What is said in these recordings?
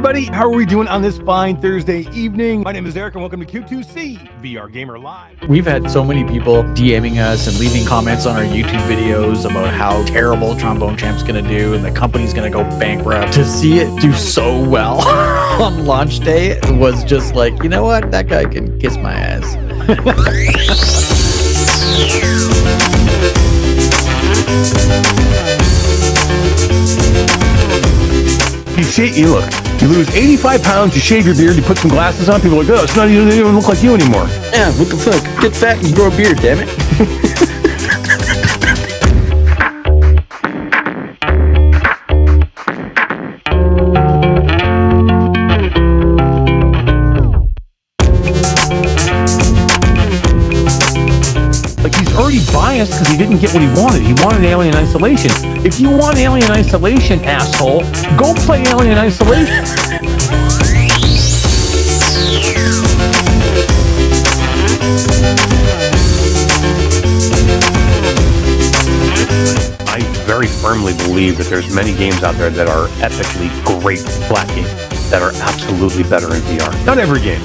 everybody. How are we doing on this fine Thursday evening? My name is Eric and welcome to Q2C VR Gamer Live. We've had so many people DMing us and leaving comments on our YouTube videos about how terrible Trombone Champ's gonna do and the company's gonna go bankrupt. To see it do so well on launch day was just like, you know what? That guy can kiss my ass. You lose 85 pounds, you shave your beard, you put some glasses on, people are like, oh, it's not even, they don't even look like you anymore. Yeah, what the fuck? Get fat and grow a beard, damn it. Like, he's already biased because he didn't get what he wanted. He wanted Alien Isolation. If you want Alien Isolation, asshole, go play Alien Isolation. I very firmly believe that there's many games out there that are epically great flat games that are absolutely better in VR. Not every game.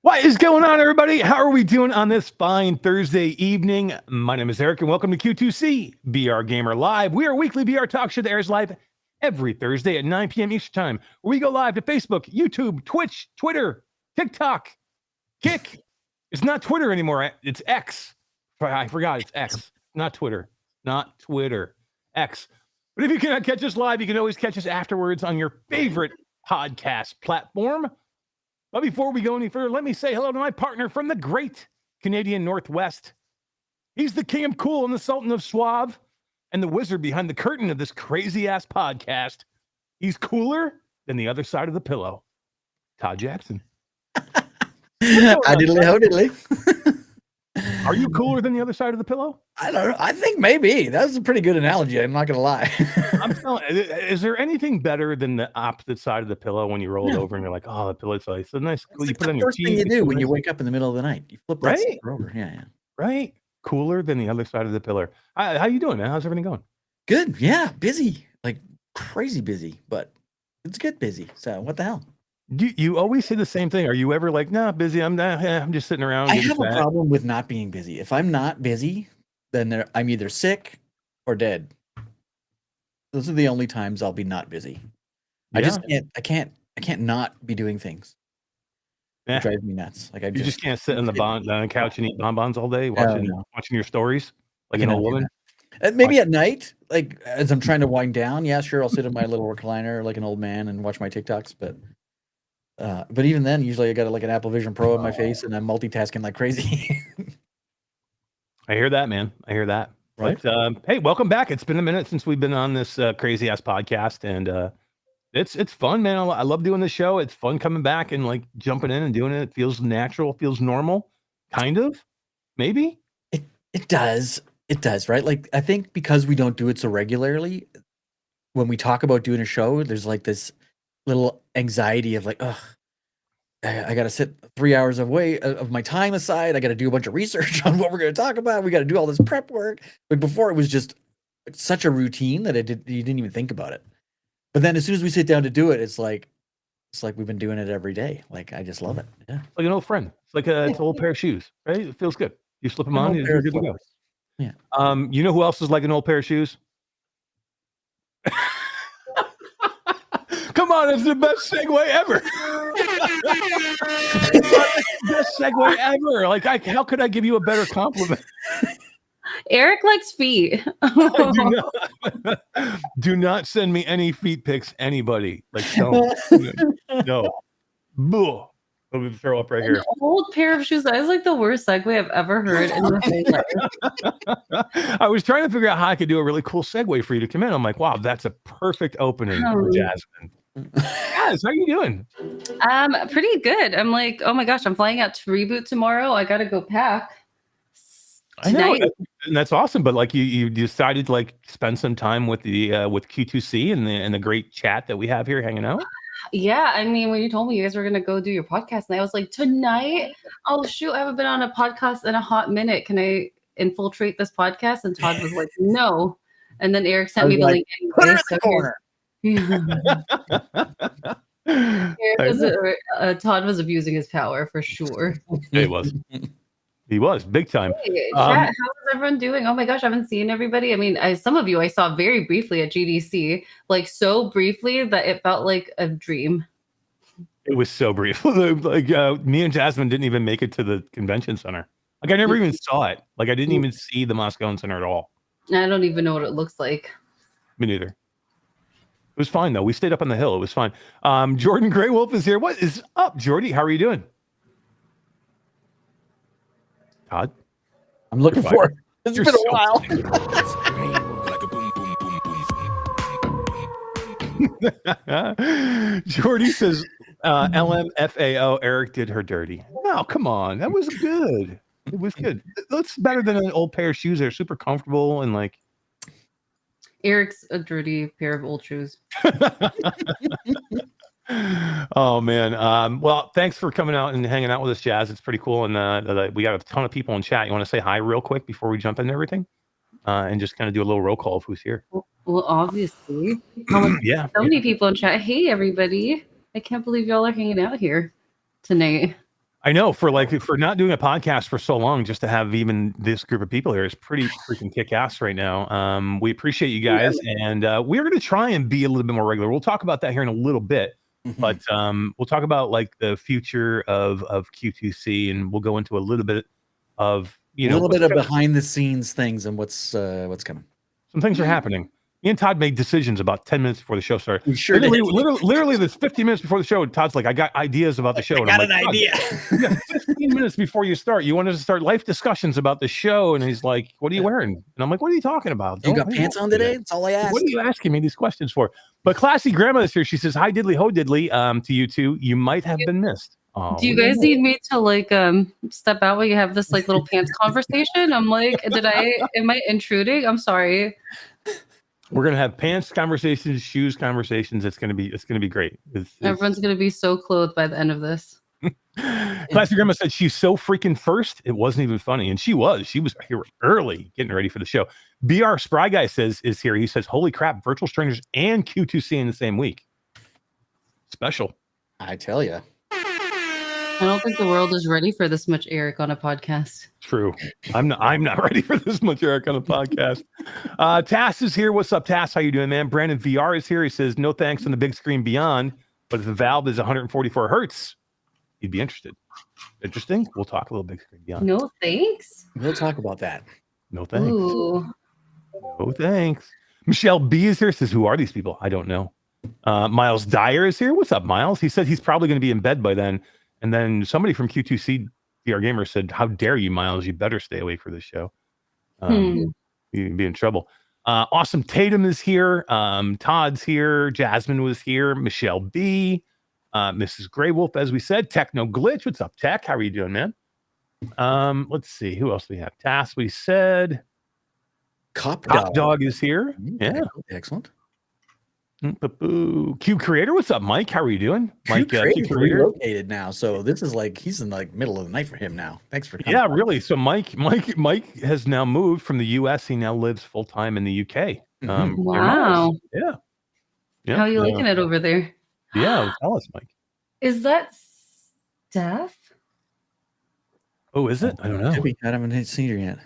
What is going on, everybody? How are we doing on this fine Thursday evening? My name is Eric, and welcome to Q2C VR Gamer Live. We are a weekly VR talk show that airs live every Thursday at 9 p.m. Eastern Time, where we go live to Facebook, YouTube, Twitch, Twitter, TikTok, Kick. It's not Twitter anymore. It's X. I forgot. It's X, not Twitter. Not Twitter. X. But if you cannot catch us live, you can always catch us afterwards on your favorite podcast platform. But before we go any further, let me say hello to my partner from the great Canadian Northwest. He's the king of cool and the sultan of suave and the wizard behind the curtain of this crazy-ass podcast. He's cooler than the other side of the pillow. Todd Jackson. I diddly-ho-diddly. Are you cooler than the other side of the pillow? I don't know. I think maybe. That was a pretty good analogy. I'm not going to lie. I'm telling you, is there anything better than the opposite side of the pillow when you roll it over and you're like, oh, the pillow's so nice. It's You put it on the your first teeth. thing you do when you wake up in the middle of the night. You flip that Right? sucker over. Yeah. Right? Cooler than the other side of the pillar. How you doing, man? How's everything going? Good. Yeah. Busy. Like crazy busy, but it's good busy. So what the hell? You always say the same thing. Are you ever like, nah, busy? I'm just sitting around. I have a problem with not being busy. If I'm not busy, then I'm either sick or dead. Those are the only times I'll be not busy. Yeah. I can't not be doing things. Yeah. It drives me nuts. Like you just can't sit on the couch and eat bonbons all day watching your stories like an old woman. Maybe at night, like as I'm trying to wind down. Yeah, sure. I'll sit in my little recliner like an old man and watch my TikToks. But even then, usually I got like an Apple Vision Pro in my face and I'm multitasking like crazy. I hear that, man. I hear that. Right. But, hey, welcome back. It's been a minute since we've been on this crazy ass podcast, and it's fun, man. I love doing this show. It's fun coming back and like jumping in and doing it. It feels natural, feels normal, kind of, maybe. It does, right? Like I think because we don't do it so regularly, when we talk about doing a show, there's like this little anxiety of like, oh, I got to sit 3 hours of my time aside. I got to do a bunch of research on what we're going to talk about. We got to do all this prep work. But before it was just such a routine that you didn't even think about it. But then as soon as we sit down to do it, it's like we've been doing it every day. Like I just love it. Yeah, Like an old friend. It's like it's an old pair of shoes, right? It feels good. You slip them on, you're good to go. Yeah. You know who else is like an old pair of shoes? Come on, it's the best segue ever. Best segue ever. Like, how could I give you a better compliment? Eric likes feet. Do not send me any feet pics, anybody. Like, don't. No. Boo. Let me throw up right here. An old pair of shoes. That is like the worst segue I've ever heard in my life. I was trying to figure out how I could do a really cool segue for you to come in. I'm like, wow, that's a perfect opening for Jasmine. Guys, how you doing? Pretty good. I'm like, oh my gosh, I'm flying out to Reboot tomorrow. I gotta go pack. I know, tonight. and that's awesome. But like you decided to like spend some time with the with Q2C and the great chat that we have here hanging out. Yeah, I mean, when you told me you guys were gonna go do your podcast, and I was like, tonight? Oh shoot, I haven't been on a podcast in a hot minute. Can I infiltrate this podcast? And Todd was like, no. And then Eric I sent me was the like, link put her anyway. in the corner. Todd was abusing his power for sure. He was. He was big time. Hey, chat, how is everyone doing? Oh my gosh, I haven't seen everybody. I mean, some of you I saw very briefly at GDC, like so briefly that it felt like a dream. It was so brief. Like me and Jasmine didn't even make it to the convention center. Like I never even saw it. Like I didn't even see the Moscow Center at all. I don't even know what it looks like. Me neither. It was fine though. We stayed up on the hill. It was fine. Jordan Grey Wolf is here. What is up, Jordy? How are you doing? Todd? I'm looking for it. It's You're been so a while. Jordy says LMFAO, Eric did her dirty. No, come on. That was good. It was good. That's better than an old pair of shoes. They're super comfortable and like Eric's a dirty pair of old shoes. Oh man. Well, thanks for coming out and hanging out with us, Jazz. It's pretty cool. And we got a ton of people in chat. You want to say hi real quick before we jump into everything? And just kind of do a little roll call of who's here. Well, obviously. Yeah. So many people in chat. Hey, everybody. I can't believe y'all are hanging out here tonight. I know for not doing a podcast for so long, just to have even this group of people here is pretty freaking kick ass right now. We appreciate you guys, and we're going to try and be a little bit more regular. We'll talk about that here in a little bit, but we'll talk about like the future of Q2C, and we'll go into a little bit of a little bit of behind the scenes things and what's coming. Some things are happening. Me and Todd made decisions about 10 minutes before the show started. We sure literally, this 15 minutes before the show, Todd's like, I got ideas about the show. I and got I'm an like, idea. Yeah, 15 minutes before you start, you wanted to start life discussions about the show. And he's like, what are you wearing? And I'm like, what are you talking about? You got pants on today? That's all I asked. What are you asking me these questions for? But Classy Grandma is here. She says, hi, diddly ho diddly to you two. You might have been missed. Oh, do you guys need me to like step out while you have this like little pants conversation? I'm like, am I intruding? I'm sorry. We're gonna have pants conversations, shoes conversations. It's gonna be great. Everyone's gonna be so clothed by the end of this. Classy Grandma said she's so freaking first. It wasn't even funny, and she was here early, getting ready for the show. BR Spry Guy is here. He says, "Holy crap! Virtual Strangers and Q2C in the same week. Special." I tell you. I don't think the world is ready for this much Eric on a podcast. True. I'm not ready for this much Eric on a podcast. Tass is here. What's up, Tass? How you doing, man? Brandon VR is here. He says, no thanks on the big screen beyond, but if the Valve is 144 hertz, you'd be interested. Interesting? We'll talk a little big screen beyond. No thanks. We'll talk about that. No thanks. Ooh. No thanks. Michelle B is here. Says, who are these people? I don't know. Miles Dyer is here. What's up, Miles? He said he's probably going to be in bed by then. And then somebody from Q2C VR Gamer said, how dare you, Miles? You better stay awake for this show. You'd be in trouble. Awesome Tatum is here. Todd's here. Jasmine was here. Michelle B. Mrs. Grey Wolf, as we said. Techno Glitch. What's up, Tech? How are you doing, man? Let's see. Who else we have? Tass, we said. Cop Dog is here. Yeah. Excellent. Q Creator, what's up, Mike? How are you doing, Mike? Q Creator relocated now, so this is like he's in like middle of the night for him now. Thanks for coming. Yeah, really. So Mike has now moved from the U.S. He now lives full time in the U.K. Wow. Yeah. How are you liking it over there? Yeah, tell us, Mike. Is that Steph? Oh, is it? I don't know. I haven't seen her yet.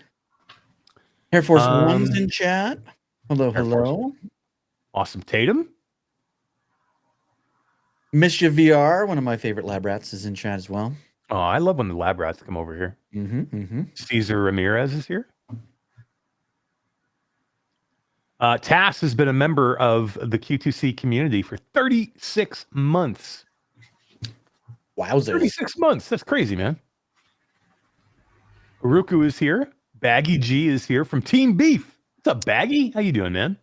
Air Force One's in chat. Hello. Awesome Tatum. Mischief VR, one of my favorite lab rats, is in chat as well. Oh, I love when the lab rats come over here. Caesar Ramirez is here. Tass has been a member of the Q2C community for 36 months. Wowzers. 36 months. That's crazy, man. Uruku is here. Baggy G is here from Team Beef. What's up, Baggy? How you doing, man?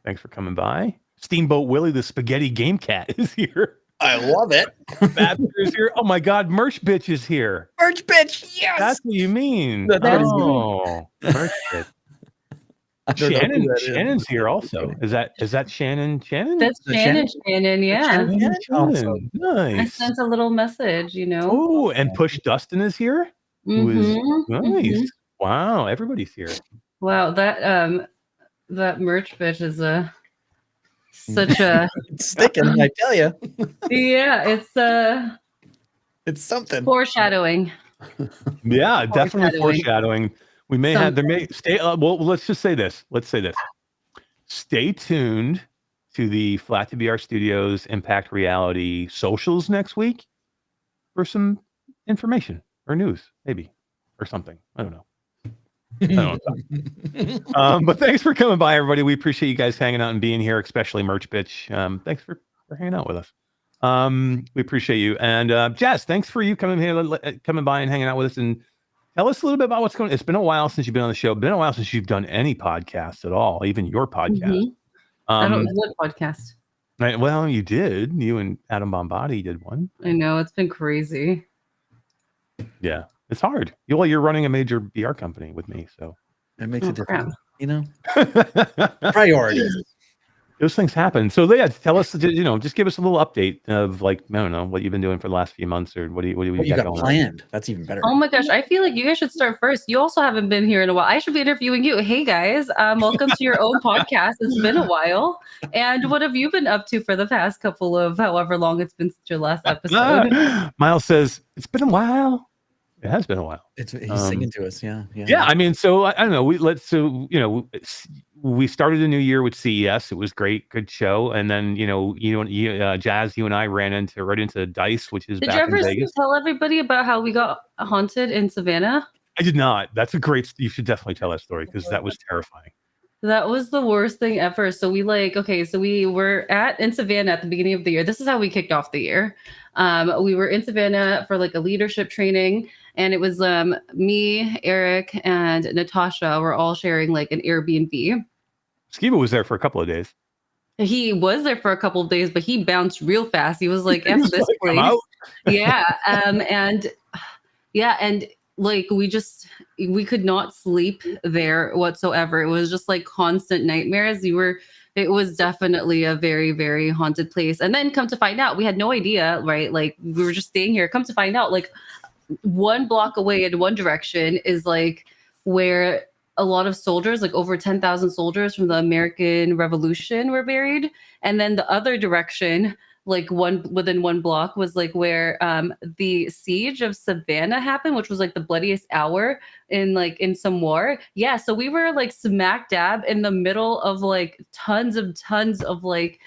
Thanks for coming by. Steamboat Willie, the spaghetti game cat, is here. I love it. Babster's here. Oh my God, Merch Bitch is here. Merch bitch, yes. That's what you mean. That is Oh, Merch Bitch. I don't know who that is. Shannon's here also. Is that Shannon? Shannon? That's The Shannon. Shannon? Yeah. Shannon? Shannon. Awesome. I Nice. sent a little message, you know. Oh, and Push Dustin is here. Who is nice. Mhm. Wow, everybody's here. Wow, that merch bitch is such a It's sticking, I tell you. yeah, It's something. foreshadowing. Yeah, definitely foreshadowing. We may have there may stay. Well, let's just say this. Let's say this. Stay tuned to the Flat to VR Studios Impact Reality socials next week for some information or news, maybe, or something. I don't know. But thanks for coming by, everybody. We appreciate you guys hanging out and being here, especially Merch Bitch. Thanks for hanging out with us. We appreciate you. And Jess, thanks for you coming by and hanging out with us, and tell us a little bit about what's going on. It's been a while since you've been on the show. Been a while since you've done any podcast at all, even your podcast. I don't know what podcast. Right, well, you did. You and Adam Bombardi did one. I know, it's been crazy. Yeah, it's hard. You're running a major VR company with me, so It makes a crap. difference. You know, priorities. those things happen. So yeah, tell us. Just give us a little update of, like, I don't know, what you've been doing for the last few months, or what do you got going planned. On? That's even better. Oh my gosh, I feel like you guys should start first. You also haven't been here in a while. I should be interviewing you. Hey guys, welcome to your own podcast. It's been a while. And what have you been up to for the past couple of however long it's been since your last episode? Miles says it's been a while. It has been a while. He's singing to us. Yeah. I mean, so I don't know. We started the new year with CES. It was great, good show. And then Jazz, you and I ran right into Dice, which is Did back you ever in Vegas. tell everybody about how we got haunted in Savannah? I did not. That's a great. You should definitely tell that story, because that was terrifying. That was the worst thing ever. So we were in Savannah at the beginning of the year. This is how we kicked off the year. We were in Savannah for like a leadership training, and it was me, Eric, and Natasha were all sharing like an Airbnb. Skiba was there for a couple of days. He was there for a couple of days, but he bounced real fast. He was like, F this place. Yeah. And like we could not sleep there whatsoever. It was just like constant nightmares. It was definitely a very, very haunted place. And then come to find out, we had no idea, right? Like we were just staying here. Come to find out, like 1 block away in one direction is like where a lot of soldiers, like over 10,000 soldiers from the American Revolution, were buried. And then the other direction, like within 1 block, was like where the siege of Savannah happened, which was like the bloodiest hour in some war. Yeah, so we were like smack dab in the middle of like tons of like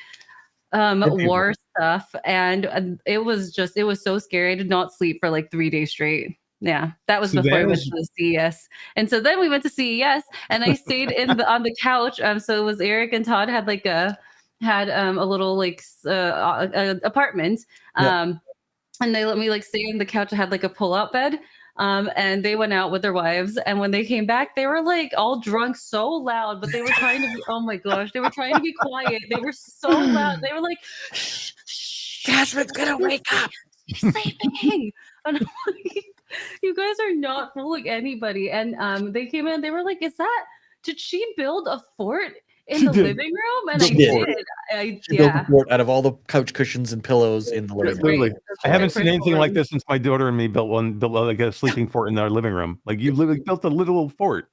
war stuff, and it was so scary. I did not sleep for like 3 days straight. Yeah, that was before I went to the CES. And so then we went to CES, and I stayed on the couch. So it was Eric and Todd had a little like apartment. And they let me like stay on the couch. I had like a pull-out bed. And they went out with their wives, and when they came back, they were like all drunk, so loud, but they were trying to be, oh my gosh, they were trying to be quiet. They were so loud. They were like, shh, Jasmine's gonna wake up. She's sleeping. And I'm like, you guys are not fooling anybody. And they came in, they were like, did she build a fort in the living room? And I did. She built a fort out of all the couch cushions and pillows in the living room. I haven't seen anything like this since my daughter and me built like a sleeping fort in our living room. Like, you literally built a little fort.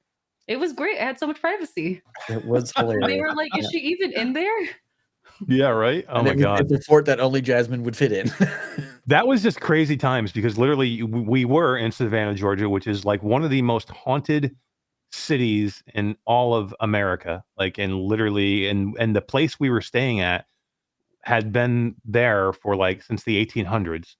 It was great. I had so much privacy. It was hilarious. They were like, is she even in there? Yeah, right. Oh my God. It's a fort that only Jasmine would fit in. That was just crazy times, because literally we were in Savannah, Georgia, which is like one of the most haunted cities in all of America. Like, and literally, and the place we were staying at had been there for like since the 1800s.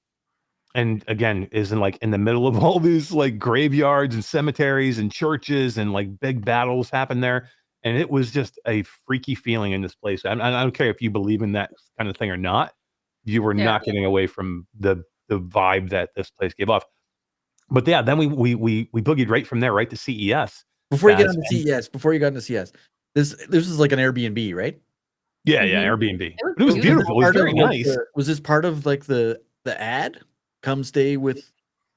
And again, is in the middle of all these like graveyards and cemeteries and churches, and like big battles happen there. And it was just a freaky feeling in this place. I don't care if you believe in that kind of thing or not. You were not getting away from the vibe that this place gave off. But yeah, then we boogied right from there, right to CES. Before you got into CES, this is like an Airbnb, right? Yeah, Mhm. Airbnb. was But it was beautiful. It was Part of, very like, nice. was this part of like the ad? Come stay with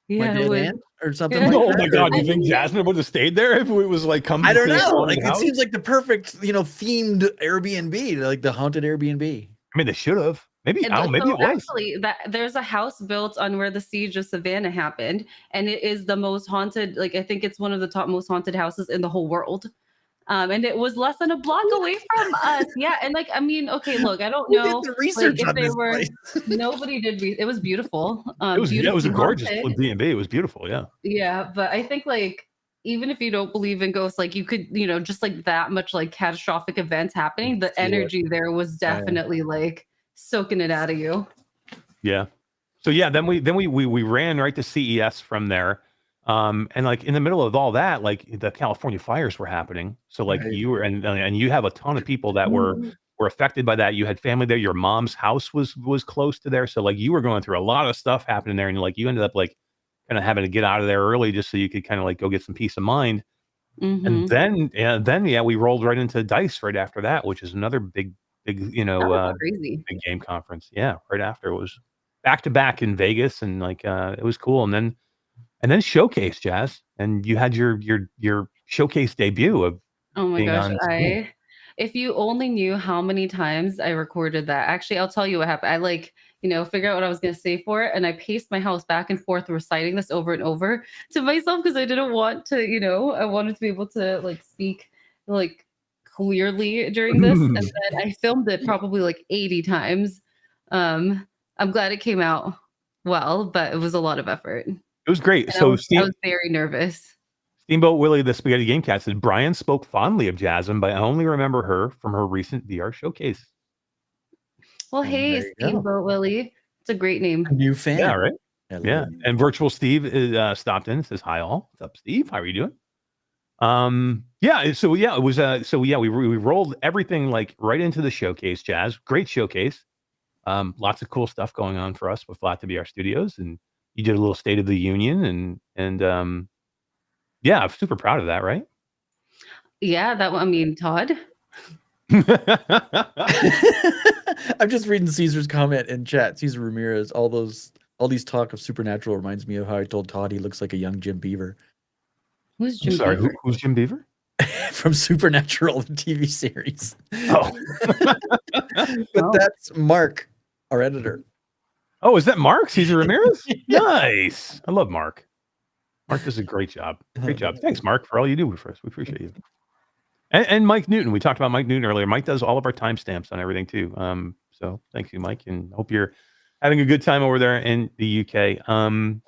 my Yeah, it dead was. aunt or something Yeah. like Oh that? my God! I You think mean- Jasmine would have stayed there if it was like come I to don't stay at know. someone's Like, it house? seems like the perfect, themed Airbnb, like the haunted Airbnb. I mean, they should have. Maybe I don't. Maybe So it was. actually, that there's a house built on where the siege of Savannah happened, and it is the most haunted. Like I think it's one of the top most haunted houses in the whole world. And it was less than a block away from us. Yeah, and like I mean, okay, look, I don't Who did know the like research if on they this were. place? Nobody did. It was beautiful. It was a Beautifully gorgeous haunted. B&B. It was beautiful. Yeah. Yeah, but I think like even if you don't believe in ghosts, like you could, just like that much like catastrophic events happening, the Feel it. energy there was definitely like soaking it out of you. Yeah. So yeah, then we ran right to CES from there. And like in the middle of all that, like the California fires were happening. So like Right. you were and you have a ton of people that were affected by that. You had family there. Your mom's house was close to there. So like you were going through a lot of stuff happening there, and like you ended up like kind of having to get out of there early just so you could kind of like go get some peace of mind. And Mhm. then we rolled right into Dice right after that, which is another big That was crazy. big game conference. Yeah, right after it was back to back in Vegas, and like it was cool. And then Showcase, Jazz, and you had your Showcase debut of Oh my being gosh, on screen. if you only knew how many times I recorded that. Actually, I'll tell you what happened. I like, figure out what I was going to say for it. And I paced my house back and forth, reciting this over and over to myself because I didn't want to, I wanted to be able to like speak like clearly during this. And then I filmed it probably like 80 times. I'm glad it came out well, but it was a lot of effort. And It was great. I So was very nervous. Steamboat Willie, the Spaghetti Game Cat, said Brian spoke fondly of Jasmine, but I only remember her from her recent VR showcase. Well, Well, hey, there you go. Steamboat Willie. It's a great name. A new fan. Yeah, right. I love Yeah, it. and Virtual Steve is stopped in and says hi all. What's up, Steve? How are you doing? Yeah. So yeah, it was. So yeah, we rolled everything like right into the showcase. Jazz, great showcase. Lots of cool stuff going on for us with Flat to BR Studios, and you did a little State of the Union, and yeah, I'm super proud of that. Right? Yeah, I mean, Todd. I'm just reading Caesar's comment in chat. Caesar Ramirez, all these talk of supernatural reminds me of how I told Todd he looks like a young Jim Beaver Who's I'm Jim sorry. Beaver? Who's Jim Beaver? from Supernatural, the TV series. Oh, But Oh. that's Mark, our editor. oh, is that Mark Caesar Ramirez? Yeah. Nice. I love Mark. Mark does a great job. Great job. Thanks, Mark, for all you do for us. We appreciate you. And Mike Newton. We talked about Mike Newton earlier. Mike does all of our timestamps on everything too. So thank you, Mike, and hope you're having a good time over there in the UK.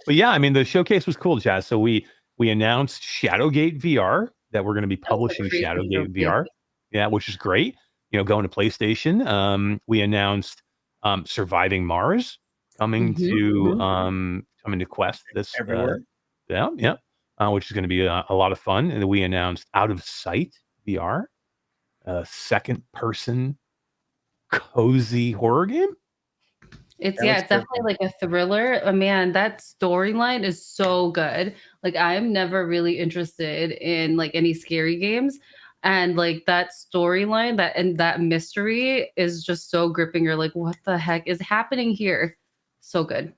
But yeah, I mean the showcase was cool, Jazz. So we announced Shadowgate VR that we're going to be publishing crazy Shadowgate showcase. VR. Yeah, which is great. Going to PlayStation. We announced Surviving Mars coming to Quest this Everywhere. yeah, which is going to be a lot of fun. And then we announced Out of Sight VR, a second person cozy horror game. It's That was it's definitely like a thriller. Man, that storyline is so good. Like I'm never really interested in like any scary games. And like that storyline, that mystery is just so gripping. You're like, what the heck is happening here? So good.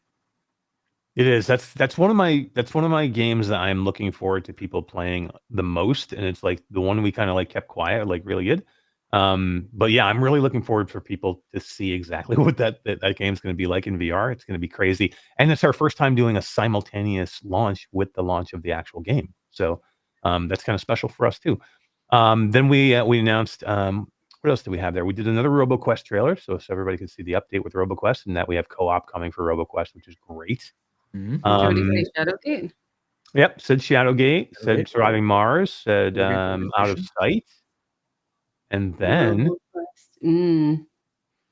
It is. That's one of my games that I'm looking forward to people playing the most, and it's like the one we kind of like kept quiet, like really good. But yeah, I'm really looking forward for people to see exactly what that game's going to be like in VR. It's going to be crazy, and it's our first time doing a simultaneous launch with the launch of the actual game. So that's kind of special for us too. Then we announced what else do we have there? We did another RoboQuest trailer, so everybody could see the update with RoboQuest, and that we have co-op coming for RoboQuest, which is great. Mhm. What do you say, Shadowgate? Yep, said Shadowgate, said Shadowgate. Surviving Mars, said Shadowgate Out of PlayStation. Sight, and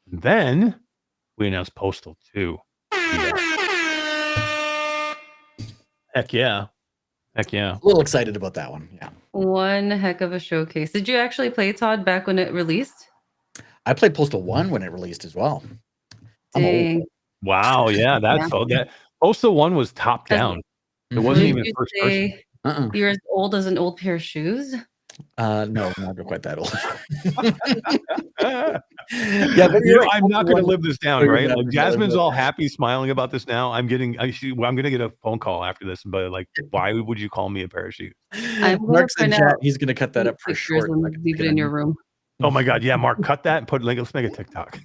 then we announced Postal 2. Heck yeah. Heck yeah. A little excited about that one. Yeah. One heck of a showcase. Did you actually play Todd back when it released? I played Postal 1 when it released as well. I'm old. Dang. Wow, yeah, that's all that Postal 1 was top down. It Mhm. wasn't Would even you first person. say you're as old as an old pair of shoes? No, I'm not quite that old. Yeah, but you're right. I'm not going to live this down, You're right? not Like gonna live Jasmine's that all down. happy, smiling about this now. I'm going to get a phone call after this, but like, why would you call me a parachute? I'm gonna Mark's in print chat. out He's gonna cut that up for pictures short. and leave it in your room. Oh my God, yeah, Mark, cut that and put like, let's make a TikTok.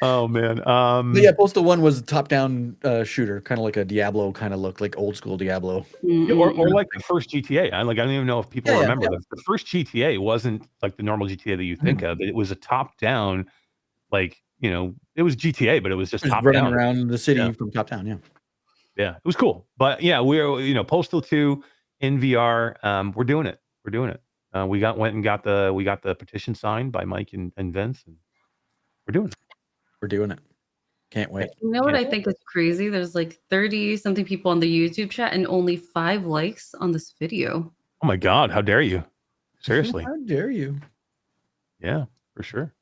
Oh man, But yeah, Postal 1 was top-down shooter, kind of like a Diablo kind of look, like old school Diablo. or like the first GTA. I don't even know if people remember yeah. the first GTA wasn't like the normal GTA that you think of. It was a top-down, like it was GTA, but it was just Just top running down. around the city Yeah. from top down. Yeah, it was cool. But yeah, we're Postal 2 in VR. We're doing it. We're doing it. We got the petition signed by Mike and Vince, and we're doing it. We're doing it. Can't wait. You know what I think is crazy? There's like 30 something people on the YouTube chat and only 5 likes on this video. Oh my God, how dare you? Seriously. How dare you? Yeah, for sure.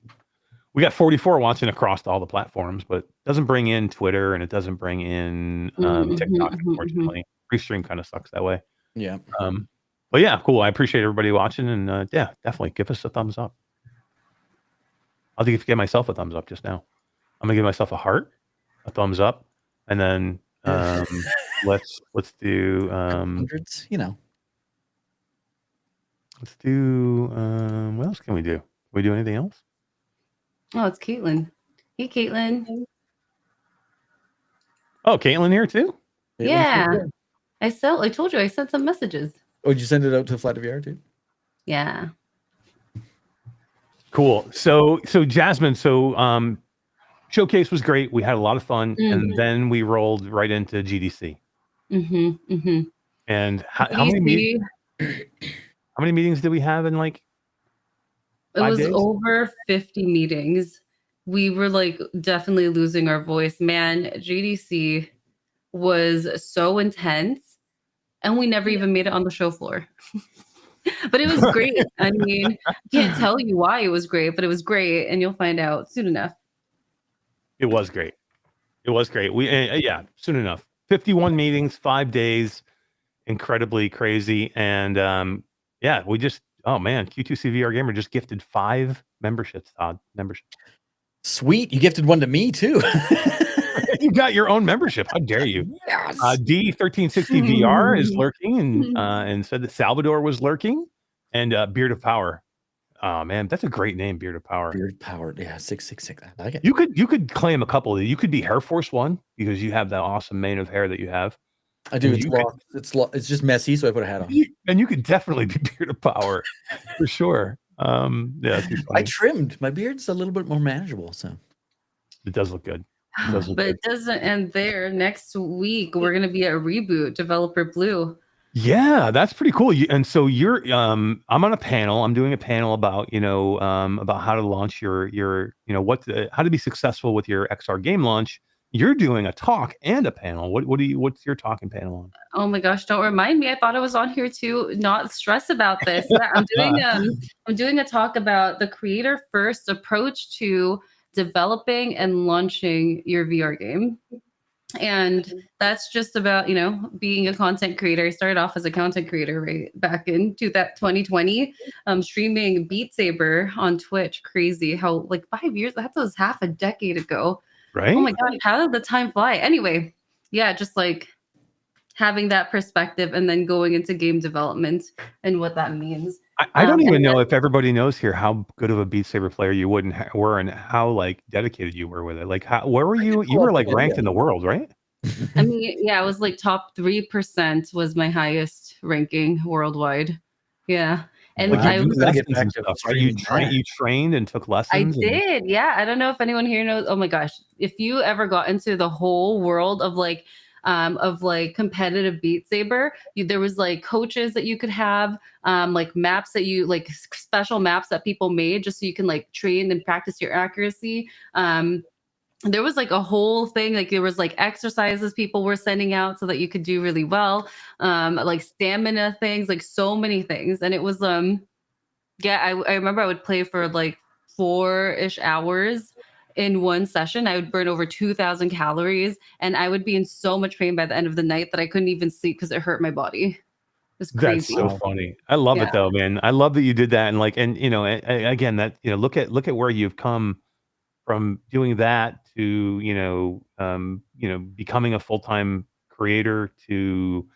We got 44 watching across all the platforms, but it doesn't bring in Twitter and it doesn't bring in TikTok, unfortunately. Restream kind of sucks that way. Yeah. But yeah, cool. I appreciate everybody watching, and yeah, definitely give us a thumbs up. I'll give myself a thumbs up just now. I'm gonna give myself a heart, a thumbs up, and then let's do hundreds. Let's do what else can we do? Can we do anything else? Oh, it's Caitlin. Hey, Caitlin. Oh, Caitlin here too? Yeah. I told you I sent some messages. Oh, did you send it out to Flat VR too? Yeah. Cool. So Jasmine, showcase was great. We had a lot of fun, and then we rolled right into GDC. And how many meetings? How many meetings did we have in like 5 days? It was over 50 meetings. We were like definitely losing our voice. Man, GDC was so intense, and we never even made it on the show floor. But it was great. I mean, I can't tell you why it was great, but it was great, and you'll find out soon enough. It was great. It was great. We yeah, soon enough. 51 meetings, 5 days, incredibly crazy, and yeah, we just Q2C VR Gamer just gifted 5 memberships. Todd, memberships. Sweet, you gifted one to me too. You got your own membership. How dare you? Yes. D1360 VR is lurking and said that Salvador was lurking, and Beard of Power. Oh man, that's a great name, Beard of Power. Beard of Power, yeah, 666. I like it. You could claim a couple of. You could be Hair Force One because you have that awesome mane of hair that you have. I do. It's just messy, so I put a hat on. And you could definitely be Beard of Power for sure. Yeah, I trimmed my beard's a little bit more manageable, so it does look good. It doesn't end there. Next week we're gonna be at Reboot, Developer Blue. Yeah, that's pretty cool. And so you're I'm on a panel. I'm doing a panel about about how to launch your how to be successful with your XR game launch. You're doing a talk and a panel. What's your talk and panel on? Oh my gosh, don't remind me. I thought I was on here to not stress about this. I'm doing a talk about the creator first approach to developing and launching your VR game. And that's just about, being a content creator. I started off as a content creator right back in 2020, streaming Beat Saber on Twitch. Crazy how 5 years, that was half a decade ago. Right? Oh my God, how did the time fly? Anyway, yeah, just having that perspective and then going into game development and what that means. I don't even know if everybody knows here how good of a Beat Saber player you were and how dedicated you were with it. Where were you? You were ranked in the world, right? I mean, yeah, it was top 3% was my highest ranking worldwide. Yeah. And I was gonna get back to stuff, right? You trained and took lessons. I did. Yeah. I don't know if anyone here knows. Oh my gosh. If you ever got into the whole world of competitive Beat Saber, there was coaches that you could have, maps that you special maps that people made just so you can train and practice your accuracy. There was a whole thing, there was exercises people were sending out so that you could do really well, stamina things, so many things. And it was I remember I would play for 4-ish hours in one session. I would burn over 2,000 calories, and I would be in so much pain by the end of the night that I couldn't even sleep because it hurt my body. was That's crazy. so Wow. funny. I love Yeah. it though, man. I love that you did that, and like, and again, that look at where you've come from doing that to becoming a full-time creator to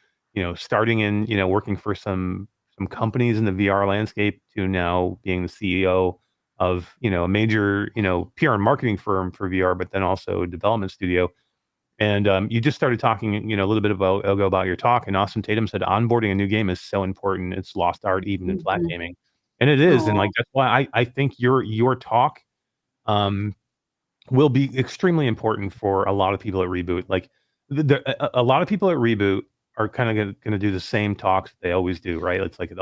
starting in working for some companies in the VR landscape to now being the CEO of a major PR and marketing firm for VR, but then also a development studio. And you just started talking a little bit about your talk, and Austin Tatum said onboarding a new game is so important. It's lost art even in flat Mhm. gaming, and it is. And Aw. like that's why I think your talk um will be extremely important for a lot of people at Reboot. Like a lot of people at Reboot are kind of going to do the same talks they always do, right? It's like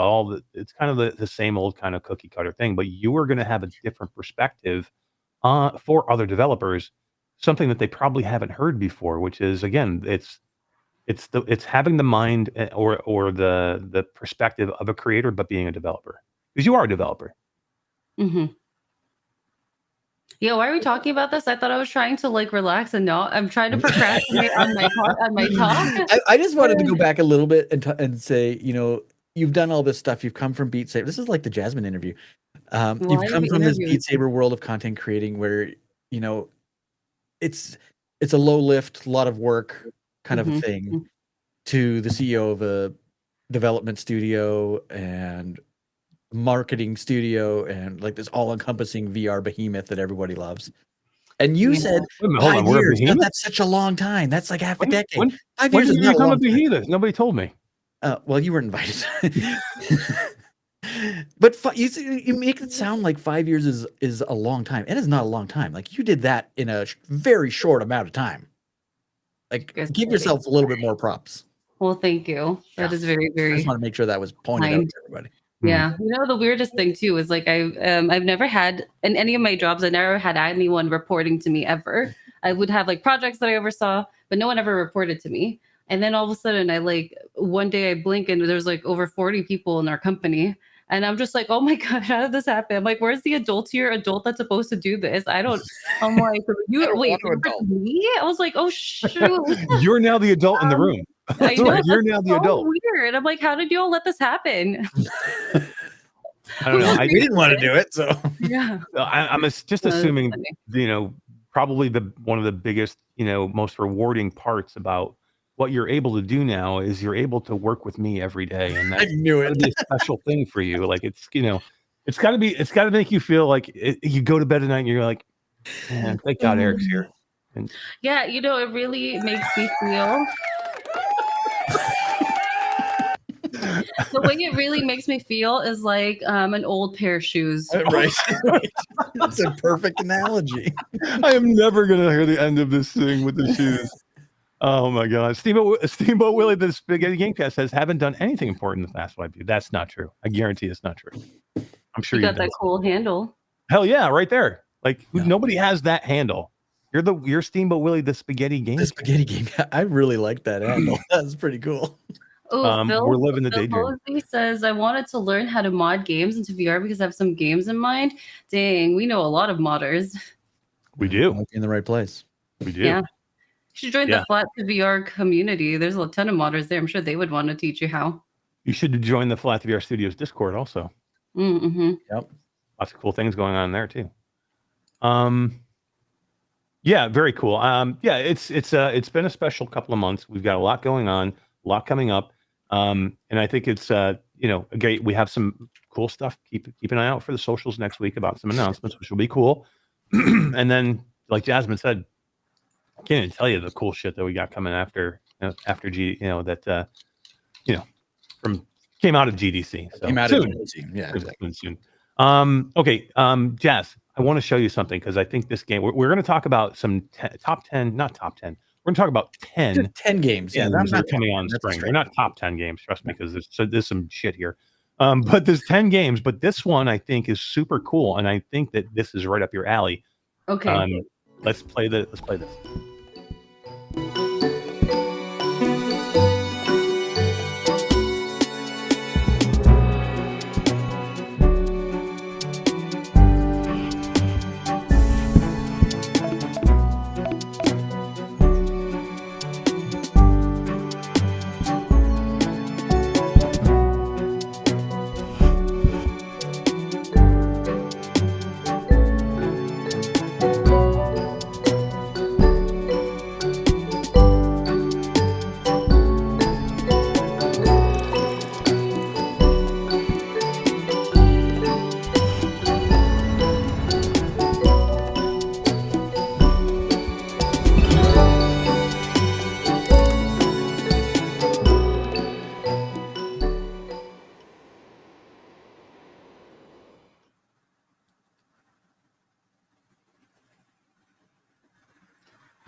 it's kind of the same old kind of cookie cutter thing, but you are going to have a different perspective for other developers, something that they probably haven't heard before, which is again, it's having the mind or the perspective of a creator, but being a developer because you are a developer. Mhm. Yeah, why are we talking about this? I thought I was trying to like relax and not. I'm trying to procrastinate on my talk. I just wanted to go back a little bit and say, you've done all this stuff. You've come from Beat Saber. This is like the Jasmine interview. You've Why are come we from this interviewing? Beat Saber world of content creating where, you know, it's a low lift, a lot of work kind of a Mhm. thing, to the CEO of a development studio and marketing studio and like this all-encompassing VR behemoth that everybody loves. And you Yeah. said Wait a minute, hold 5 on, we're a years. behemoth? That's such a long time. That's like half a When decade. 5 when years did is you not a become a long time. behemoth? Nobody told me. Well, you weren't invited. But you make it sound like 5 years is a long time. It is not a long time. Like, you did that in a very short amount of time. Like, Guess give I- yourself a little bit more props. Well, thank you. That Yeah. is very, I very just want to make sure that was pointed out kind. to everybody. Yeah. You know, the weirdest thing too is like I've never had in any of my jobs, I never had anyone reporting to me ever. I would have like projects that I oversaw, but no one ever reported to me. And then all of a sudden I like one day I blink and there's like over 40 people in our company. And I'm just like, oh my God, how did this happen? I'm like, where's the adult here? Adult that's supposed to do this? I'm like, I you don't wait, want to for adult. me? I was like, oh shoot. You're now the adult in the Um, room. I That's know right. You're that's now the so adult. weird. I'm like, how did you all let this happen? I don't know. We didn't want to do it, so Yeah. I'm just That's assuming, funny. probably one of the biggest, most rewarding parts about what you're able to do now is you're able to work with me every day, and I that's knew got it. to be a special thing for you. Like it's got to make you feel like you go to bed at night and you're like, man, thank God Eric's here. And Yeah, you know, it really makes me feel the way it really makes me feel is like an old pair of shoes. Right. That's a perfect analogy. I am never gonna hear the end of this thing with the shoes. Oh my God. Steamboat Willie, the Spaghetti Gamecast says, haven't done anything important in the past 5 years. That's not true. I guarantee it's not true. I'm sure You you've got that done cool handle. Hell yeah, right there. Like No. nobody has that handle. You're Steamboat Willie, the Spaghetti Game. The spaghetti game. I really like that handle. That's pretty cool. Oh, We're living the Phil daydream. Posey says, I wanted to learn how to mod games into VR because I have some games in mind. Dang, we know a lot of modders. We do. Might be in the right place. We do. Yeah. You should join Yeah. the Flat to VR community. There's a ton of modders there. I'm sure they would want to teach you how. You should join the Flat VR Studios Discord also. Mm-hmm. Yep. Lots of cool things going on there too. Yeah, very cool. Yeah, it's been a special couple of months. We've got a lot going on, a lot coming up. And I think it's great. We have some cool stuff. Keep an eye out for the socials next week about some announcements, which will be cool. And then, like Jasmine said, I can't even tell you the cool shit that we got coming after came out of GDC. So Came out soon. of GDC. Yeah, exactly. Soon. Okay, Jazz, I want to show you something because I think this game we're going to talk about some top 10, not top 10. We're going to talk about 10. Just 10 games. Yeah, games that are not coming on in that's spring. straight. They're not top 10 games, trust me, because there's some shit here. But there's 10 games, but this one I think is super cool, and I think that this is right up your alley. Okay. Let's play this.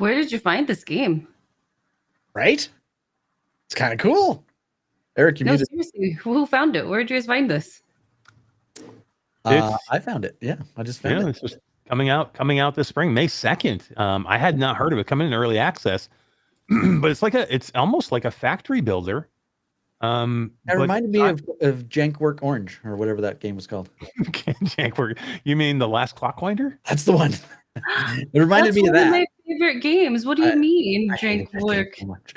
Where did you find this game? Right? It's kind of cool. Eric, you No, muted. seriously, who found it? Where did you guys find this? I found it. Yeah, I just found it. It's just coming out this spring, May 2nd. I had not heard of it coming in early access, but it's almost like a factory builder. It reminded me of Jankwork Orange or whatever that game was called. Jankwork. You mean the Last Clockwinder? That's the one. It reminded me of That's that. one of my favorite games. What do you mean, Jankwork? So much.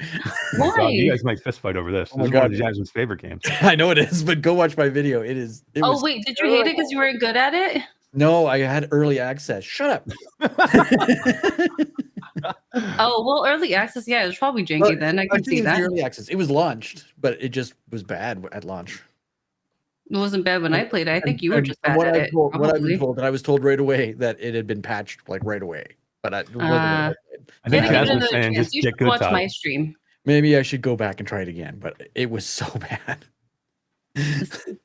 God, Why? you guys might fist fight over this. Oh my This is one God. of Jasmine's favorite games. I know it is, but go watch my video. It was Wait, did you hate it because you weren't good at it? No, I had early access. Shut up. Oh, well, early access, yeah, it was probably janky then. I can see that. Early access. It was launched, but it just was bad at launch. It wasn't bad when I played it. I think you were just bad what at I've it. told, what I've probably. been told, and I was told right away that it had been patched like right away. But it wasn't. I You think gotta give it Jasmine's another saying chance. just You get should good, watch Todd. my stream. Maybe I should go back and try it again, but it was so bad. Jasmine,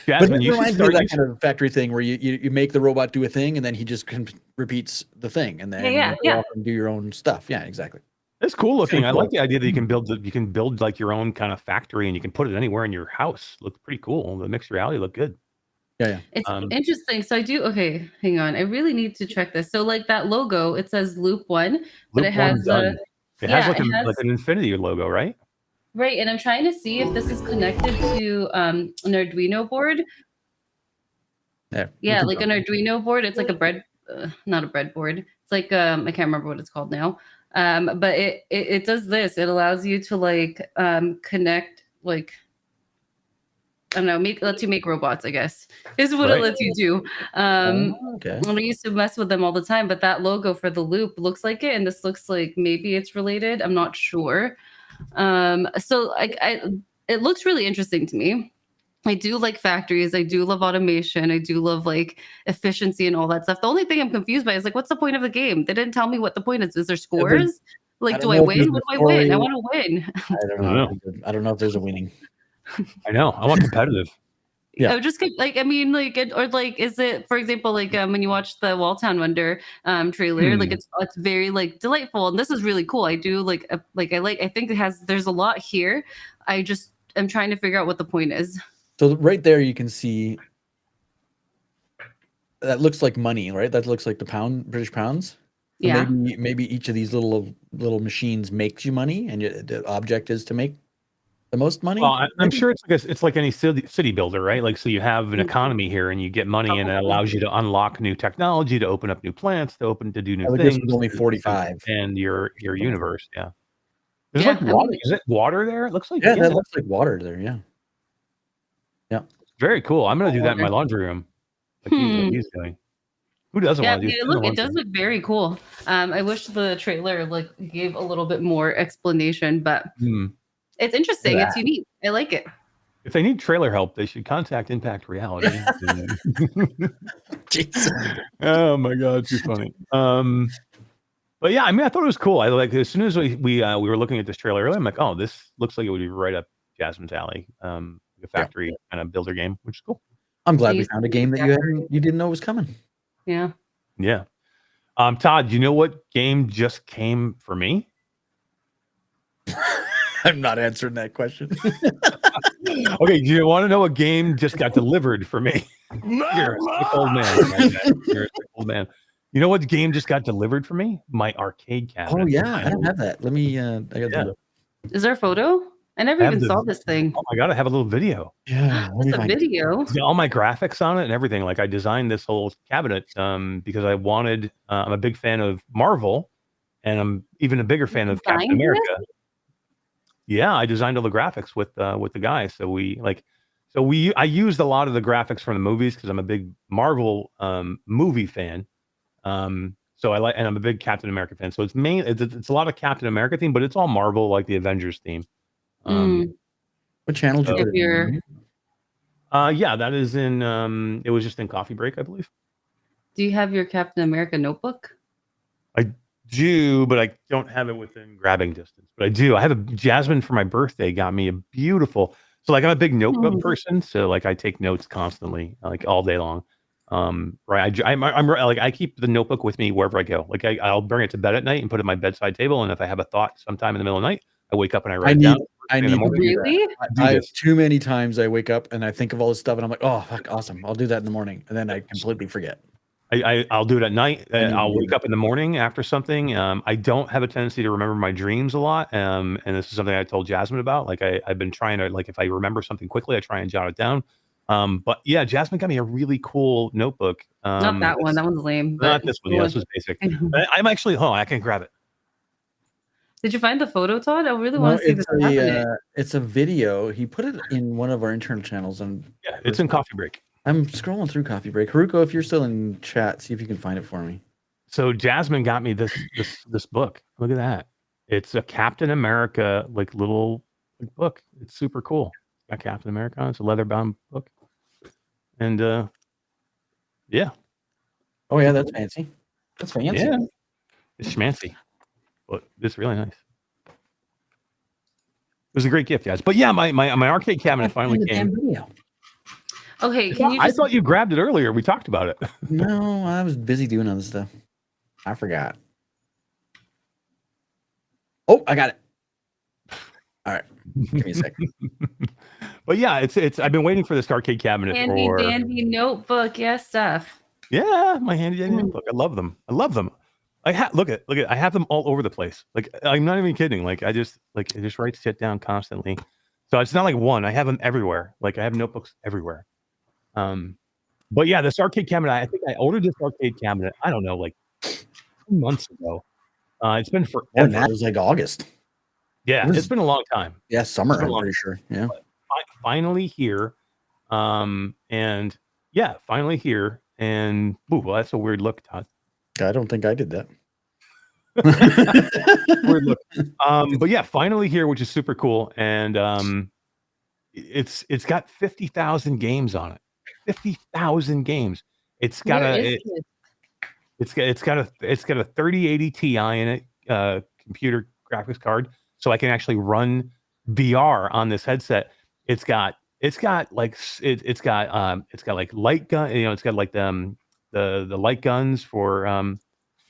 But it you should reminds me start. of that kind of factory thing where you make the robot do a thing and then he just repeats the thing and then you go off and do your own stuff. Yeah, exactly. It's cool looking. I cool. like the idea that you can build like your own kind of factory and you can put it anywhere in your house. Looks pretty cool. The mixed reality looked good. Yeah. It's interesting. So okay, hang on. I really need to check this. So like that logo, it says Loop 1, but Loop it has done. It has like has an infinity logo, right? right, and I'm trying to see if this is connected to an Arduino board. Yeah, like an Arduino board. It's like a not a breadboard. It's like I can't remember what it's called now. But it does this. It allows you to like connect like I don't know, lets you make robots, I guess. This is what it lets you do. Okay. I used to mess with them all the time, but that logo for the loop looks like it, and this looks like maybe it's related. I'm not sure. So it looks really interesting to me. I do like factories. I do love automation. I do love like efficiency and all that stuff. The only thing I'm confused by is like, what's the point of the game? They didn't tell me what the point is. Is there scores? Like, do I win? What do I win? I want to win. I don't know. I don't know if there's a winning. I know. I want competitive. Yeah. I would just like, I mean, like, or like, is it, for example, like when you watch the Walltown Wonder trailer, like it's very like delightful, and this is really cool. I do I think there's a lot here. I'm trying to figure out what the point is. So right there, you can see that looks like money, right? That looks like the British pounds. So Yeah. Maybe each of these little machines makes you money, and the object is to make the most money. Well, I'm sure it's like any city builder, right? Like, so you have an economy here, and you get money, and it allows you to unlock new technology, to open up new plants, to do new things. This was only 45, and your universe, yeah. There's like water. Is it water there? It looks like that looks like water there. Yeah. Very cool. I'm gonna do that in my laundry room. Like he's doing. Who doesn't want to do that? It does look very cool. I wish the trailer like gave a little bit more explanation, but it's interesting. It's unique. I like it. If they need trailer help, they should contact Impact Reality. Oh my God, too funny. But yeah, I mean, I thought it was cool. I like, as soon as we were looking at this trailer earlier, I'm like, oh, this looks like it would be right up Jasmine's alley. A factory kind of builder game, which is cool. I'm glad we found a game that you didn't know was coming. Yeah. Yeah. Todd, you know what game just came for me? I'm not answering that question. Okay, do you want to know what game just got delivered for me? You're a sick old man. You're a sick old man. You know what game just got delivered for me? My arcade cabinet. Oh yeah, I don't have that. Let me. I got Is there a photo? I never even saw this thing. Oh my God, I have a little video. Yeah, it's a video. All my graphics on it and everything. Like, I designed this whole cabinet because I wanted. I'm a big fan of Marvel, and I'm even a bigger fan of Captain America. Yeah, I designed all the graphics with the guys. I used a lot of the graphics from the movies because I'm a big Marvel movie fan. So I like, and I'm a big Captain America fan. So it's a lot of Captain America theme, but it's all Marvel, like the Avengers theme. What channel did you put it in? Yeah, that is in. It was just in Coffee Break, I believe. Do you have your Captain America notebook? I do, but I don't have it within grabbing distance. But I do. I have a Jasmine for my birthday got me a beautiful. So like, I'm a big notebook person, so like I take notes constantly, like all day long. Right. I'm like, I keep the notebook with me wherever I go. Like I'll bring it to bed at night and put it on my bedside table. And if I have a thought sometime in the middle of the night, I wake up and I write it down. I in the need to morning. do that. Really? Do this. Too many times I wake up and I think of all this stuff and I'm like, oh, fuck, awesome. I'll do that in the morning. And then I completely forget. I'll do it at night. I need to I'll do wake that. up in the morning after something. I don't have a tendency to remember my dreams a lot. And this is something I told Jasmine about. Like I've been trying to, like, if I remember something quickly, I try and jot it down. But yeah, Jasmine got me a really cool notebook. Not that one. That one's lame. Not But this one. Yeah, this was basic. I'm actually, I can grab it. Did you find the photo, Todd? I really want to see this cabinet. It's a video. He put it in one of our internal channels. And Yeah, it's in Coffee Break. I'm scrolling through Coffee Break. Haruko, if you're still in chat, see if you can find it for me. So Jasmine got me this book. Look at that. It's a Captain America little book. It's super cool. Got Captain America on it. It's a leather bound book. And yeah. Oh yeah, that's fancy. That's fancy. Yeah. It's schmancy. But it's really nice. It was a great gift, guys. But yeah, my arcade cabinet finally came. Okay, can you I thought you grabbed it earlier. We talked about it. No, I was busy doing other stuff. I forgot. Oh, I got it. All right. Give me a second. But yeah, it's I've been waiting for this arcade cabinet handy for dandy notebook, yes, stuff. Yeah, my handy dandy notebook. I love them. Look at I have them all over the place. Like I'm not even kidding. Like I just write shit down constantly. So it's not like one. I have them everywhere. Like I have notebooks everywhere. But yeah, this arcade cabinet. I think I ordered this arcade cabinet. I don't know, like 2 months ago. It's been forever. Oh, now it was like August. Yeah, it's been a long time. Yeah, summer. I'm pretty sure. Yeah. Finally here, and yeah, finally here. And ooh, well, that's a weird look, Todd. I don't think I did that. Weird look. But yeah, finally here, which is super cool. And it's got 50,000 games on it. 50,000 games. It's got a 3080 Ti in it, computer graphics card, so I can actually run VR on this headset. It's got like light gun, it's got like the light guns for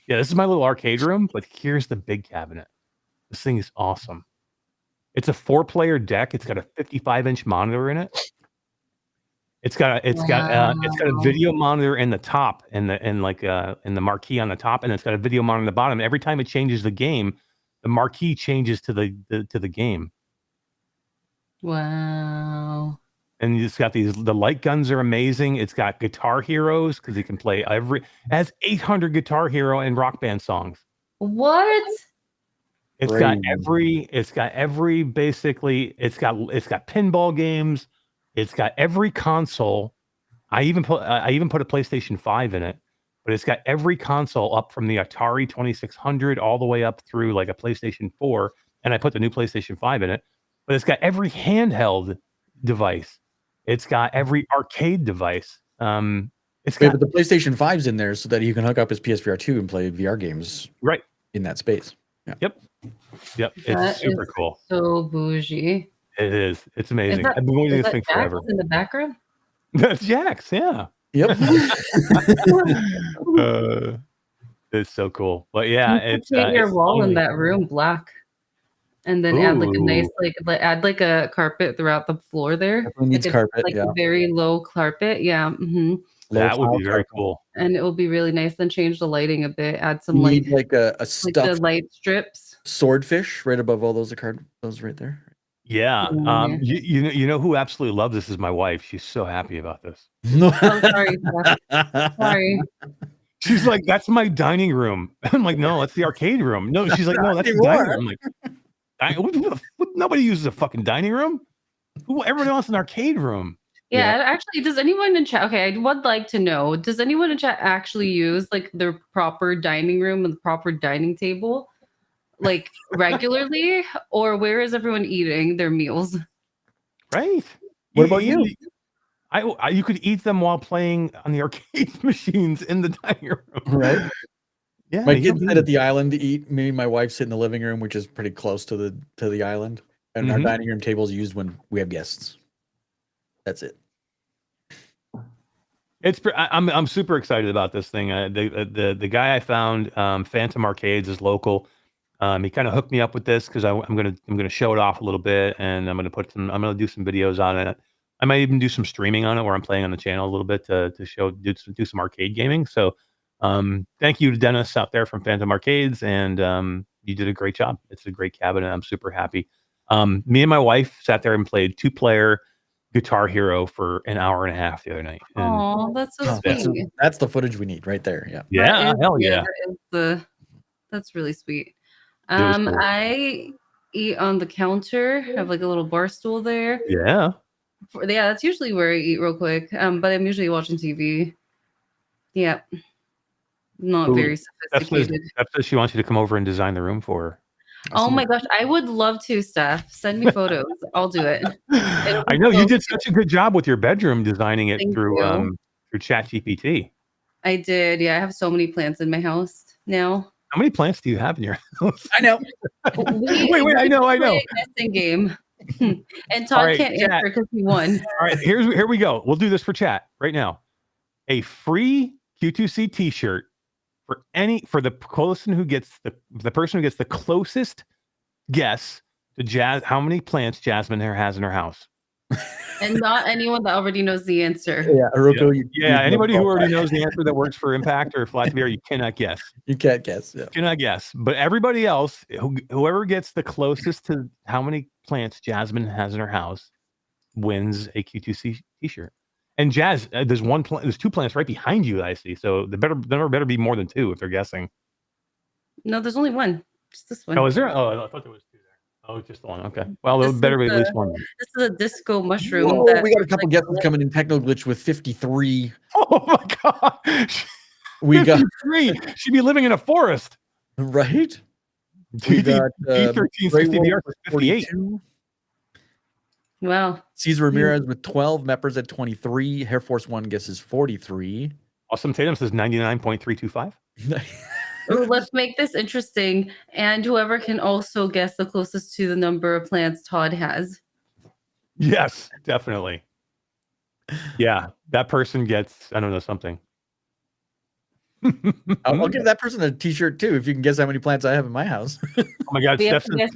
yeah, this is my little arcade room, but here's the big cabinet. This thing is awesome. It's a 4-player deck. It's got a 55-inch monitor in it. It's got a video monitor in the top and the marquee on the top, and it's got a video monitor on the bottom. Every time it changes the game, the marquee changes to the game. Wow. And it's got the light guns are amazing. It's got Guitar Heroes because you can play it has 800 Guitar Hero and Rock Band songs. What? It's got pinball games. It's got every console. I even put a PlayStation 5 in it, but it's got every console up from the Atari 2600 all the way up through like a PlayStation 4, and I put the new PlayStation 5 in it. But it's got every handheld device. It's got every arcade device. But the PlayStation 5's in there so that you can hook up his PSVR 2 and play VR games right in that space. Yeah. Yep. It's super cool. So bougie. It is. It's amazing. I've been waiting this thing forever. In the background? That's Jax, yeah. Yep. It's so cool. But yeah, it's paint your wall in that room black. And then add like a nice add like a carpet throughout the floor there. Definitely needs carpet, like a very low carpet. Yeah. Mm-hmm. That would be very cool. And it will be really nice. Then change the lighting a bit. Add some light, like a stuffed like the light strips. Swordfish right above all those those right there. Yeah. You know who absolutely loves this is my wife. She's so happy about this. No. Oh, sorry. Sorry. She's like, that's my dining room. I'm like, no, that's the arcade room. No, she's like, no, that's the dining room. I'm like, nobody uses a fucking dining room. Everyone wants an arcade room. Yeah, actually, does anyone in chat? Okay, I would like to know. Does anyone in chat actually use like their proper dining room and the proper dining table, like regularly, or where is everyone eating their meals? Right. What about you? You could eat them while playing on the arcade machines in the dining room. Right. Yeah. My kids sit at the island to eat. Me and my wife sit in the living room, which is pretty close to the island. And our dining room table is used when we have guests. That's it. I'm super excited about this thing. The guy I found, Phantom Arcades, is local. He kind of hooked me up with this because I'm gonna show it off a little bit, and I'm gonna do some videos on it. I might even do some streaming on it where I'm playing on the channel a little bit to do some arcade gaming. So thank you to Dennis out there from Phantom Arcades, and you did a great job. It's a great cabinet. I'm super happy. Me and my wife sat there and played 2-player Guitar Hero for an hour and a half the other night. And Oh, that's so That's, sweet. that's the footage we need right there. Yeah. yeah, hell yeah. That's really sweet. It was cool. I eat on the counter. I have like a little bar stool there. Yeah. Yeah, that's usually where I eat real quick. But I'm usually watching TV. Yeah. Not Ooh, very That's sophisticated. what she wants you to come over and design the room for her. Oh my gosh, I would love to, Steph. Send me photos. I'll do it. I know you did such a good job with your bedroom designing it Thank through you. through ChatGPT. I did. Yeah, I have so many plants in my house now. How many plants do you have in your house? I know. Wait, I know. Play a guessing game. And Todd right, can't chat. answer because he won. All right, here we go. We'll do this for chat right now. A free Q2C T-shirt for the person who gets the closest guess to how many plants Jasmine has in her house. And not anyone that already knows the answer. Yeah, Hiroko, anybody who already knows the answer that works for Impact or Flat VR, you cannot guess. You can't guess. Yeah. You cannot guess. But everybody else, whoever gets the closest to how many plants Jasmine has in her house, wins a Q2C T-shirt. And Jazz, there's 2 plants right behind you that I see. So there better be more than 2 if they're guessing. No, there's only one. Just this one. Oh, is there? Oh, I thought there was 2 there. Oh, just the one. Okay. Well, there better be at least one. This is a disco mushroom. Whoa, we got a couple guesses coming in. Techno Glitch with 53. Oh my god. We got 3. She'd be living in a forest. Right. We got D1360VR for 58. Wow. Caesar Ramirez with 12. Meppers at 23. Air Force One guesses 43. Awesome Tatum says 99.325. Ooh, let's make this interesting. And whoever can also guess the closest to the number of plants Todd has. Yes, definitely. Yeah, that person gets, I don't know, something. I'll give that person a T-shirt too if you can guess how many plants I have in my house. Oh my god, We have to guess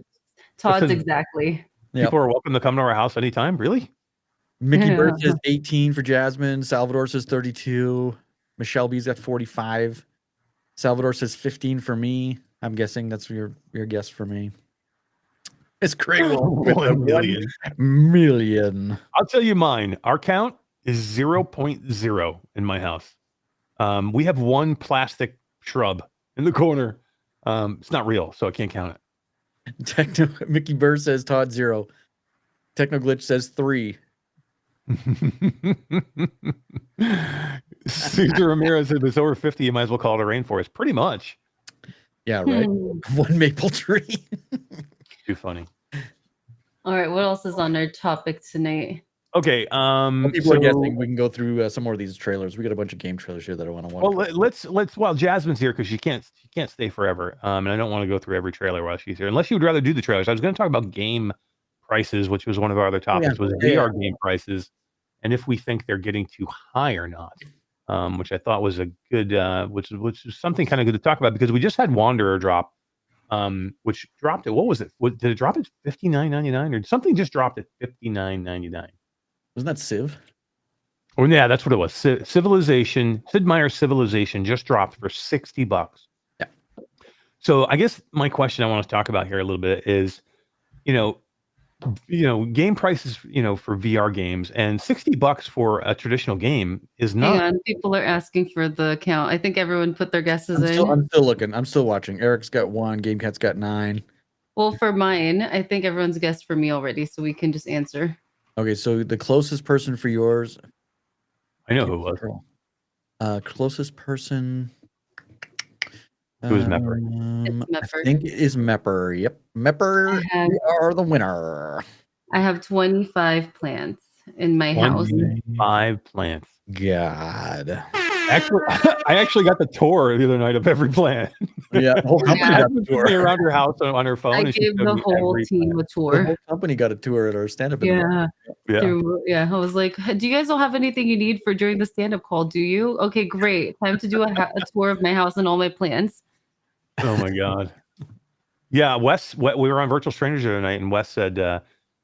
Todd's Steph, exactly. People are welcome to come to our house anytime. Really? Mickey Bird says 18 for Jasmine. Salvador says 32. Michelle B's at 45. Salvador says 15 for me. I'm guessing that's your guess for me. It's Craig with 1 million. I'll tell you mine. Our count is 0.0 in my house. We have 1 plastic shrub in the corner. It's not real, so I can't count it. Mickey Bird says Todd 0. Techno Glitch says 3. Caesar Ramirez said if it's over 50, you might as well call it a rainforest. Pretty much. Yeah, right. 1 maple tree. Too funny. All right, what else is on our topic tonight? Okay. People are guessing. We can go through some more of these trailers. We got a bunch of game trailers here that I want to watch. Well, let's. Well, Jasmine's here because she can't stay forever. And I don't want to go through every trailer while she's here, unless you would rather do the trailers. I was going to talk about game prices, which was one of our other topics, was VR game prices, and if we think they're getting too high or not. Which I thought was a good, which is something kind of good to talk about because we just had Wanderer drop, which dropped at, what was it? Did it drop at $59.99 or something? Just dropped at $59.99. Wasn't that Civ? Oh yeah, that's what it was. Civilization, Sid Meier's Civilization just dropped for $60. Yeah. So I guess my question I want to talk about here a little bit is, game prices, for VR games, and $60 for a traditional game is not. Hang on, people are asking for the count. I think everyone put their guesses in. I'm still looking. I'm still watching. Eric's got 1. GameCat's got 9. Well, for mine, I think everyone's guessed for me already, so we can just answer. Okay, so the closest person for yours. I know who it was. Closest person. It was Mepper. I think it is Mepper. Yep. Mepper, you are the winner. I have 25 plants in my house. 25 plants. God. Actually, I actually got the tour the other night of every plan. Yeah, the whole company Yeah. got a tour. Me around her house on her phone. I and she gave showed the me whole every team plan. a The tour. whole company got a tour at our stand-up. Yeah. Yeah. Yeah, I was like, do you guys don't have anything you need for during the stand-up call, do you? Okay, great. Time to do a tour of my house and all my plans. Oh my god. Yeah, Wes. We were on Virtual Strangers the other night, and Wes said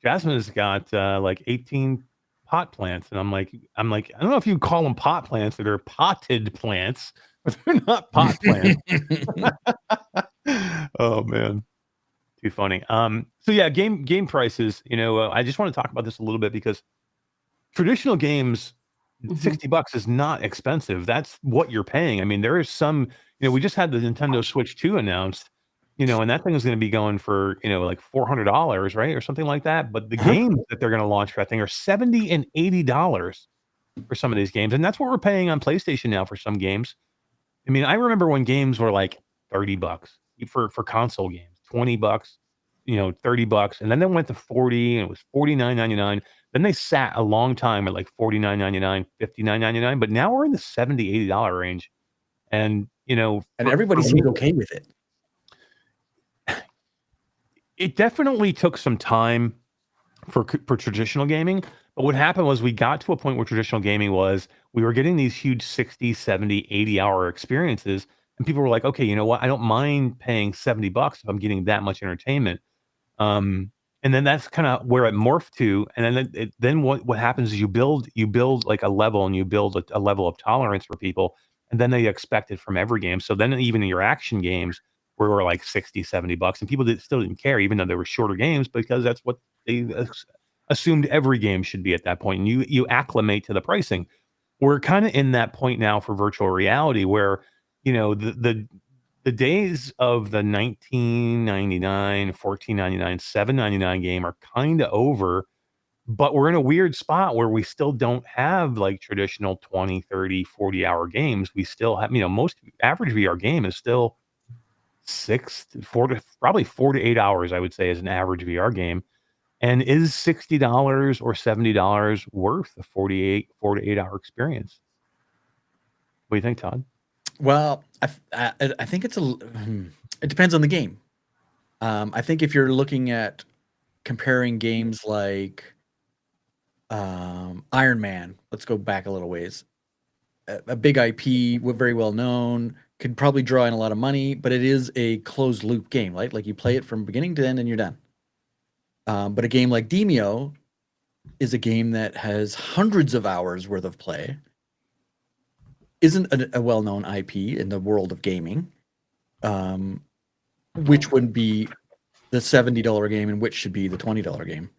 Jasmine has got like 18 pot plants, and I'm like, I don't know if you call them pot plants or they're potted plants, but they're not pot plants. Oh man, too funny. So yeah, game prices. I just want to talk about this a little bit because traditional games, Mhm. $60 is not expensive. That's what you're paying. I mean, there is some. We just had the Nintendo Switch 2 announced. And that thing is going to be going for like $400, right, or something like that. But the games that they're going to launch for that thing are $70 and $80 for some of these games, and that's what we're paying on PlayStation now for some games. I mean, I remember when games were like $30 for console games, $20, $30, and then they went to 40, and it was $49.99. Then they sat a long time at like $49.99, $59.99, but now we're in the $70, $80 range. And And for everybody me, seems okay with it. it definitely took some time for traditional gaming. But what happened was we got to a point where traditional gaming was we were getting these huge 60, 70, 80-hour experiences. And people were like, okay, you know what? I don't mind paying $70 if I'm getting that much entertainment. And then that's kind of where it morphed to. And then what happens is you build like a level, and you build a level of tolerance for people. And then they expect it from every game. So then even in your action games were like 60, $70, and people still didn't care, even though they were shorter games, because that's what they assumed every game should be at that point. And you acclimate to the pricing. We're kind of in that point now for virtual reality where, the days of the $19.99, $14.99, $7.99 game are kind of over, but we're in a weird spot where we still don't have like traditional 20, 30, 40-hour games. We still have, most average VR game is still probably 4 to 8 hours, I would say, is an average VR game. And is $60 or $70 worth a 4 to 8 hour experience? What do you think, Todd? Well, I think it depends on the game. I think if you're looking at comparing games like Iron Man, let's go back a little ways. A big IP, very well known, could probably draw in a lot of money, but it is a closed loop game, right? Like you play it from beginning to end and you're done. But a game like Demeo is a game that has hundreds of hours worth of play, isn't a well-known IP in the world of gaming, which would be the $70 game and which should be the $20 game.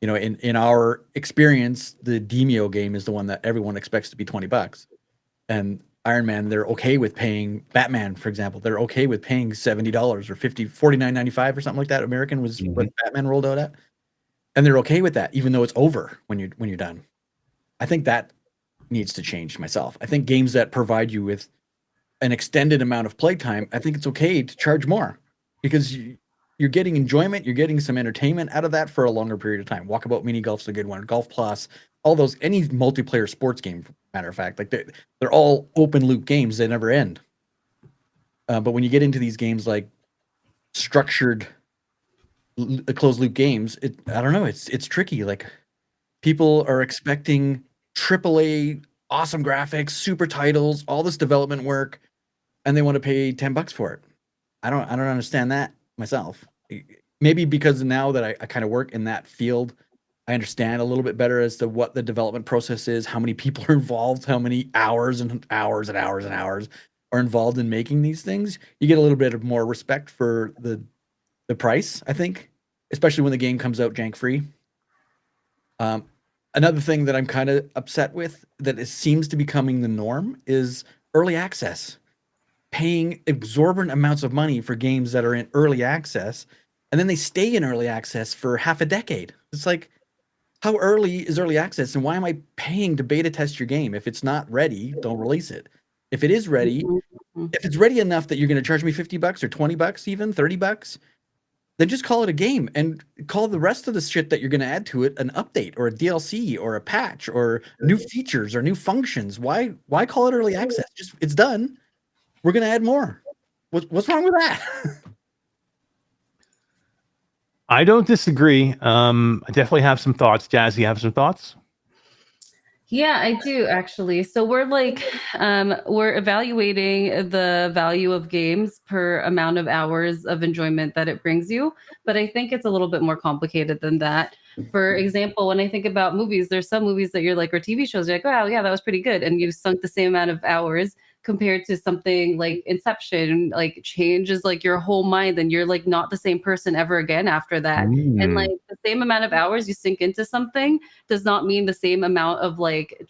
In our experience, the Demeo game is the one that everyone expects to be $20. And Iron Man, they're okay with paying. Batman, for example, they're okay with paying $70 or $49.95 or something like that. American was what Batman rolled out at. And they're okay with that, even though it's over when you're done. I think that needs to change myself. I think games that provide you with an extended amount of playtime, I think it's okay to charge more because you're getting enjoyment, you're getting some entertainment out of that for a longer period of time. Walkabout Mini Golf's a good one. Golf Plus, all those, any multiplayer sports game, matter of fact, like they're all open loop games. They never end. But when you get into these games like structured closed loop games, I don't know, it's tricky. Like people are expecting AAA, awesome graphics, super titles, all this development work, and they want to pay $10 for it. I don't understand that myself. Maybe because now that I kind of work in that field, I understand a little bit better as to what the development process is, how many people are involved, how many hours and hours and hours and hours are involved in making these things. You get a little bit of more respect for the price, I think, especially when the game comes out jank free. Another thing that I'm kind of upset with that seems to be becoming the norm is early access. Paying exorbitant amounts of money for games that are in early access, and then they stay in early access for half a decade. It's like, how early is early access, and why am I paying to beta test your game? If it's not ready, don't release it. If it is ready, if it's ready enough that you're going to charge me $50 or $20, even $30, then just call it a game and call the rest of the shit that you're going to add to it an update or a DLC or a patch or new features or new functions. Why call it early access? Just it's done. We're going to add more. What's wrong with that? I don't disagree. I definitely have some thoughts. Jazz, you have some thoughts? Yeah, I do actually. So we're we're evaluating the value of games per amount of hours of enjoyment that it brings you. But I think it's a little bit more complicated than that. For example, when I think about movies, there's some movies that you're like, or TV shows, you're like, wow, yeah, that was pretty good. And you've sunk the same amount of hours compared to something like Inception, like changes like your whole mind and you're like not the same person ever again after that. And like the same amount of hours you sink into something does not mean the same amount of like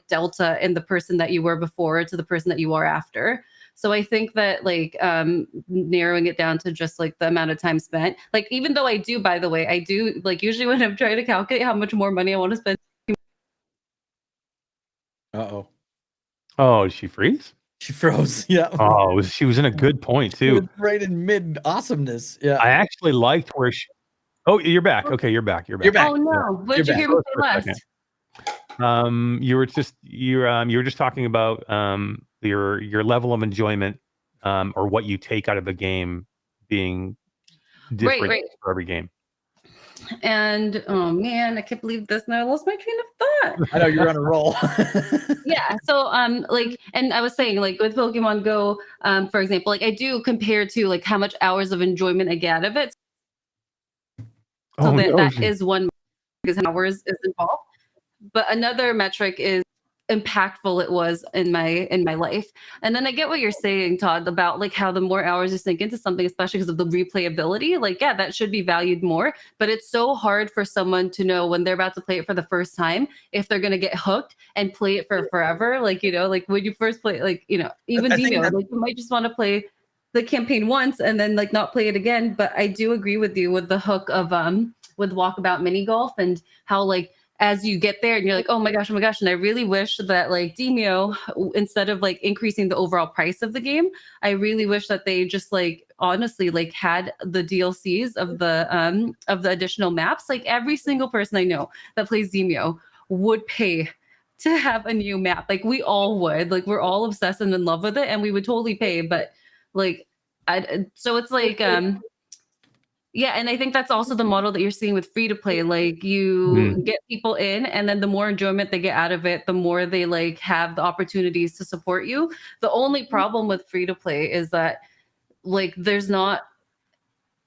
delta in the person that you were before to the person that you are after. So I think that like narrowing it down to just like the amount of time spent, like even though I do, by the way, I do like usually when I'm trying to calculate how much more money I want to spend. Uh-oh. Oh, did she freeze? She froze. Yeah. Oh, she was in a good point too. Right in mid awesomeness. Yeah. I actually liked where she. Oh, you're back. Okay, you're back. You're back. You're back. Oh no! What did you You're hear me say For a last? second. You were just talking about your level of enjoyment or what you take out of the game being different Right. for every game. And oh man, I can't believe this. Now I lost my train of thought. I know you're on a roll. Yeah. So like, and I was saying like with Pokemon Go, for example, like I do compare to like how much hours of enjoyment I get out of it. So that is one because hours is involved. But another metric is impactful it was in my life. And then I get what you're saying, Todd, about like how the more hours you sink into something, especially because of the replayability, like yeah, that should be valued more. But it's so hard for someone to know when they're about to play it for the first time if they're gonna get hooked and play it for forever. Like, you know, like when you first play, like, you know, even Demio, like you might just want to play the campaign once and then like not play it again. But I do agree with you with the hook of with Walkabout Mini Golf and how like as you get there and you're like, oh my gosh. And I really wish that like Demio, instead of like increasing the overall price of the game, I really wish that they just like honestly like had the DLCs of the additional maps. Like every single person I know that plays Demio would pay to have a new map. Like we all would. Like we're all obsessed and in love with it and we would totally pay. But like so it's like yeah, and I think that's also the model that you're seeing with free to play. Like you get people in, and then the more enjoyment they get out of it, the more they like have the opportunities to support you. The only problem with free to play is that like there's not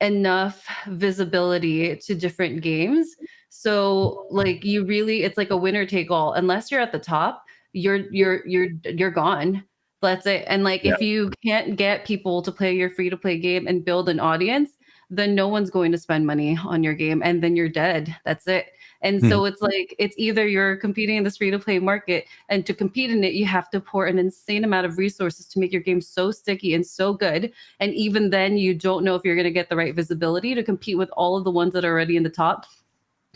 enough visibility to different games. So like you really, it's like a winner take all. Unless you're at the top, you're gone. That's it. And like if you can't get people to play your free to play game and build an audience, then no one's going to spend money on your game and then you're dead. That's it. And so it's like it's either you're competing in this free to play market, and to compete in it, you have to pour an insane amount of resources to make your game so sticky and so good. And even then, you don't know if you're going to get the right visibility to compete with all of the ones that are already in the top.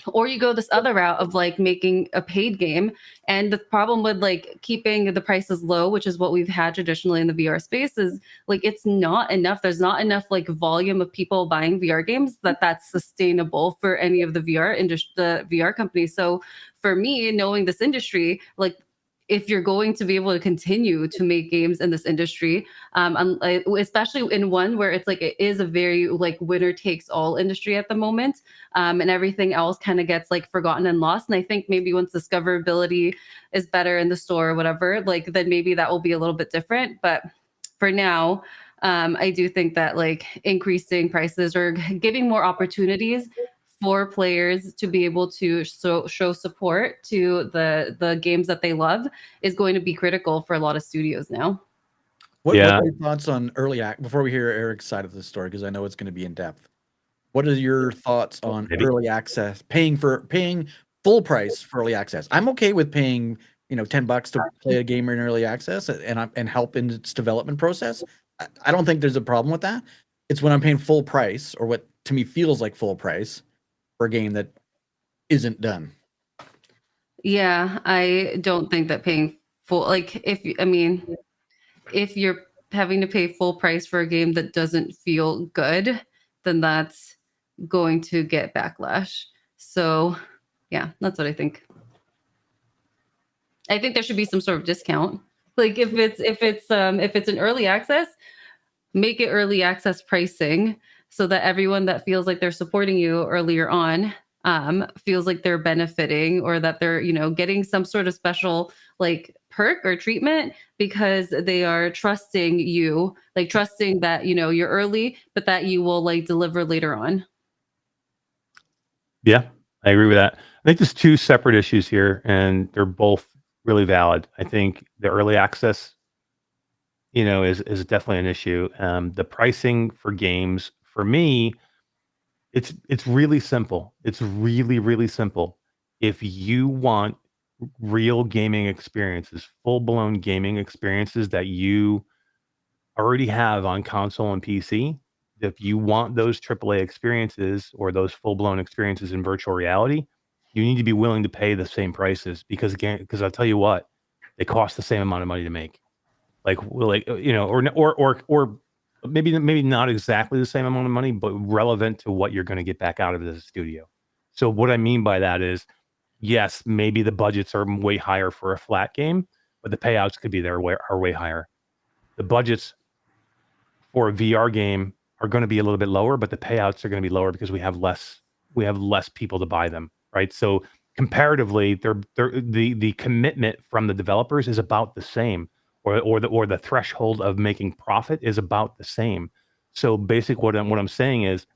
Or you go this other route of like making a paid game. And the problem with like keeping the prices low, which is what we've had traditionally in the VR space, is like it's not enough. There's not enough like volume of people buying VR games that's sustainable for any of the the VR companies. So for me, knowing this industry, like if you're going to be able to continue to make games in this industry, especially in one where it's like it is a very like winner takes all industry at the moment, and everything else kind of gets like forgotten and lost. And I think maybe once discoverability is better in the store or whatever, like then maybe that will be a little bit different. But for now, I do think that like increasing prices or giving more opportunities for players to be able to show support to the games that they love is going to be critical for a lot of studios now. What are your thoughts on early act before we hear Eric's side of the story? Because I know it's going to be in depth. What are your thoughts on early access, paying full price for early access? I'm okay with paying, $10 to play a game in early access and help in its development process. I don't think there's a problem with that. It's when I'm paying full price, or what to me feels like full price, for a game that isn't done. Yeah, I don't think that paying full, like if you're having to pay full price for a game that doesn't feel good, then that's going to get backlash. So yeah, that's what I think. I think there should be some sort of discount. Like if it's an early access, make it early access pricing so that everyone that feels like they're supporting you earlier on feels like they're benefiting, or that they're, getting some sort of special like perk or treatment because they are trusting you, like trusting that, you're early, but that you will like deliver later on. Yeah, I agree with that. I think there's two separate issues here, and they're both really valid. I think the early access, is definitely an issue. The pricing for games, for me, it's really simple. It's really, really simple. If you want real gaming experiences, full-blown gaming experiences that you already have on console and PC, if you want those AAA experiences or those full-blown experiences in virtual reality, you need to be willing to pay the same prices, because again, because I'll tell you what, they cost the same amount of money to make. Or maybe not exactly the same amount of money, but relevant to what you're going to get back out of it as a studio. So what I mean by that is, yes, maybe the budgets are way higher for a flat game, but the payouts could be way higher. The budgets for a VR game are going to be a little bit lower, but the payouts are going to be lower because we have less people to buy them, right? So comparatively, the commitment from the developers is about the same, or the threshold of making profit is about the same. So basic what I'm saying is,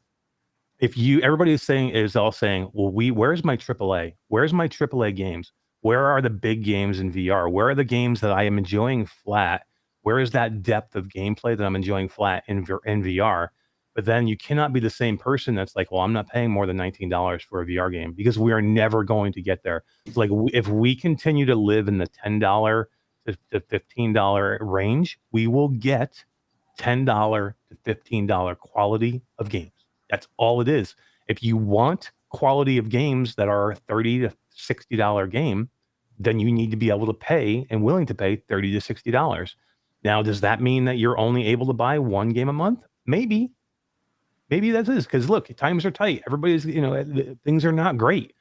if everybody is all saying, well, where's my AAA? Where's my AAA games? Where are the big games in VR? Where are the games that I am enjoying flat? Where is that depth of gameplay that I'm enjoying flat in VR? But then you cannot be the same person that's like, well, I'm not paying more than $19 for a VR game, because we are never going to get there. It's like, if we continue to live in the $10 to $15 range, we will get $10 to $15 quality of games. That's all it is. If you want quality of games that are a $30 to $60 game, then you need to be able to pay and willing to pay $30 to $60. Now, does that mean that you're only able to buy one game a month? Maybe that is, because look, times are tight. Everybody's, things are not great.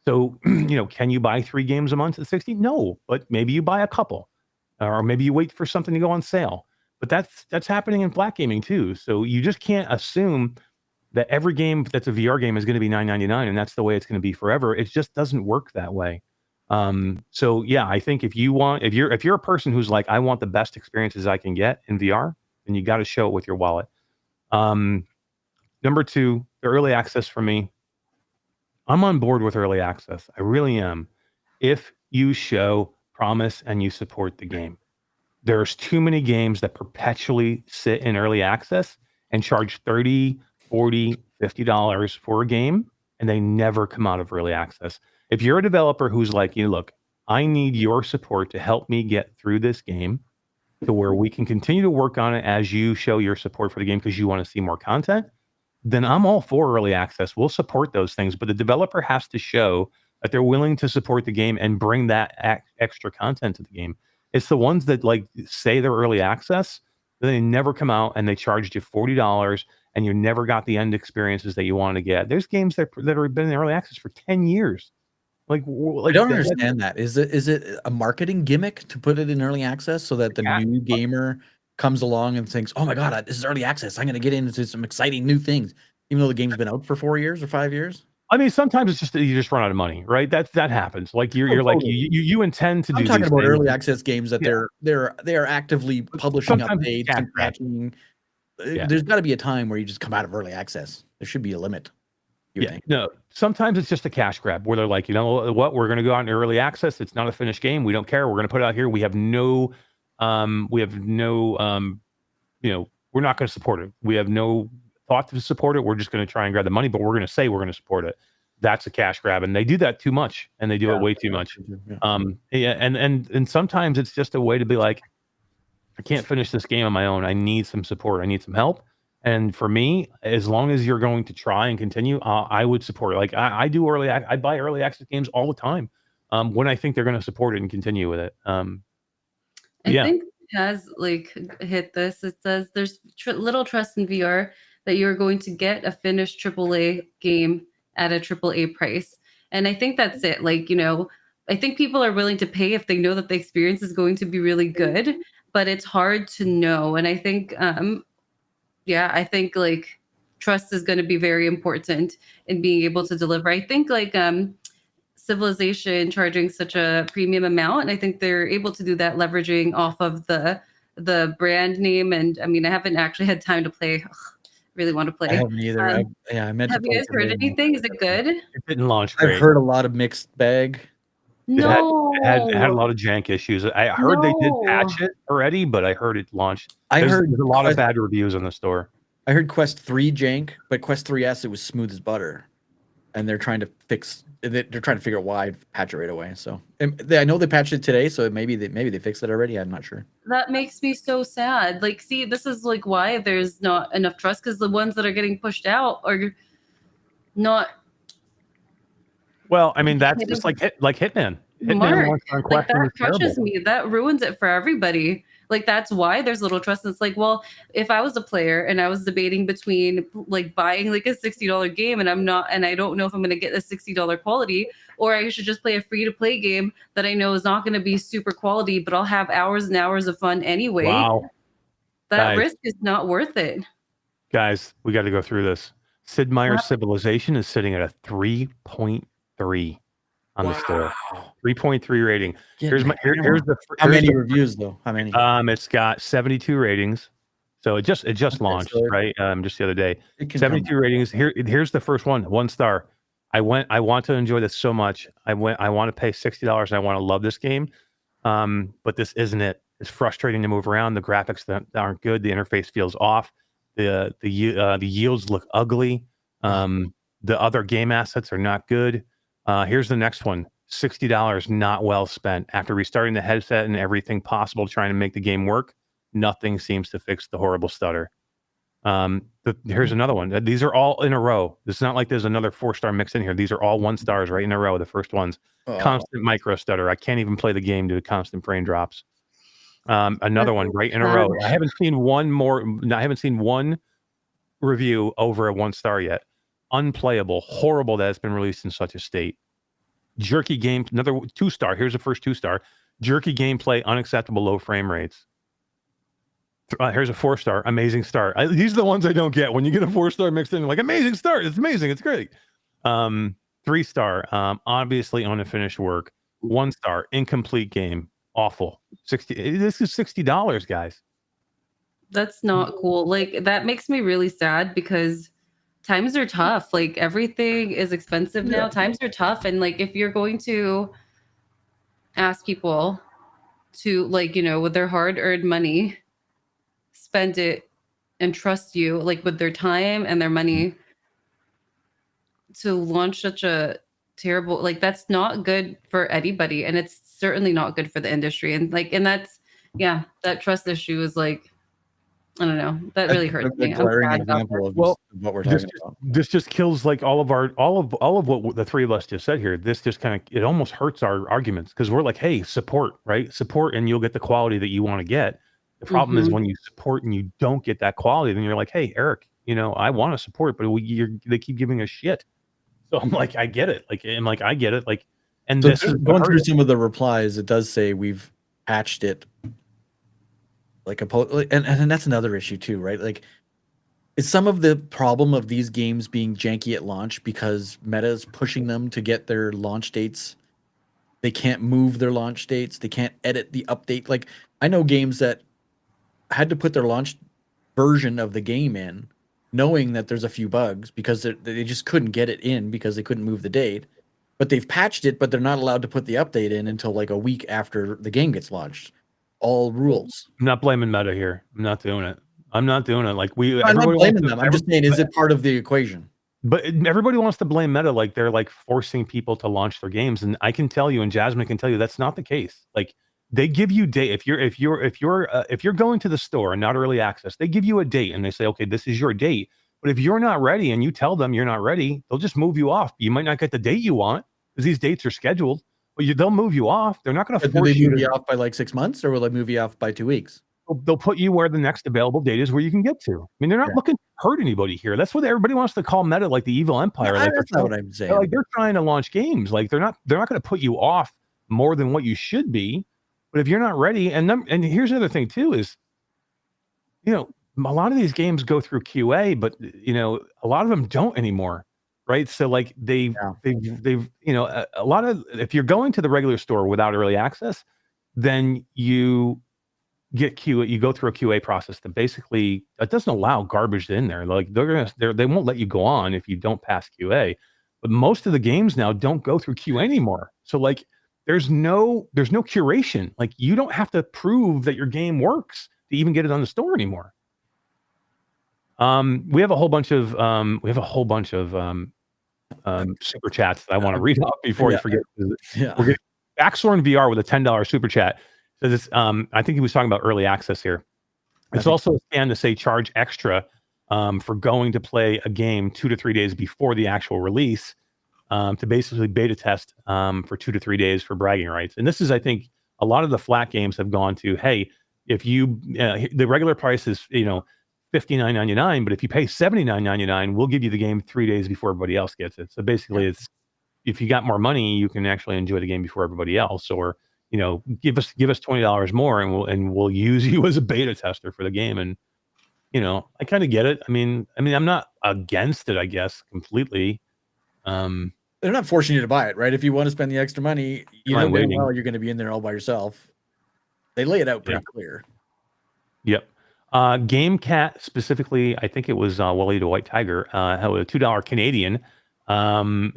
So, can you buy 3 games a month at 60? No, but maybe you buy a couple, or maybe you wait for something to go on sale. But that's happening in flat gaming too. So you just can't assume that every game that's a VR game is going to be $9.99 and that's the way it's going to be forever. It just doesn't work that way. So yeah, I think if you're a person who's like, I want the best experiences I can get in VR, then you got to show it with your wallet. Number 2, the early access for me. I'm on board with early access. I really am. If you show promise and you support the game. There's too many games that perpetually sit in early access and charge $30, $40, $50 for a game, and they never come out of early access. If you're a developer who's like, look, I need your support to help me get through this game to where we can continue to work on it as you show your support for the game because you want to see more content, then I'm all for early access. We'll support those things, but the developer has to show that they're willing to support the game and bring that extra content to the game. It's the ones that like say they're early access, they never come out and they charged you $40 and you never got the end experiences that you wanted to get. There's games that have been in early access for 10 years. I don't understand that. Is it a marketing gimmick to put it in early access so that the new gamer comes along and thinks, oh my God, this is early access. I'm going to get into some exciting new things, even though the game's been out for 4 years or 5 years? I mean, sometimes it's just that you just run out of money, right? That happens. Like you're like you intend to do. I'm talking about things. Early access games that they are actively publishing updates and patching. There's got to be a time where you just come out of early access. There should be a limit. No. Sometimes it's just a cash grab where they're like, you know what, we're going to go out in early access. It's not a finished game. We don't care. We're going to put it out here. We have no, we're not going to support it. We have no thought to support it. We're just going to try and grab the money, but we're going to say we're going to support it. That's a cash grab, and they do that too much, and they do it way too much. And sometimes it's just a way to be like, I can't finish this game on my own. I need some support. I need some help. And for me, as long as you're going to try and continue, I would support it. Like I do I buy early access games all the time when I think they're going to support it and continue with it. I think it has like hit this. It says there's little trust in VR that you're going to get a finished AAA game at a AAA price. And I think that's it. Like, I think people are willing to pay if they know that the experience is going to be really good, but it's hard to know. And I think, I think like trust is going to be very important in being able to deliver. I think like Civilization charging such a premium amount, and I think they're able to do that leveraging off of the brand name. And I mean, I haven't actually had time to play. Ugh, really want to play. I haven't either. I meant to Have you play guys heard today. anything? Is it good? It didn't launch great. I've heard a lot of mixed bag. No, It had a lot of jank issues. I heard they did patch it already, but I heard it launched. There's a lot of bad reviews on the store. I heard Quest 3 jank, but Quest 3S, it was smooth as butter. And they're trying to figure out why patch it right away. So I know they patched it today, so maybe they fixed it already. I'm not sure. That makes me so sad. Like, see, this is like why there's not enough trust, because the ones that are getting pushed out are not. Well, I mean, that's just like Hitman. Mark, like that crushes me. That ruins it for everybody. Like, that's why there's little trust. It's like, well, if I was a player and I was debating between like buying like a $60 game and I don't know if I'm going to get a $60 quality, or I should just play a free to play game that I know is not going to be super quality, but I'll have hours and hours of fun anyway. Wow. That risk is not worth it. Guys, we got to go through this. Sid Meier's Civilization is sitting at a 3.3 on the store. 3.3 rating. Here's the how many reviews though? How many? It's got 72 ratings. So it just launched, right? Just the other day. 72 ratings. Here's the first one. 1 star. I want to enjoy this so much. I want to pay $60 and I want to love this game. But this isn't it. It's frustrating to move around. The graphics that aren't good. The interface feels off. The yields look ugly. The other game assets are not good. Here's the next one. $60 not well spent. After restarting the headset and everything possible trying to make the game work, nothing seems to fix the horrible stutter. Here's another one. These are all in a row. It's not like there's another 4-star mix in here. These are all 1 stars right in a row. The first ones. Constant micro stutter. I can't even play the game due to constant frame drops. Another one right in a row. I haven't seen one review over a 1 star yet. Unplayable, horrible that it's been released in such a state. Jerky game, another 2-star. Here's the first 2-star. Jerky gameplay, unacceptable low frame rates. Here's a 4-star. Amazing start. These are the ones I don't get. When you get a 4-star mixed in, like amazing start. It's amazing. It's great. 3-star. Obviously unfinished work. 1 star. Incomplete game. Awful. This is $60, guys. That's not cool. Like, that makes me really sad because times are tough. Like, everything is expensive now. Times are tough. And like, if you're going to ask people to, like, with their hard-earned money, spend it and trust you, like, with their time and their money to launch such a terrible, like, that's not good for anybody. And it's certainly not good for the industry. And like, and that's, that trust issue is like, I don't know. That really hurts me. Well, what we're talking about. This just kills like all of what the three of us just said here. This just kind of, it almost hurts our arguments because we're like, hey, support, right? Support, and you'll get the quality that you want to get. The problem is when you support and you don't get that quality, then you're like, hey, Eric, I want to support, but they keep giving us shit. So I'm like, I get it. I get it. Like, and so this is going through some of the replies. It does say we've patched it. And that's another issue too, right? Like, it's some of the problem of these games being janky at launch because Meta is pushing them to get their launch dates. They can't move their launch dates. They can't edit the update. Like, I know games that had to put their launch version of the game in, knowing that there's a few bugs because they just couldn't get it in because they couldn't move the date. But they've patched it, but they're not allowed to put the update in until like a week after the game gets launched. All rules. I'm not blaming Meta here. I'm not doing it. Like I'm not blaming them. I'm just saying, is it part of the equation? But everybody wants to blame Meta, like they're like forcing people to launch their games, and I can tell you, and Jasmine can tell you, that's not the case. Like, they give you date. If you're going to the store and not early access, they give you a date and they say, okay, this is your date. But if you're not ready and you tell them you're not ready, they'll just move you off. You might not get the date you want because these dates are scheduled. They'll move you off. They're not going to force you. Will they move you off by like 6 months, or will they move you off by 2 weeks? they'll put you where the next available date is where you can get to. I mean, they're not looking to hurt anybody here. That's what everybody wants to call meta, like the evil empire. No, Like that's not what I'm saying. like they're trying to launch games. Like they're not going to put you off more than what you should be. But if you're not ready, and here's the other thing too is, you know, a lot of these games go through QA, but you know, a lot of them don't anymore, right? So like they've you know, a lot of, if you're going to the regular store without early access, then you get QA, you go through a QA process that basically it doesn't allow garbage in there. Like they won't let you go on if you don't pass QA. But most of the games now don't go through QA anymore. So like there's no curation. Like you don't have to prove that your game works to even get it on the store anymore. We have a whole bunch of super chats that I want to read off before you forget. Yeah. We're getting Backsorn VR with a $10 super chat. So this, I think he was talking about early access here. It's also a scam to say charge extra for going to play a game 2 to 3 days before the actual release to basically beta test for 2 to 3 days for bragging rights. And this is, I think, a lot of the flat games have gone to, hey, if you the regular price is, you know, $59.99, but if you pay $79.99, we'll give you the game 3 days before everybody else gets it. So basically, it's if you got more money, you can actually enjoy the game before everybody else, or you know, give us $20 more, and we'll use you as a beta tester for the game. And you know, I kind of get it. I mean, I'm not against it, I guess, completely. They're not forcing you to buy it, right? If you want to spend the extra money, you know damn well you're going to be in there all by yourself. They lay it out pretty clear. Yep. Game Cat specifically, I think it was Wally the White Tiger, had a $2 Canadian,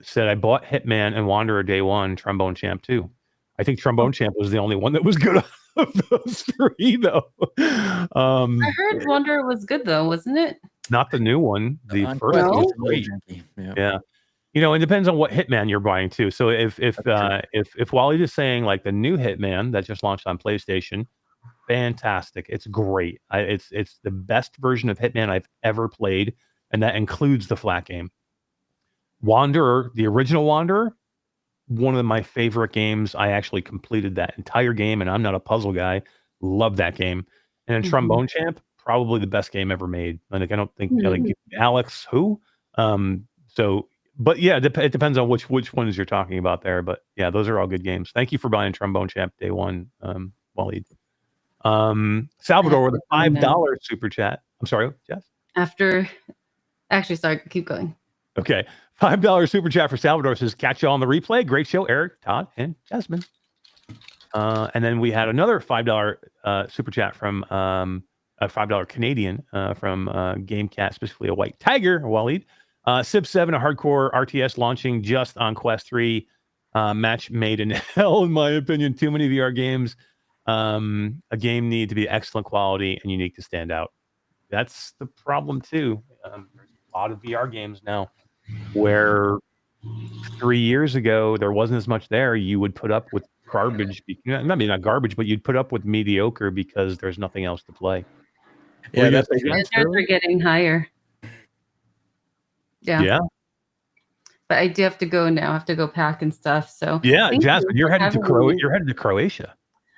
said, I bought Hitman and Wanderer day one, Trombone Champ 2. I think Trombone Champ was the only one that was good of those three, though. I heard Wanderer was good, though, wasn't it? Not the new one. The first one was great. Yeah. You know, it depends on what Hitman you're buying too. So if Wally is saying like the new Hitman that just launched on PlayStation, fantastic. It's great. It's the best version of Hitman I've ever played, and that includes the flat game. Wanderer, the original Wanderer, one of my favorite games. I actually completed that entire game, and I'm not a puzzle guy. Love that game. And then Trombone Champ, probably the best game ever made. Like I don't think like Alex who. So, but yeah, it depends on which ones you're talking about there. But yeah, those are all good games. Thank you for buying Trombone Champ day one, Waleed. Salvador with a $5 super chat. I'm sorry, Jess. Sorry, keep going. Okay, $5 super chat for Salvador says, "Catch you on the replay. Great show, Eric, Todd, and Jasmine." And then we had another $5 super chat from a $5 Canadian from Game Cat, specifically a White Tiger, Waleed. Civ 7, a hardcore RTS launching just on Quest 3. Match made in hell, in my opinion. Too many VR games. A game need to be excellent quality and unique to stand out. That's the problem too. There's a lot of VR games now where 3 years ago there wasn't as much there. You would put up with garbage. Maybe not garbage, but you'd put up with mediocre because there's nothing else to play. Yeah, the standards are getting higher. Yeah. But I do have to go now. I have to go pack and stuff. So yeah, Jasmine, you're headed to Croatia.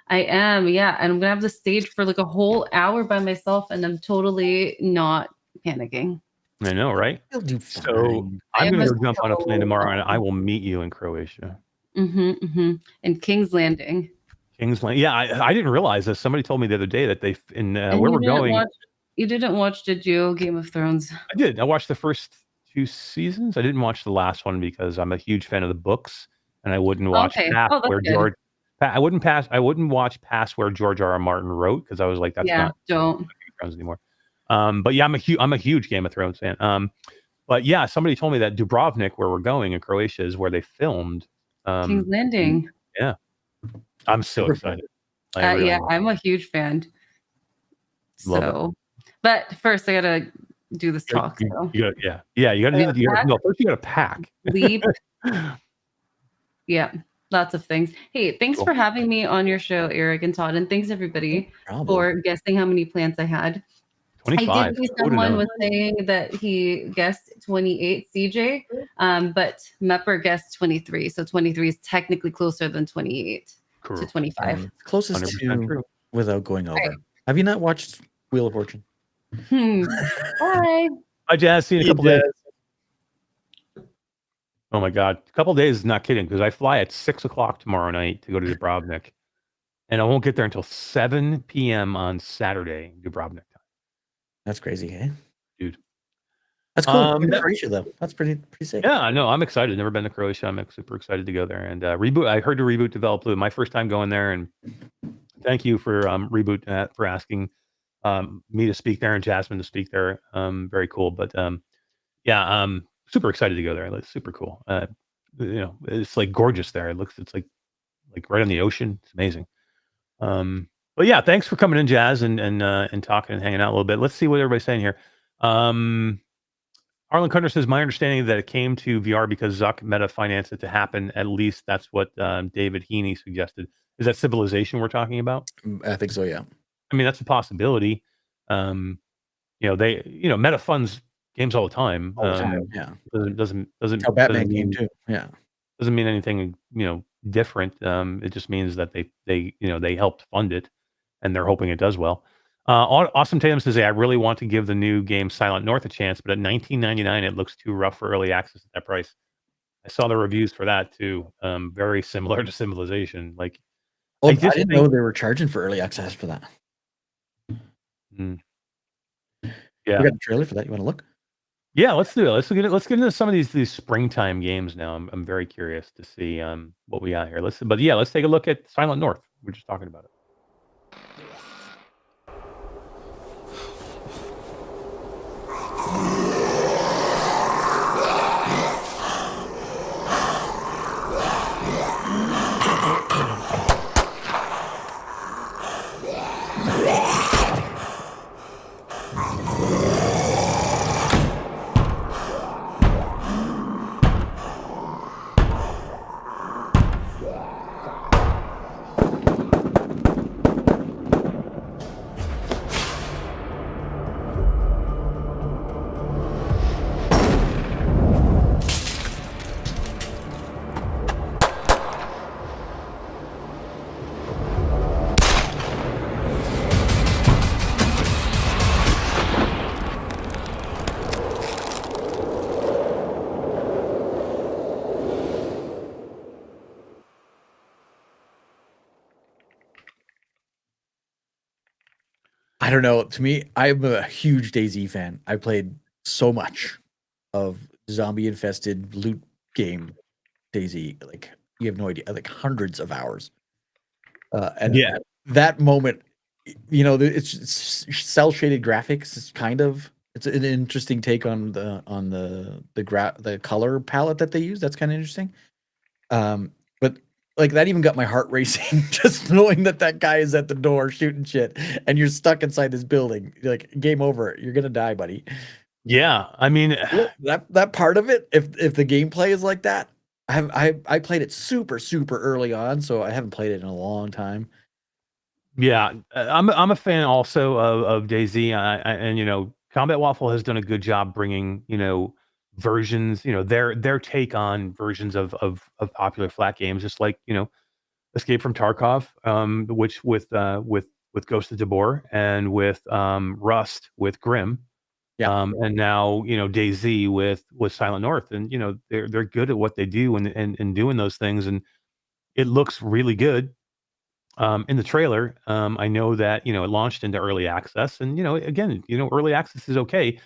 I am, yeah. And I'm gonna have the stage for like a whole hour by myself, and I'm totally not panicking. I know, right? So I'm gonna go jump on a plane tomorrow, and I will meet you in Croatia. In King's Landing. Yeah, I didn't realize this. Somebody told me the other day that they where we're going. You didn't watch, did you? Game of Thrones. I did. I watched the first 2 seasons. I didn't watch the last one because I'm a huge fan of the books, and I wouldn't watch I wouldn't watch past where George R.R. Martin wrote, because I was like, that's not Game of Thrones anymore. But yeah, I'm a huge Game of Thrones fan. But yeah, somebody told me that Dubrovnik, where we're going in Croatia, is where they filmed King's Landing. Yeah, I'm so excited. I'm a huge fan. But first I gotta do this talk. You gotta do that. First you gotta pack. Leap. Yeah. Lots of things. Hey, thanks for having me on your show, Eric and Todd, and thanks everybody for guessing how many plants I had. 25. I did see someone was saying that he guessed 28 CJ, but Mepper guessed 23. So 23 is technically closer than 28 to 25. Closest to without going over. Have you not watched Wheel of Fortune? Bye. Hi, Jazz. See you in a couple Jazz. days. Oh my God, a couple days is not kidding because I fly at 6:00 tomorrow night to go to Dubrovnik, and I won't get there until 7 p.m. on Saturday, Dubrovnik time. That's crazy, hey? Dude. That's cool. Croatia, though. That's pretty sick. Yeah, no, I'm excited. Never been to Croatia. I'm super excited to go there. And Reboot, I heard the Reboot develop Blue. My first time going there, and thank you for Reboot for asking me to speak there and Jasmine to speak there. Very cool. But yeah, super excited to go there. It's super cool. It's like gorgeous there. It's like right on the ocean. It's amazing. But yeah, thanks for coming in, Jazz, and talking and hanging out a little bit. Let's see what everybody's saying here. Arlen Cunder says, my understanding that it came to VR because Zuck Meta financed it to happen. At least that's what David Heaney suggested. Is that Civilization we're talking about? I think so, yeah. I mean, that's a possibility. They Meta funds games all the time. All the time, yeah. Doesn't how Batman came too. Yeah. Doesn't mean anything, different. It just means that they helped fund it and they're hoping it does well. Awesome Tatum says, hey, I really want to give the new game Silent North a chance, but at $19.99, it looks too rough for early access at that price. I saw the reviews for that too. Very similar to Civilization. Like, I didn't know they were charging for early access for that. Yeah, we got a trailer for that. You want to look? Yeah, let's do it. Let's get into some of these springtime games now. I'm very curious to see what we got here. Let's take a look at Silent North. We're just talking about it. I don't know. To me, I'm a huge DayZ fan. I played so much of zombie-infested loot game DayZ. Like, you have no idea. Like, hundreds of hours. And yeah, that moment, it's cel-shaded graphics. It's an interesting take on the color palette that they use. That's kind of interesting. But like that even got my heart racing just knowing that guy is at the door shooting shit and you're stuck inside this building. You're like, game over. You're gonna die, buddy. Yeah, I mean that part of it. If the gameplay is like that, I played it super early on, so I haven't played it in a long time. Yeah, I'm a fan also of DayZ, and Combat Waffle has done a good job bringing versions, their take on versions of popular flat games, just like Escape from Tarkov, which with Ghost of Tabor, and with Rust with Grim, and now DayZ with Silent North, and they're good at what they do and doing those things, and it looks really good. In the trailer, I know that it launched into early access, and again, early access is okay.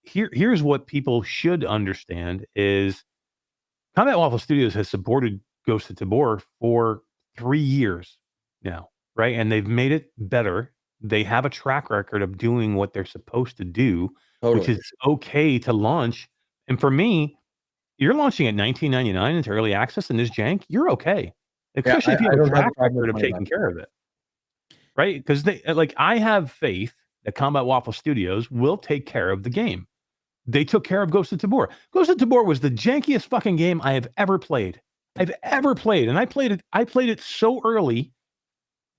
Here's what people should understand is Combat Waffle Studios has supported Ghost of Tabor for 3 years now, right? And they've made it better. They have a track record of doing what they're supposed to do, which is okay to launch. And for me, you're launching at $19.99 into early access in this jank, you're okay. Especially if you have a track record of taking care of it, right? Because I have faith that Combat Waffle Studios will take care of the game. They took care of Ghost of Tabor. Ghost of Tabor was the jankiest fucking game I have ever played. And I played it so early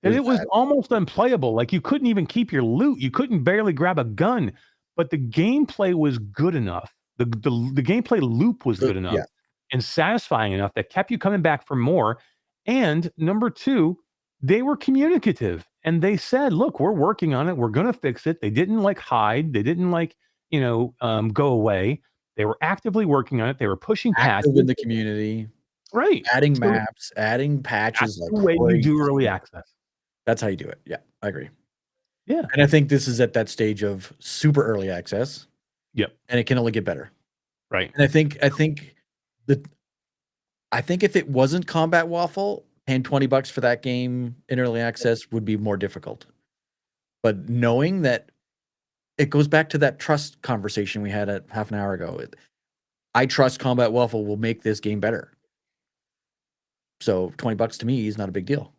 that it was almost unplayable. Like, you couldn't even keep your loot. You couldn't barely grab a gun. But the gameplay was good enough. The gameplay loop was good enough and satisfying enough that kept you coming back for more. And number two, they were communicative. and they said, "Look, we're working on it. We're going to fix it." They didn't like hide. They didn't like go away. They were actively working on it. They were pushing Active patches. in the community, Right. adding So maps, adding patches that's like the way you do crazy. early access. That's how you do it. Yeah, I agree. Yeah. And I think this is at that stage of super early access. Yep. And it can only get better. Right. And I think if it wasn't Combat Waffle, paying $20 for that game in early access would be more difficult. But knowing that it goes back to that trust conversation we had at half an hour ago. I trust Combat Waffle will make this game better. So $20 to me is not a big deal.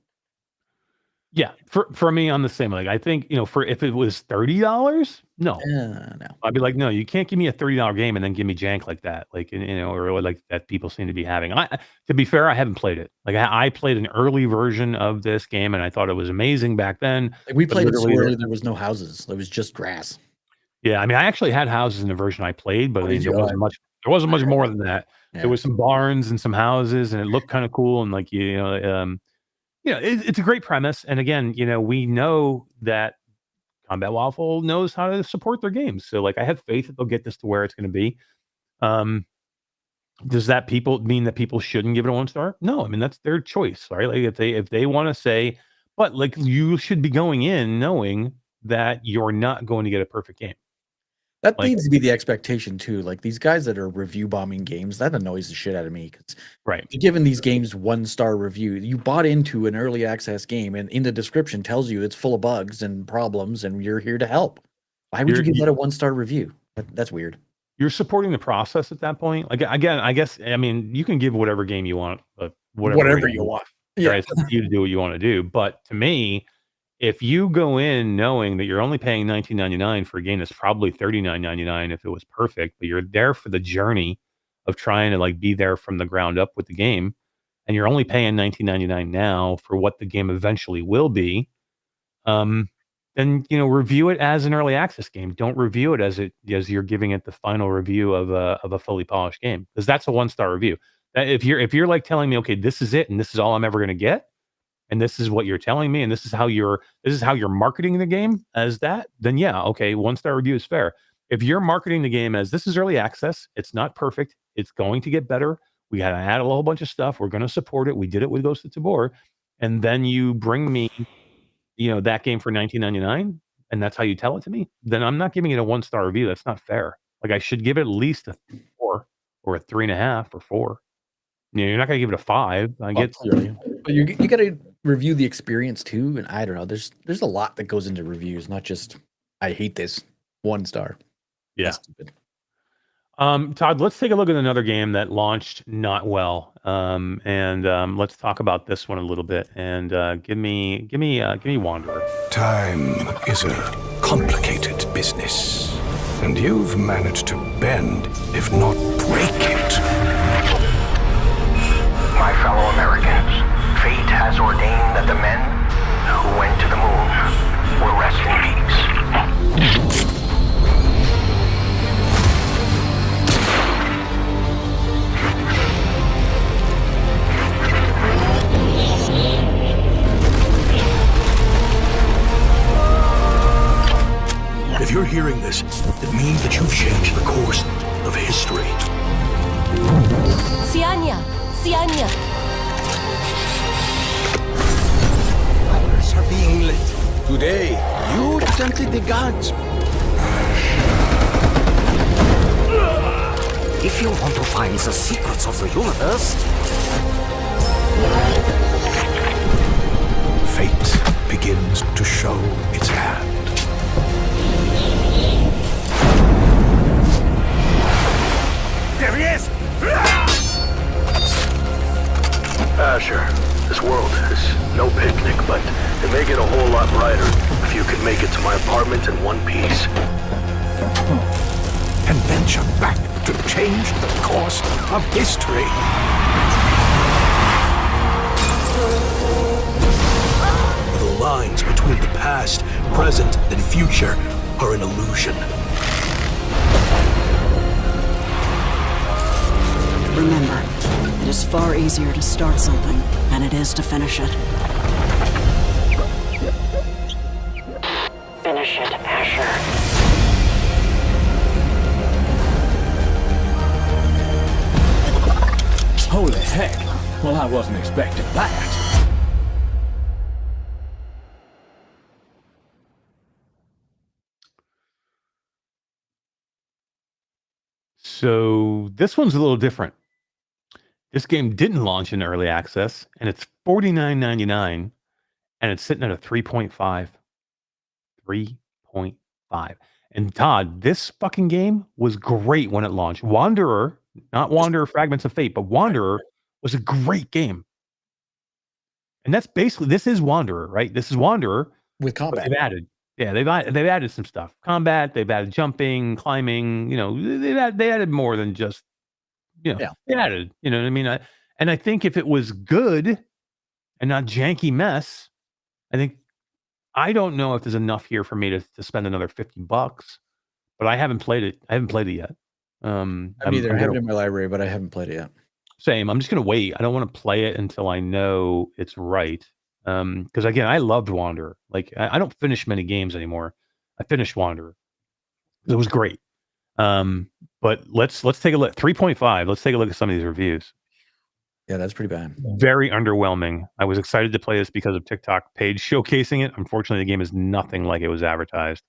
Yeah, for me, I'm the same. Like, I think for if it was $30, no, No. I'd be like, no, you can't give me a $30 game and then give me jank like that, like or like that people seem to be having. To be fair, I haven't played it. Like, I played an early version of this game and I thought it was amazing back then. Like we but played it so literally early, there was no houses. There was just grass. Yeah, I mean, I actually had houses in the version I played, but I mean, did there you? wasn't much. There wasn't much more than that. Yeah. There was some barns and some houses, and it looked kind of cool. And like it's a great premise. And again, we know that Combat Waffle knows how to support their games. So like, I have faith that they'll get this to where it's going to be. Does that mean that people shouldn't give it a 1 star? No, I mean, that's their choice, right? Like if they want to say, but like you should be going in knowing that you're not going to get a perfect game. That needs to be the expectation too. Like these guys that are review bombing games, that annoys the shit out of me. Because right, giving these games 1-star review, you bought into an early access game, and in the description tells you it's full of bugs and problems, and you're here to help. Why would you give that a 1-star review? That's weird. You're supporting the process at that point. Like again, I guess you can give whatever game you want, whatever you want. Yeah, right? It's up to you to do what you want to do. But to me, if you go in knowing that you're only paying $19.99 for a game that's probably $39.99 if it was perfect, but you're there for the journey of trying to like be there from the ground up with the game, and you're only paying $19.99 now for what the game eventually will be, then review it as an early access game. Don't review it as you're giving it the final review of a fully polished game, because that's a 1-star review. That if you're like telling me, okay, this is it and this is all I'm ever going to get, and this is what you're telling me, and this is how you're marketing the game as that, then yeah, okay, 1-star review is fair. If you're marketing the game as this is early access, it's not perfect, it's going to get better, we got to add a whole bunch of stuff, we're going to support it, we did it with Ghost of Tabor, and then you bring me that game for $19.99, and that's how you tell it to me, then I'm not giving it a 1-star review. That's not fair. Like, I should give it at least a 4 or a 3.5 or 4. You're not going to give it a 5. I get, but you got to review the experience too. And I don't know. There's a lot that goes into reviews, not just I hate this 1 star. Yeah. Todd, let's take a look at another game that launched not well, and let's talk about this one a little bit. And give me Wanderer. Time is a complicated business, and you've managed to bend, if not break it. My fellow Americans, fate has ordained that the men who went to the moon will rest in peace. If you're hearing this, it means that you've changed the course of history. Sianya! Fires are being lit. Today, you tempted the gods. If you want to find the secrets of the universe, Fate begins to show its hand. there he is! Sure. This world is no picnic, but it may get a whole lot brighter if you can make it to my apartment in one piece. And venture back to change the course of history. The lines between the past, present, and future are an illusion. Remember, it is far easier to start something than it is to finish it. Holy heck. Well, I wasn't expecting that. So this one's a little different. This game didn't launch in early access, and it's $49.99, and it's sitting at a 3.5. 3.5. And Todd, this fucking game was great when it launched. Wanderer, not Wanderer Fragments of Fate, but Wanderer was a great game. And that's basically, this is Wanderer, right? This is Wanderer. With But combat. they've added, yeah, they've added some stuff. Combat, they've added jumping, climbing, they added more than just, Yeah. they added, you know what I mean? And I think if it was good and not janky mess, I don't know if there's enough here for me to spend another $50, but I haven't played it. I haven't played it yet. I have it in my library, but I haven't played it yet. Same. I'm just gonna wait. I don't want to play it until I know it's right. Because again, I loved Wanderer. Like I don't finish many games anymore. I finished Wanderer. It was great. But let's take a look. 3.5. Let's take a look at some of these reviews. Yeah, that's pretty bad. Very underwhelming. I was excited to play this because of TikTok page showcasing it. Unfortunately, the game is nothing like it was advertised.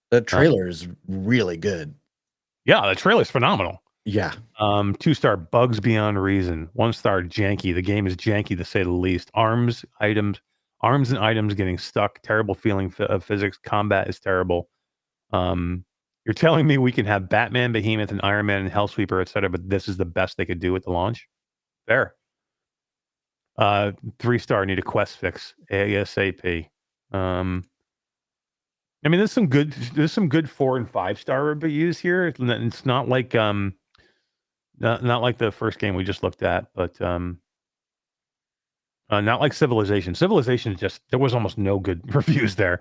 The trailer is really good. Yeah, the trailer's phenomenal. Yeah. 2-star bugs beyond reason. 1-star janky. The game is janky to say the least. Arms and items getting stuck. Terrible feeling of physics. Combat is terrible. You're telling me we can have Batman, Behemoth, and Iron Man and Hellsweeper, etc., but this is the best they could do at the launch? Fair. 3-star, need a quest fix ASAP. I mean, there's some good 4 and 5-star reviews here. It's not like not like the first game we just looked at, but not like Civilization. Civilization there was almost no good reviews there.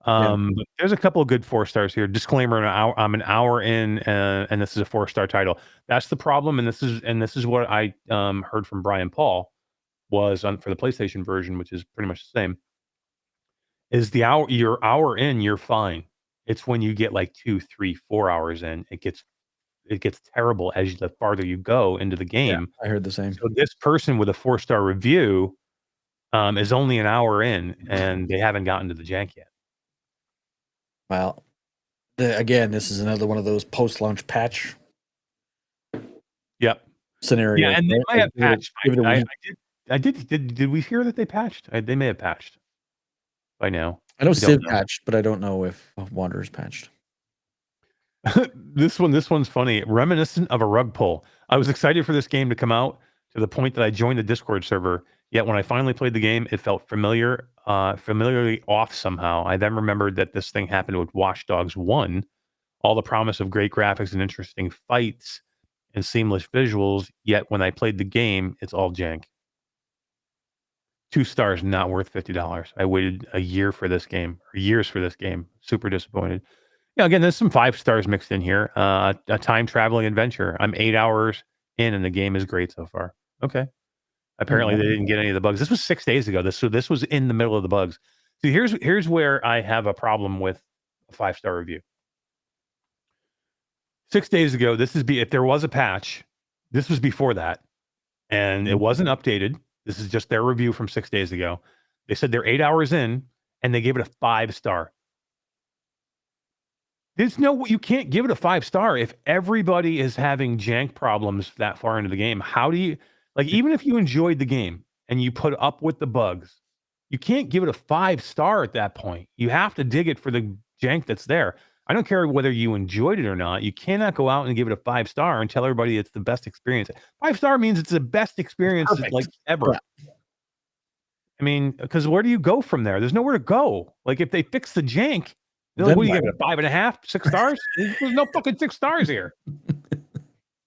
But there's a couple of good 4 stars here. Disclaimer: I'm an hour in, and this is a 4-star title. That's the problem, and this is what I heard from Brian Paul was for the PlayStation version, which is pretty much the same. Is you're hour in, you're fine. It's when you get like 2, 3, 4 hours in, it gets terrible as the farther you go into the game. Yeah, I heard the same. So this person with a 4-star review is only an hour in, and they haven't gotten to the jank yet. Well, again, this is another one of those post-launch patch. Yep. Scenario. Yeah, and they might have patched. Did we hear that they patched? They may have patched by now. I know Civ patched, but I don't know if Wanderer's patched. This one's funny. Reminiscent of a rug pull. I was excited for this game to come out to the point that I joined the Discord server. Yet when I finally played the game, it felt familiarly off somehow. I then remembered that this thing happened with Watch Dogs 1. All the promise of great graphics and interesting fights and seamless visuals. Yet when I played the game, it's all jank. 2 stars, not worth $50. I waited years for this game. Super disappointed. Yeah, again, there's some 5 stars mixed in here. A time traveling adventure. I'm 8 hours in, and the game is great so far. Okay. Apparently, they didn't get any of the bugs. This was 6 days ago. This was in the middle of the bugs. So here's where I have a problem with a 5-star review. 6 days ago, if there was a patch, this was before that, and it wasn't updated. This is just their review from 6 days ago. They said they're 8 hours in, and they gave it a 5-star. You can't give it a 5-star if everybody is having jank problems that far into the game. How do you, even if you enjoyed the game and you put up with the bugs, you can't give it a 5-star at that point. You have to dig it for the jank that's there. I don't care whether you enjoyed it or not. You cannot go out and give it a 5-star and tell everybody it's the best experience. 5-star means it's the best experience ever. Yeah. I mean, because where do you go from there? There's nowhere to go. Like if they fix the jank, what do you give it? A 5.5, 6 stars? There's no fucking 6 stars here.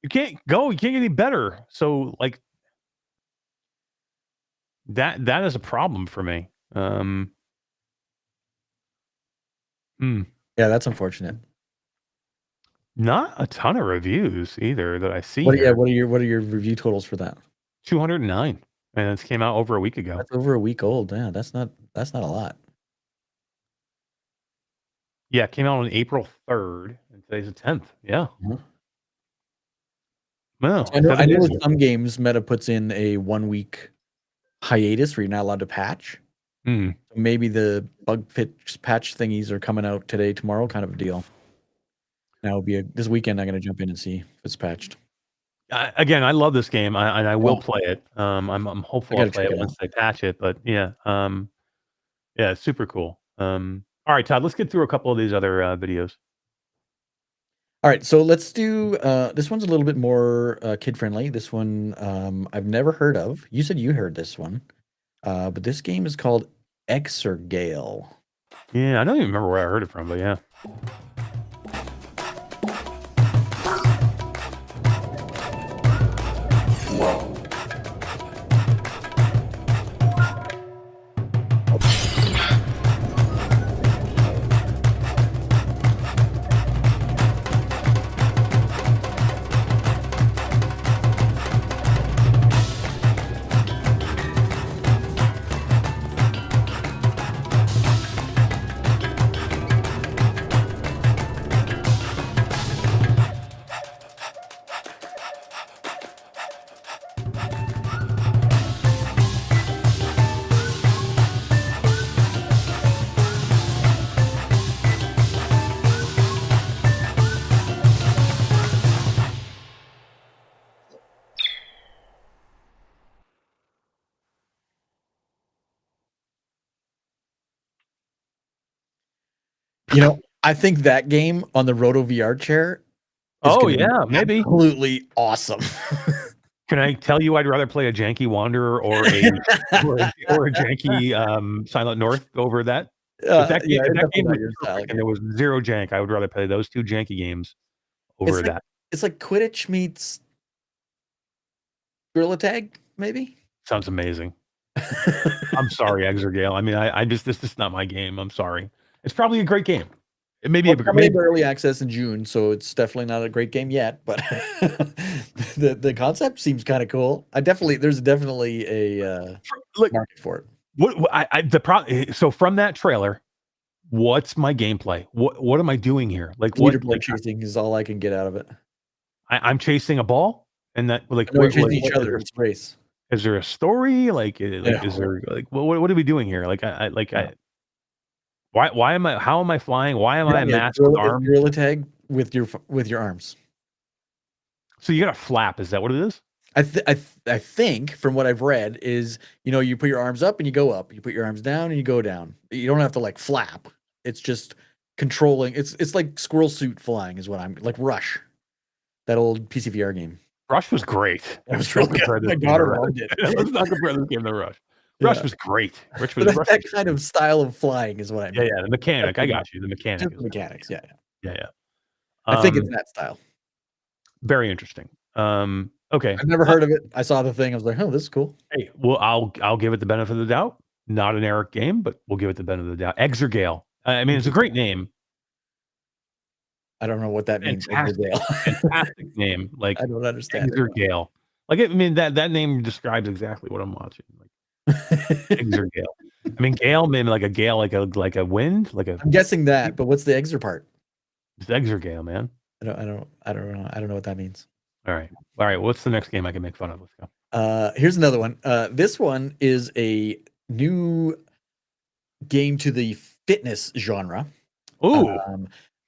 You can't get any better. So that is a problem for me. Yeah, that's unfortunate. Not a ton of reviews either that I see. What are your review totals for that? 209, and it came out over a week ago. That's over a week old. Yeah, that's not a lot. Yeah, it came out on April 3rd, and today's the 10th. Yeah. Mhm. Wow. I know 7 days with ago. some games, Meta puts in a 1-week hiatus where you're not allowed to patch. Hmm. Maybe the bug fix patch thingies are coming out today, tomorrow, kind of a deal. Now this weekend. I'm gonna jump in and see if it's patched. Again, I love this game, and I will Well, play it. I'm hopeful I I'll gotta play check it it once out. they patch it. But yeah, it's super cool. All right, Todd, let's get through a couple of these other videos. All right, so let's do this one's a little bit more kid friendly. This one I've never heard of. You said you heard this one, but this game is called Exer Gale. Yeah, I don't even remember where I heard it from, but yeah. You know, I think that game on the Roto VR chair is Oh gonna be yeah, maybe. absolutely awesome. Can I tell you I'd rather play a janky Wanderer or a or a janky Silent North over that? If that game, Yeah, if that definitely game not was your style perfect and there was zero jank, I would rather play those two janky games over It's like, that. it's like Quidditch meets Gorilla Tag, maybe. Sounds amazing. I'm sorry, Exer Gale. I mean, I just this is not my game. I'm sorry. It's probably a great game. It may be Well, a it's coming maybe, into early access in June, so it's definitely not a great game yet. But the concept seems kind of cool. There's definitely a look, market for it. so from that trailer, what's my gameplay? What am I doing here? Like what? Leaderboard chasing is all I can get out of it. I'm chasing a ball, and that like No, we're what, chasing like, each other. It's a race. is there a story? Like Yeah. is there like what are we doing here? Why am I? How am I flying? Why am I a masked arm? Gorilla Tag with your arms. So you got a flap? Is that what it is? I think from what I've read is, you put your arms up and you go up. You put your arms down and you go down. You don't have to like flap. It's just controlling. It's like squirrel suit flying is what I'm like Rush, that old PC VR game. Rush was great. That was real good. My daughter loved it. Let's not compare this game to Rush. Rush was great. Rush was that kind of style of flying is what I mean. Yeah, the mechanic. I got you. The mechanic. Just mechanics. Yeah. I think it's that style. Very interesting. Okay. I've never heard of it. I saw the thing. I was like, oh, this is cool. Hey, well, I'll give it the benefit of the doubt. Not an Eric game, but we'll give it the benefit of the doubt. Exer Gale. I mean, it's a great name. I don't know what that means. Fantastic name. Like I don't understand. Exer Gale. Like I mean that name describes exactly what I'm watching. Like Exer Gale. I mean, Gale maybe like a gale, like a wind, like a. I'm guessing that, but what's the Exer part? It's Exer Gale, man. I don't know. I don't know what that means. All right. What's the next game I can make fun of? Let's go. Here's another one. This one is a new game to the fitness genre. Ooh.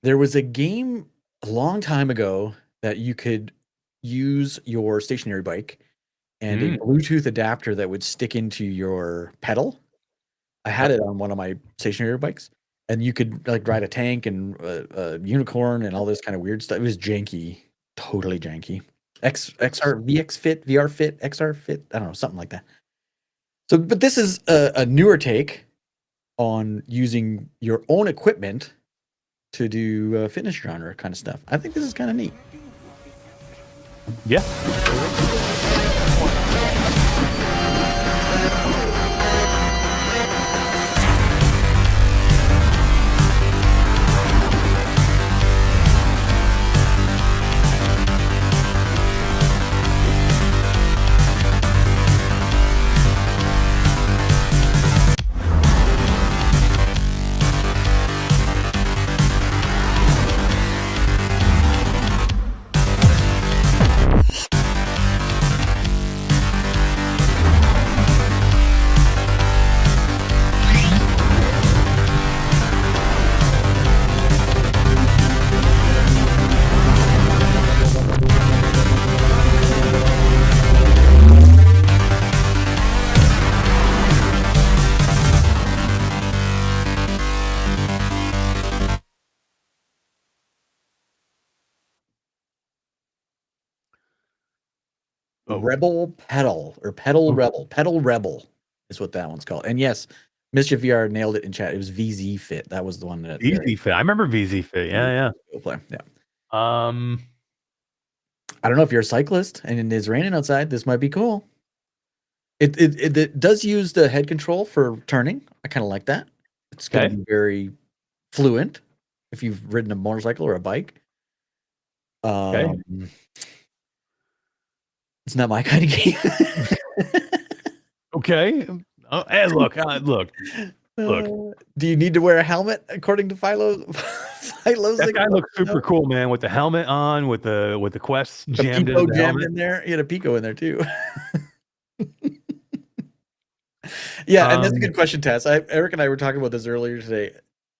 There was a game a long time ago that you could use your stationary bike and a Bluetooth adapter that would stick into your pedal. I had it on one of my stationary bikes, and you could like ride a tank and a unicorn and all this kind of weird stuff. It was janky, totally janky. XR VX Fit, VR Fit, XR Fit. I don't know, something like that. So, but this is a newer take on using your own equipment to do fitness genre kind of stuff. I think this is kind of neat. Yeah. Oh. Rebel Pedal or Pedal Rebel. Pedal Rebel is what that one's called. And yes, Mischief VR nailed it in chat. It was VZ Fit. That was the one that VZ Fit. I remember VZ Fit. Yeah. play. Yeah. I don't know if you're a cyclist and it's raining outside. This might be cool. It does use the head control for turning. I kind of like that. It's going to be very fluent if you've ridden a motorcycle or a bike. It's not my kind of game. Okay. Hey, look. Do you need to wear a helmet according to Philo's? That guy looks super cool, man, with the helmet on, with the Quest jammed in the helmet. In there. He had a Pico in there too. Yeah, and that's a good question, Tess. Eric and I were talking about this earlier today.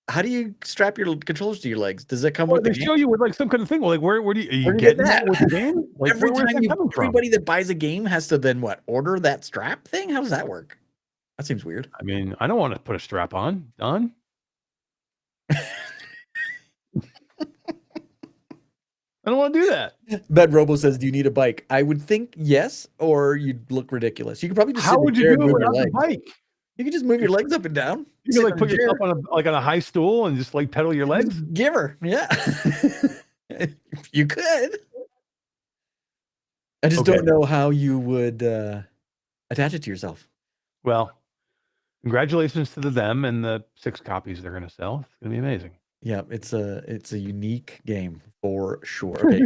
How do you strap your controllers to your legs? Does that come with they show you with like some kind of thing? Well, like where do you get that with the game? Like, every time everybody that buys a game has to then order that strap thing? How does that work? That seems weird. I mean, I don't want to put a strap on. Done. I don't want to do that. Bed Robo says, "Do you need a bike?" I would think yes, or you'd look ridiculous. You could probably just. How would you do it without the bike? You can just move your legs up and down. You can like put yourself on a high stool and just like pedal your legs. Give her, yeah. You could. I just don't know how you would attach it to yourself. Well, congratulations to them and the 6 copies they're going to sell. It's going to be amazing. Yeah, it's a unique game for sure. Okay,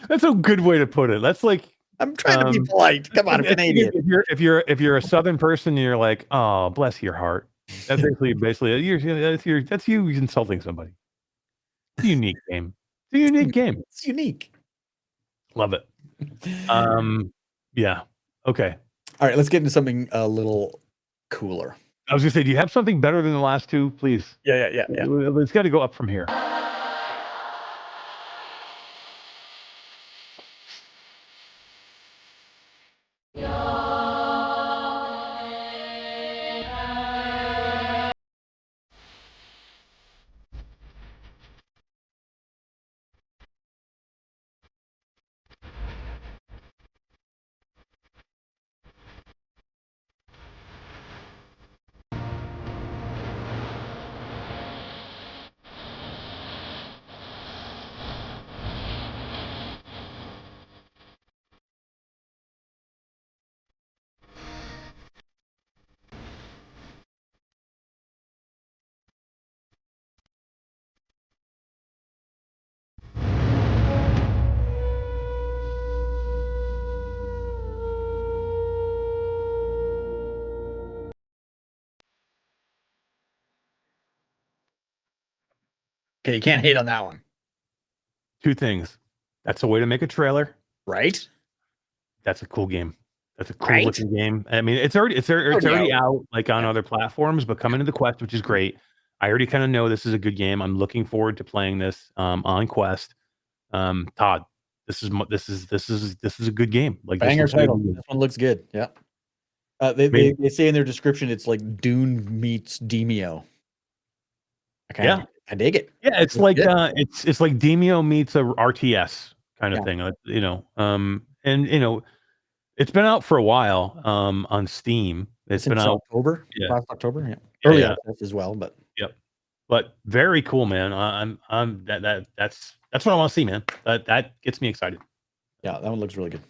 that's a good way to put it. That's like I'm trying to be polite. Come on, I'm Canadian. If you're a Southern person, you're like, oh, bless your heart. That's basically that's you insulting somebody. It's a unique game. It's a unique game. It's unique. Love it. Yeah. Okay. All right, let's get into something a little cooler. I was gonna say, do you have something better than the last two, please? Yeah. It's got to go up from here. Okay, you can't hate on that one. 2 things. That's a way to make a trailer. Right? That's a cool game. That's a cool looking game. I mean, it's already out like on other platforms, but coming to the Quest, which is great. I already kind of know this is a good game. I'm looking forward to playing this on Quest. Todd, this is a good game. Like banger title. This one looks good. Yeah. They say in their description it's like Dune meets Demio. I dig it. Yeah, it's like it's like Demio meets a RTS kind of thing. And it's been out for a while on Steam. It's been out October, last October. Yeah, early access as well. But but very cool, man. That's what I want to see, man. That gets me excited. Yeah, that one looks really good.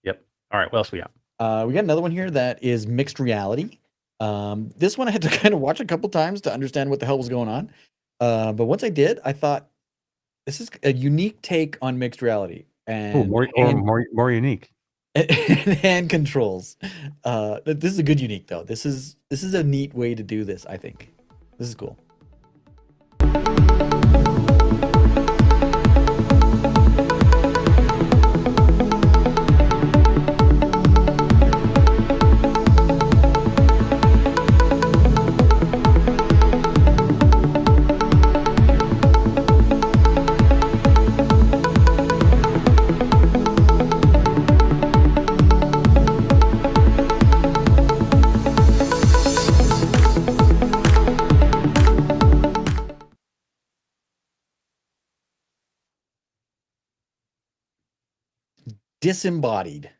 Yep. All right, what else we got? We got another one here that is mixed reality. This one I had to kind of watch a couple times to understand what the hell was going on. But once I did, I thought this is a unique take on mixed reality and more unique. And hand controls. This is a good unique though. This is a neat way to do this. I think this is cool. Disembodied.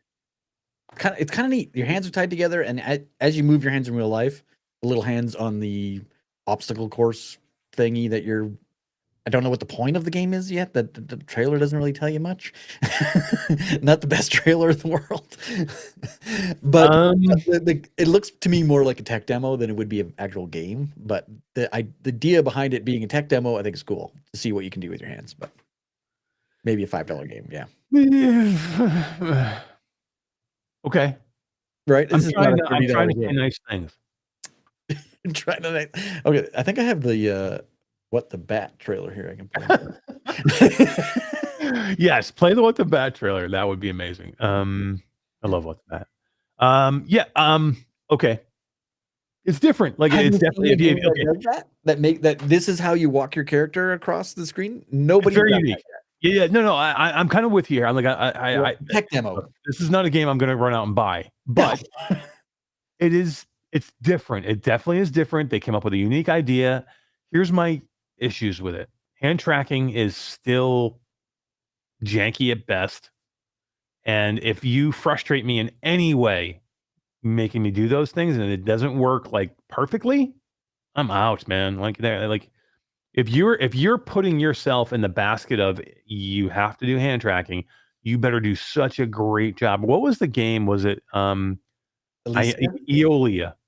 it's kind of neat. Your hands are tied together, and as you move your hands in real life, the little hands on the obstacle course thingy that you're. I don't know what the point of the game is yet. The trailer doesn't really tell you much. Not the best trailer in the world, but it looks to me more like a tech demo than it would be an actual game. But the idea behind it being a tech demo, I think, is cool to see what you can do with your hands. But maybe a $5 game, yeah. Okay, right. I'm trying to say nice things. I'm trying to. Okay, I think I have the What the Bat trailer here. I can play. Yes, play the What the Bat trailer. That would be amazing. I love What the Bat. Okay. It's different. Like it's definitely that this is how you walk your character across the screen. Nobody very unique. Yeah. No. I'm kind of with you here. I'm like I tech demo. This is not a game I'm going to run out and buy, but it's different. It definitely is different. They came up with a unique idea. Here's my issues with it. Hand tracking is still janky at best. And if you frustrate me in any way, making me do those things, and it doesn't work like perfectly, I'm out, man. Like if you're putting yourself in the basket of you have to do hand tracking, you better do such a great job. What was the game? Was it Eolia?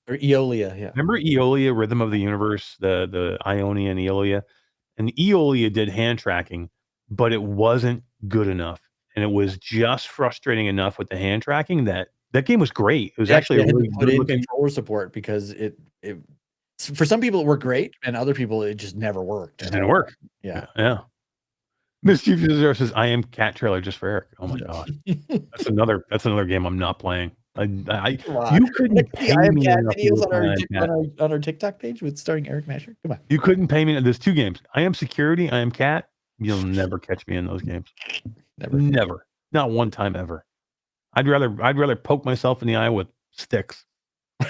Or Eolia, yeah. Remember Eolia, Rhythm of the Universe, the Ionian Eolia? And Eolia did hand tracking, but it wasn't good enough. And it was just frustrating enough with the hand tracking that game was great. It was actually a really good looking controller support because it for some people it worked great, and other people it just never worked. It didn't work. Yeah. Mischief User says, I am cat trailer just for Eric. Oh my god. That's another game I'm not playing. You couldn't pay me videos on our TikTok page with starring Eric Masher. Come on. You couldn't pay me. There's 2 games. I Am Security, I Am Cat. You'll never catch me in those games. Never. Not one time ever. I'd rather poke myself in the eye with sticks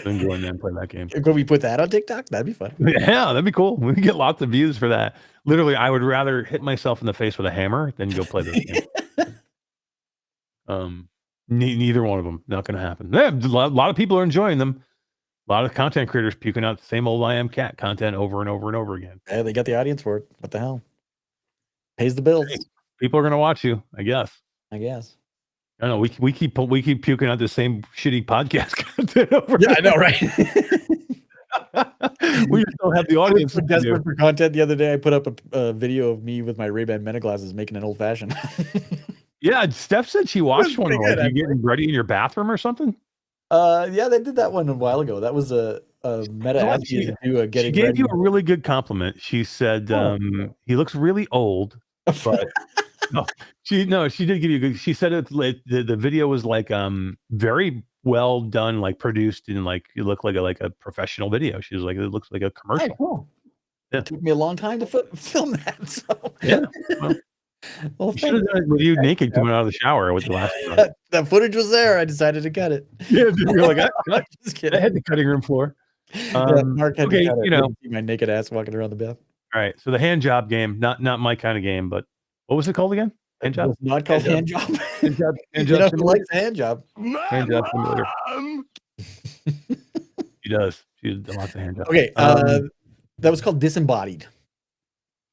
than go in there and play that game. Could we put that on TikTok? That'd be fun. Yeah, that'd be cool. We could get lots of views for that. Literally, I would rather hit myself in the face with a hammer than go play this game. Neither one of them. Not going to happen. Yeah, a lot of people are enjoying them. A lot of content creators puking out the same old I Am Cat content over and over and over again. Yeah, they got the audience for it. What the hell? Pays the bills. Hey, people are going to watch you, I guess. I don't know. We keep puking out the same shitty podcast content over. Yeah, I know, right? We just don't have the audience. I was desperate for content. The other day, I put up a video of me with my Ray-Ban Meta glasses making an old fashioned. Yeah, Steph said she watched one. Like, you getting ready in your bathroom or something? Yeah, they did that one a while ago. That was a Meta asked you to do a getting ready. She gave ready. You a really good compliment. She said he looks really old, but she did give you a good. She said the video was like very well done, like produced, and like you look like a professional video. She was like, it looks like a commercial. Hey, cool. Yeah. It took me a long time to film that. So yeah. Well, you should have done it with you naked coming out of the shower with the last one. That footage was there. I decided to cut it. Yeah, you're like, just kidding. I had the cutting room floor. Mark had to cut it. See my naked ass walking around the bath. All right, so the hand job game, not my kind of game, but what was it called again? Hand job? It's not called hand job. Hand job. Hand job. He likes hand job. Hand job simulator. He does. She does lots of hand jobs. Okay, that was called Disembodied.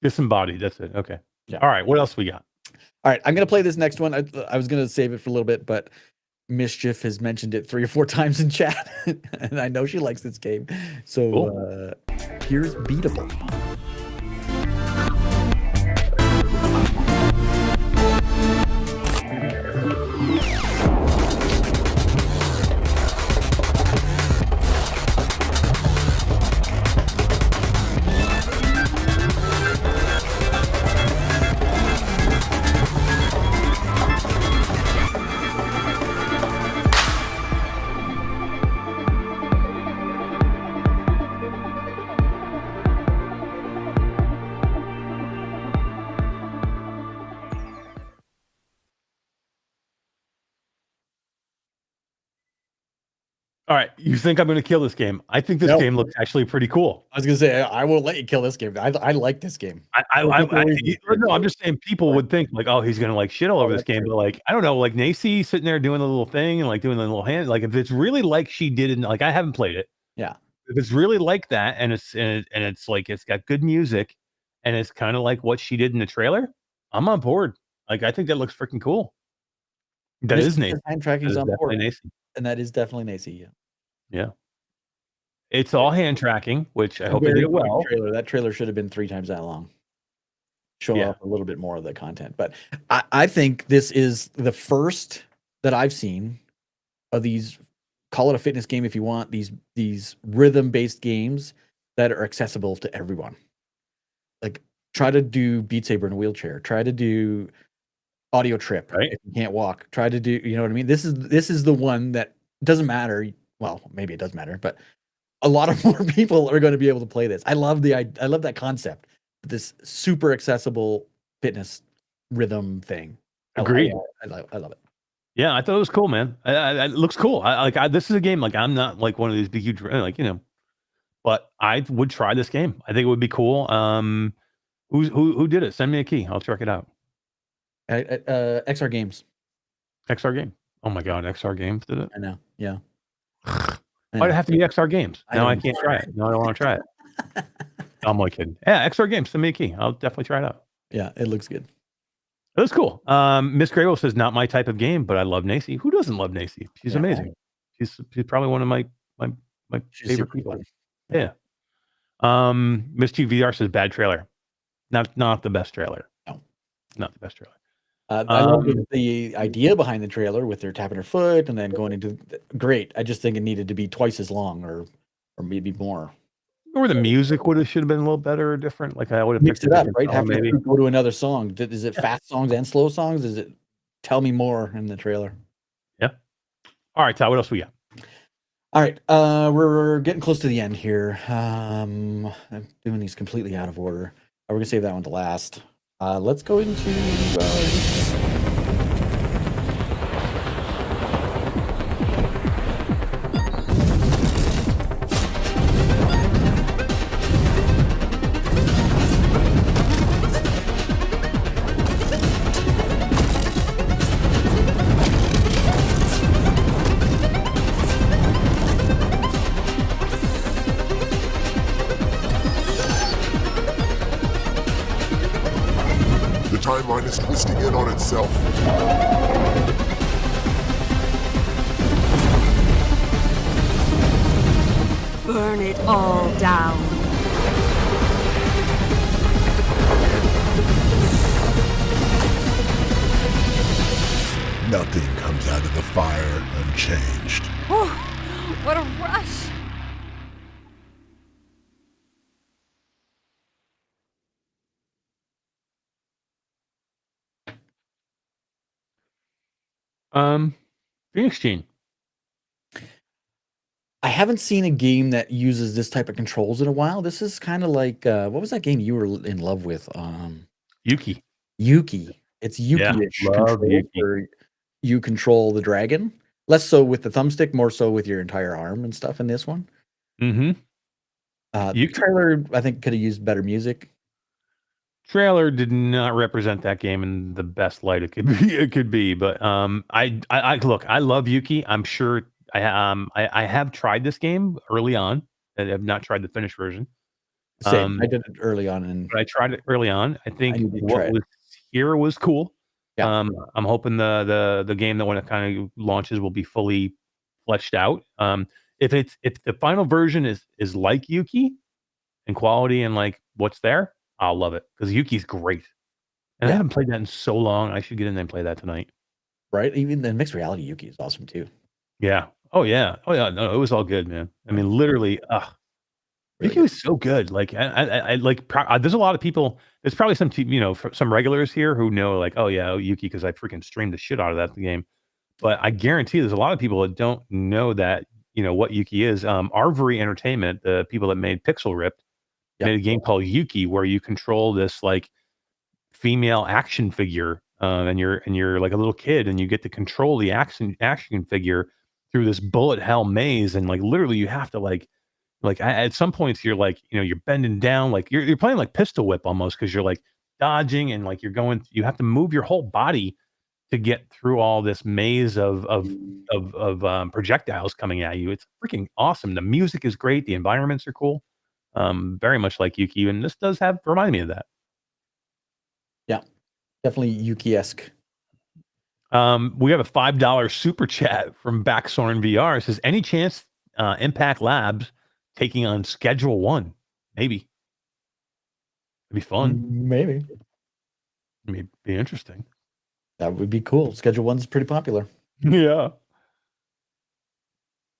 Disembodied. That's it. Okay. Yeah. All right. What else we got? All right. I'm going to play this next one. I was going to save it for a little bit, but Mischief has mentioned it 3 or 4 times in chat. And I know she likes this game. So cool. Here's Beatable. All right, you think I'm going to kill this game? I think this Nope. game looks actually pretty cool. I was gonna say I won't let you kill this game. I like this game. No, I'm just saying people would think like, oh, he's going to like shit all over this game, but like I don't know, like Nacy sitting there doing the little thing and like doing the little hand, like if it's really like she did in, like I haven't played it. Yeah. If it's really like that, and it's like it's got good music, and it's kind of like what she did in the trailer, I'm on board. Like I think that looks freaking cool. That is Nacy. Hand tracking is on board, Nacy. and that is definitely Nacy. Yeah. Yeah. It's all hand tracking, which I hope they did it well. That trailer should have been 3 times that long. Show Yeah. off a little bit more of the content, but I think this is the first that I've seen of these. Call it a fitness game if you want. These rhythm-based games that are accessible to everyone. Like try to do Beat Saber in a wheelchair. Try to do Audio Trip if you can't walk. Try to do, you know what I mean? This is the one that doesn't matter. Well, maybe it does matter, but a lot of more people are going to be able to play this. I love that concept. This super accessible fitness rhythm thing. Agreed. I love it. Yeah, I thought it was cool, man. It looks cool. This is a game like I'm not like one of these big huge like but I would try this game. I think it would be cool. Who did it? Send me a key. I'll check it out. XR Games. XR Game. Oh my god, XR Games did it. I know. Yeah. Why'd it have to be XR Games? Now I can't try it. No, I don't want to try it. I'm only kidding. Yeah, XR Games. Send me a key. I'll definitely try it out. Yeah, it looks good. It was cool. Miss Grable says not my type of game, but I love Nacy. Who doesn't love Nacy? She's amazing. She's probably one of my favorite people. Fun. Yeah. Miss G VR says bad trailer. Not the best trailer. No, not the best trailer. I love the idea behind the trailer with her tapping her foot and then going into great. I just think it needed to be twice as long or maybe more. Or the music should have been a little better or different. Like I would have mixed it up, right? Have to go to another song. Is it fast songs and slow songs? Is it tell me more in the trailer? Yeah. All right, Todd, what else we got? All right, we're getting close to the end here. I'm doing these completely out of order. We're gonna save that one to last. Let's go into timeline is twisting in on itself. Burn it all down. Nothing comes out of the fire unchanged. Oh, what a rush! Phoenix Gene. I haven't seen a game that uses this type of controls in a while. This is kind of like what was that game you were in love with? Yuki. It's Yuki-ish control where you control the dragon. Less so with the thumbstick, more so with your entire arm and stuff in this one. Mm-hmm. The trailer, I think, could have used better music. Trailer did not represent that game in the best light it could be. But I look, I love Yuki. I'm sure I have tried this game early on. I have not tried the finished version. Same. I did it early on, but I tried it early on. I think what was here was cool. Yeah. I'm hoping the game that when it kind of launches will be fully fleshed out. If the final version is like Yuki in quality and like what's there, I'll love it because Yuki's great. And I haven't played that in so long. I should get in there and play that tonight. Right? Even the mixed reality Yuki is awesome too. Yeah. Oh yeah. No, it was all good, man. I mean, literally, Yuki was so good. Like I like. There's a lot of people. There's probably some some regulars here who know like, oh yeah, Yuki because I freaking streamed the shit out of that game. But I guarantee there's a lot of people that don't know that what Yuki is. Arvery Entertainment, the people that made Pixel Ripped, made a game called Yuki where you control this like female action figure, and you're like a little kid and you get to control the action figure through this bullet hell maze, and like literally you have to like at some points you're like, you're bending down, like you're playing like pistol whip almost, because you're like dodging and like you have to move your whole body to get through all this maze of projectiles coming at you. It's freaking awesome. The music is great. The environments are cool. Very much like Yuki, and this does remind me of that. Yeah, definitely Yuki-esque. We have a $5 super chat from Backsorn VR. It says, any chance Impact Labs taking on Schedule 1? Maybe. It'd be fun. Maybe. It'd be interesting. That would be cool. Schedule 1's pretty popular. Yeah.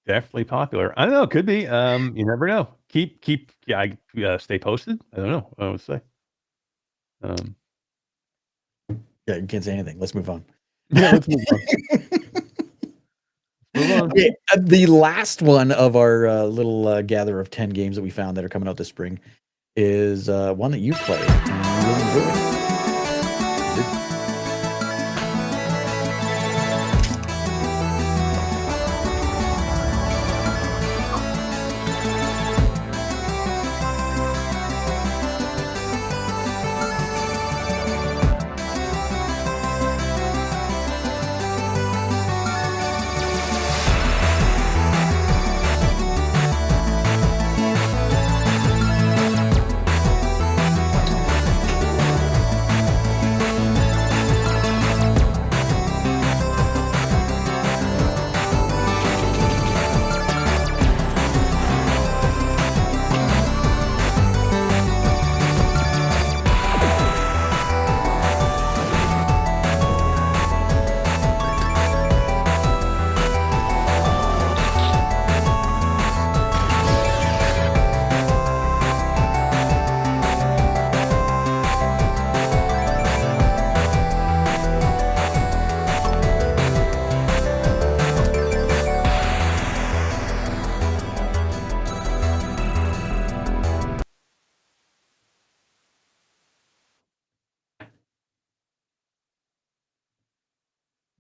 Definitely popular. I don't know. Could be. You never know. Stay posted. I don't know. I would say. Yeah, you can't say anything. Let's move on. Yeah, let's move on. Move on. Okay, the last one of our little gather of 10 games that we found that are coming out this spring is one that you played and you really enjoyed.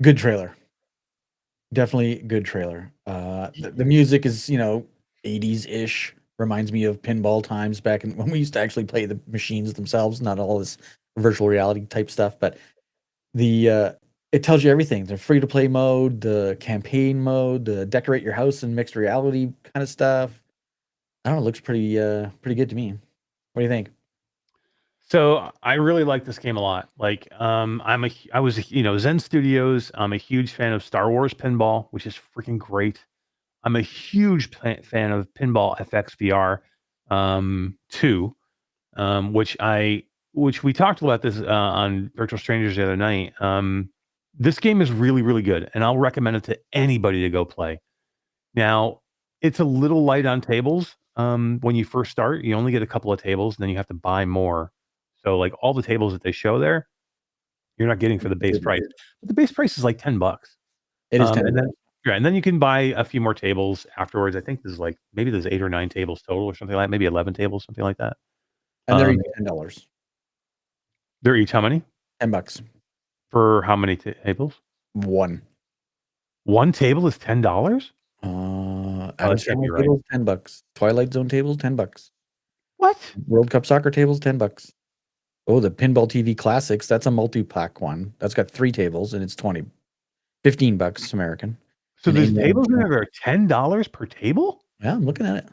Good trailer. Definitely good trailer. The music is, 80s-ish. Reminds me of pinball times back when we used to actually play the machines themselves, not all this virtual reality type stuff. But it tells you everything. The free-to-play mode, the campaign mode, the decorate your house and mixed reality kind of stuff. I don't know, it looks pretty good to me. What do you think? So I really like this game a lot. Like, I was, Zen Studios. I'm a huge fan of Star Wars pinball, which is freaking great. I'm a huge fan of Pinball FX VR 2, which we talked about this on Virtual Strangers the other night. This game is really, really good, and I'll recommend it to anybody to go play. Now, it's a little light on tables. When you first start, you only get a couple of tables, and then you have to buy more. So, like, all the tables that they show there, you're not getting for the base price. But the base price is like $10. It is 10. And then you can buy a few more tables afterwards. I think maybe there's 8 or 9 tables total or something like that. Maybe 11 tables, something like that. And they're each $10. They're each how many? $10. For how many tables? One. One table is $10? Adam Sandler tables, $10. Twilight Zone tables, $10. What? World Cup soccer tables, $10. Oh, the Pinball TV Classics, that's a multi-pack one. That's got 3 tables and it's $15 American. So there's tables in there that are $10 per table? Yeah, I'm looking at it.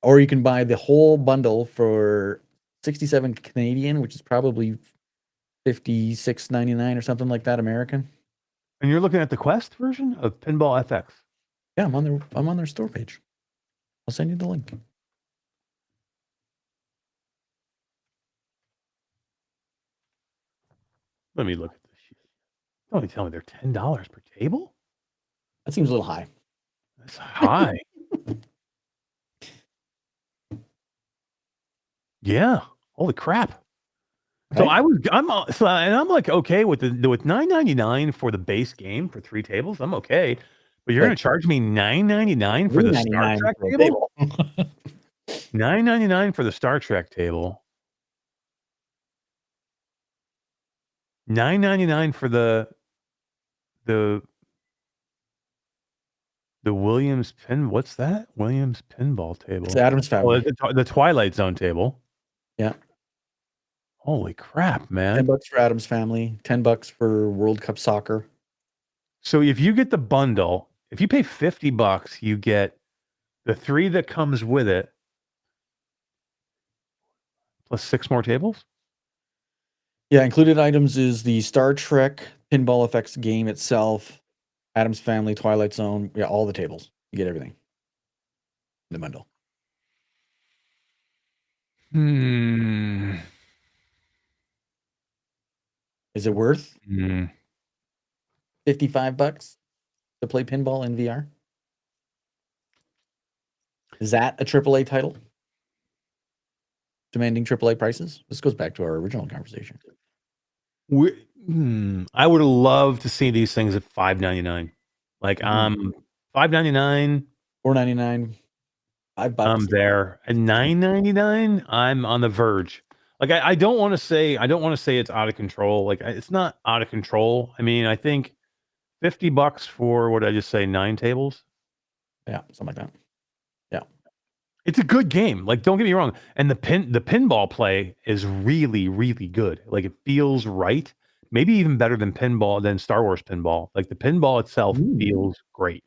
Or you can buy the whole bundle for 67 Canadian, which is probably $56.99 or something like that American. And you're looking at the Quest version of Pinball FX? Yeah, I'm on their store page. I'll send you the link. Let me look at this shit. Don't tell me they're $10 per table? That seems a little high. That's high. Yeah. Holy crap. So Right? I'm like okay with $9.99 for the base game for 3 tables. I'm okay. But you're going to charge me $9.99 for the Star Trek table? $9.99 for the Star Trek table. $9.99 for the the Williams pin. What's that? Williams pinball table. It's Adam's Oh, Family. the Twilight Zone table. Yeah. Holy crap, man! $10 for Adam's Family. $10 for World Cup Soccer. So if you get the bundle, if you pay $50, you get the 3 that comes with it, plus 6 more tables. Yeah, included items is the Star Trek Pinball FX game itself, Adam's Family, Twilight Zone. Yeah, all the tables. You get everything in the bundle. Is it worth $55 to play pinball in VR? Is that a AAA title? Demanding AAA prices? This goes back to our original conversation. I would love to see these things at $5.99. Like $5.99, $4.99, $5. I'm there. At $9.99, I'm on the verge. Like I don't want to say it's out of control. Like it's not out of control. I mean, I think $50 for what did I just say, 9 tables? Yeah, something like that. Yeah. It's a good game. Like, don't get me wrong. And the pinball play is really, really good. Like it feels right. Maybe even better than Star Wars pinball. Like the pinball itself feels great.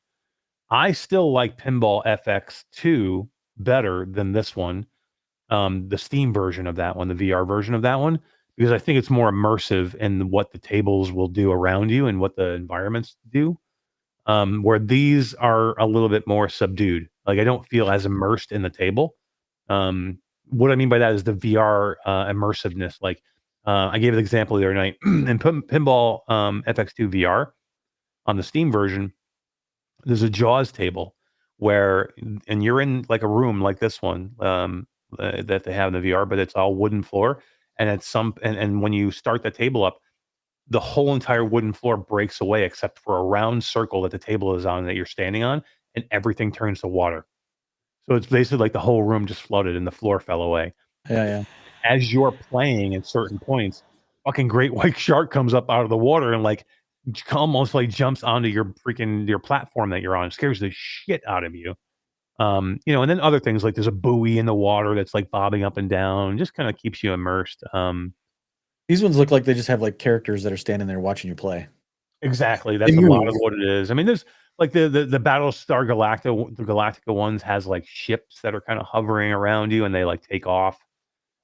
I still like Pinball FX 2 better than this one. The Steam version of that one, the VR version of that one, because I think it's more immersive in what the tables will do around you and what the environments do. Where these are a little bit more subdued. Like I don't feel as immersed in the table. What I mean by that is the VR immersiveness. Like I gave an example the other night in Pinball FX2 VR on the Steam version. There's a Jaws table where, and you're in like a room like this one that they have in the VR, but it's all wooden floor. And and when you start the table up, the whole entire wooden floor breaks away except for a round circle that the table is on that you're standing on, and everything turns to water. So it's basically like the whole room just floated and the floor fell away. Yeah. As you're playing at certain points, fucking great white shark comes up out of the water and like almost like jumps onto your platform that you're on. It scares the shit out of you. And then other things like there's a buoy in the water that's like bobbing up and down, just kind of keeps you immersed. These ones look like they just have like characters that are standing there watching you play. Exactly. That's a lot of what it is. I mean, there's like the Battlestar Galactica ones has like ships that are kind of hovering around you and they like take off.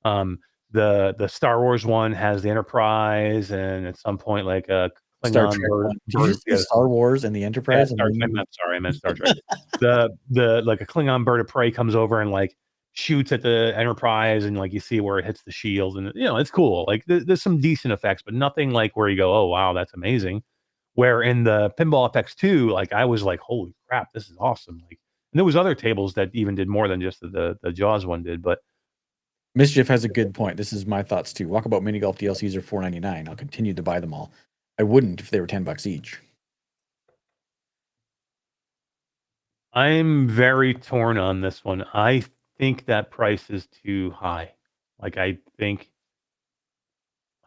The Star Wars one has the Enterprise, and at some point like a Star Trek one. Did you just say Star Wars and the Enterprise? Yeah, I meant Star Trek. the like a Klingon bird of prey comes over and like shoots at the Enterprise, and like you see where it hits the shield, and it's cool. Like there's some decent effects, but nothing like where you go, oh wow, that's amazing. Where in the Pinball FX 2, like I was like, holy crap, this is awesome. Like, and there was other tables that even did more than just the Jaws one did. But Mischief has a good point. This is my thoughts too. Walkabout Mini Golf DLCs are $4.99. I'll continue to buy them all. I wouldn't if they were $10 each. I'm very torn on this one. I think that price is too high. Like I think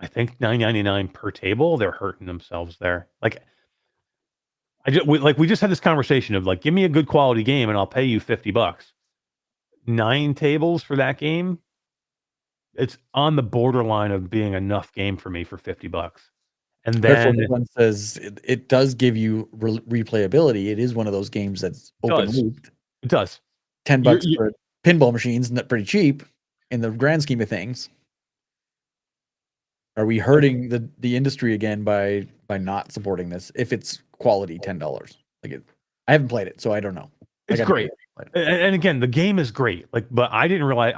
$9.99 per table. They're hurting themselves there. Like we just had this conversation of like, give me a good quality game and I'll pay you $50. 9 tables for that game. It's on the borderline of being enough game for me for $50. And then one says it does give you replayability. It is one of those games that's open looped. It does. $10 for pinball machines, not pretty cheap in the grand scheme of things. Are we hurting the industry again by not supporting this? If it's quality $10, I haven't played it, so I don't know. It's great. And again, the game is great. Like, but I didn't realize.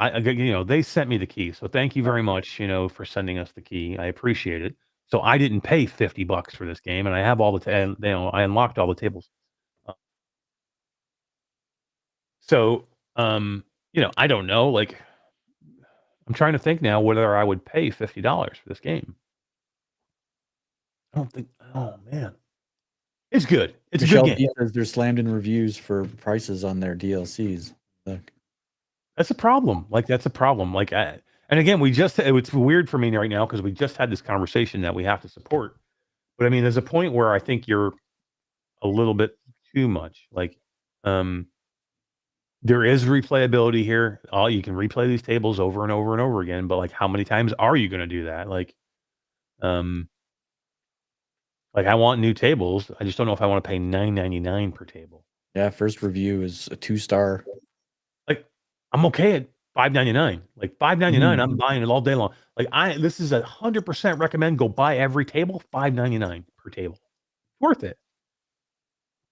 They sent me the key, so thank you very much. For sending us the key. I appreciate it. So I didn't pay $50 for this game, and I have all I unlocked all the tables. I don't know. Like, I'm trying to think now whether I would pay $50 for this game. I don't think. Oh man, it's good. It's Michelle a good game. Says they're slammed in reviews for prices on their DLCs. Look. That's a problem. That's a problem. And again, it's weird for me right now because we just had this conversation that we have to support. But I mean, there's a point where I think you're a little bit too much. Like, there is replayability here. You can replay these tables over and over and over again. But like, how many times are you going to do that? Like, I want new tables. I just don't know if I want to pay $9.99 per table. Yeah, first review is a 2-star. Like, I'm okay at $5.99. Like $5.99, I'm buying it all day long. Like this is 100% recommend. Go buy every table. $5.99 per table. Worth it.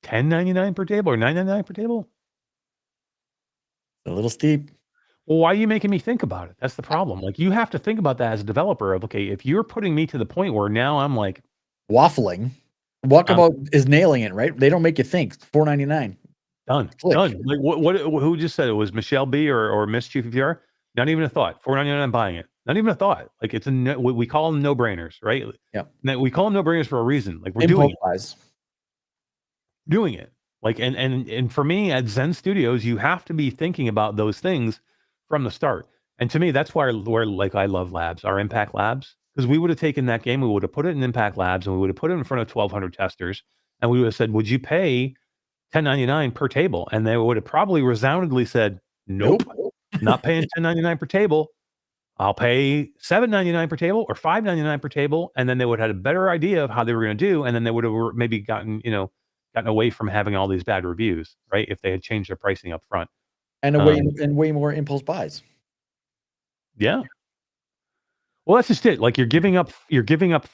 $10.99 per table or $9.99 per table. A little steep. Well, why are you making me think about it? That's the problem. Like, you have to think about that as a developer. Of okay, if you're putting me to the point where now I'm like waffling. Walkabout is nailing it, right? They don't make you think. $4.99. Done. Click. Done. Like what? Who just said it? Was Michelle B or Miss Chief of VR? Not even a thought. $4.99. I'm buying it. Not even a thought. Like, it's we call them no brainers, right? Yeah. We call them no brainers for a reason. Like, we're doing it. Like, and for me at Zen Studios, you have to be thinking about those things from the start. And to me, that's where like I love labs, our Impact Labs, because we would have taken that game, we would have put it in Impact Labs, and we would have put it in front of 1,200 testers, and we would have said, "Would you pay $10.99 per table?" And they would have probably resoundingly said, "Nope, not paying $10.99 per table. I'll pay $7.99 per table or $5.99 per table." And then they would have had a better idea of how they were going to do, and then they would have maybe gotten away from having all these bad reviews, right? If they had changed their pricing up front. And way more impulse buys. Yeah. Well, that's just it. Like, you're giving up $4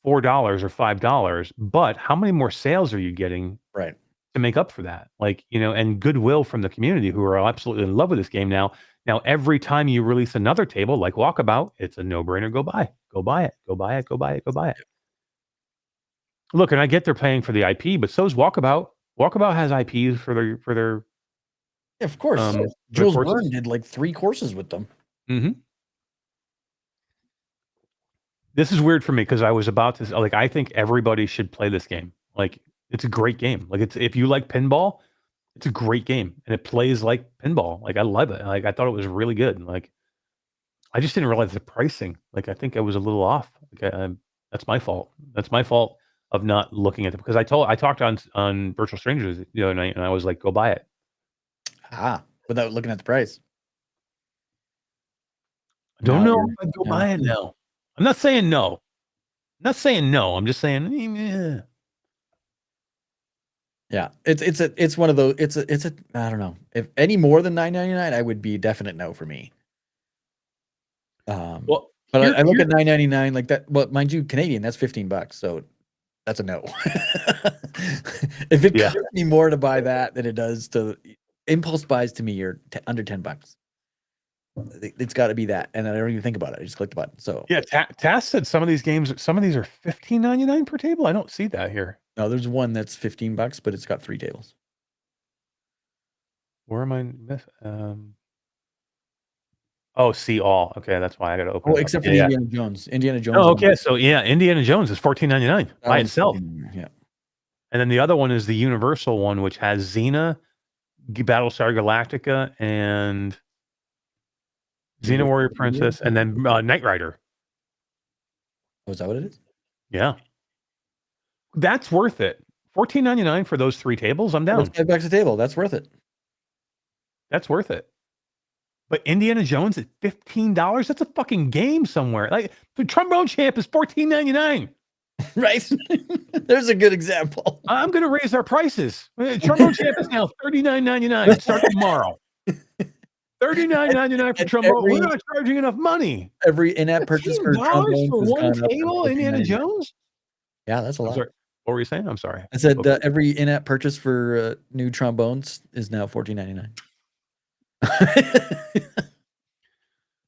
or $5, but how many more sales are you getting right to make up for that? Like, and goodwill from the community who are absolutely in love with this game now. Now, every time you release another table like Walkabout, it's a no-brainer. Go buy it. Look, and I get they're paying for the IP, but so is Walkabout. Walkabout has IPs for their. Yeah, of course. Jules Verne did like 3 courses with them. Mm-hmm. This is weird for me because I was about to like, I think everybody should play this game. Like, it's a great game. Like, if you like pinball, it's a great game, and it plays like pinball. Like, I love it. Like, I thought it was really good. Like, I just didn't realize the pricing. Like, I think I was a little off. Like, that's my fault. That's my fault of not looking at it, because I talked on Virtual Strangers the other night, and I was like, go buy it. Without looking at the price. I don't know if I'd go buy it now. I'm not saying no. I'm just saying, yeah. Yeah, it's one of those. It's a. I don't know, if any more than $9.99, I would be definite no for me. Well, but I look at $9.99 like that. Well, mind you, Canadian, that's $15, so that's a no. If it costs me more to buy that than it does to impulse buys, to me, you're under $10. It's got to be that, and I don't even think about it. I just click the button. So yeah, Tass said some of these are $15.99 per table. I don't see that here. No, there's one that's $15, but it's got 3 tables. Where am I? Oh, see all. Okay, that's why I got to open. Except for Indiana Jones. Indiana Jones. Oh, okay. So yeah, Indiana Jones is $14.99 by itself. Yeah. And then the other one is the Universal one, which has Xena, Battlestar Galactica, and Xena Warrior Princess, and then Knight Rider. Oh, is that what it is? Yeah. That's worth it. $14.99 for those 3 tables. I'm down. That's $5 a table. That's worth it. That's worth it. But Indiana Jones at $15? That's a fucking game somewhere. Like, the Trombone Champ is $14.99. Right. There's a good example. I'm going to raise our prices. Trombone Champ is now $39.99 starting tomorrow. $39.99 for Trombone. We're not charging enough money. Every in-app purchase for Trombone for one table, Indiana Jones? Yeah, that's a lot. What were you saying? I'm sorry. I said every in-app purchase for new trombones is now $14.99.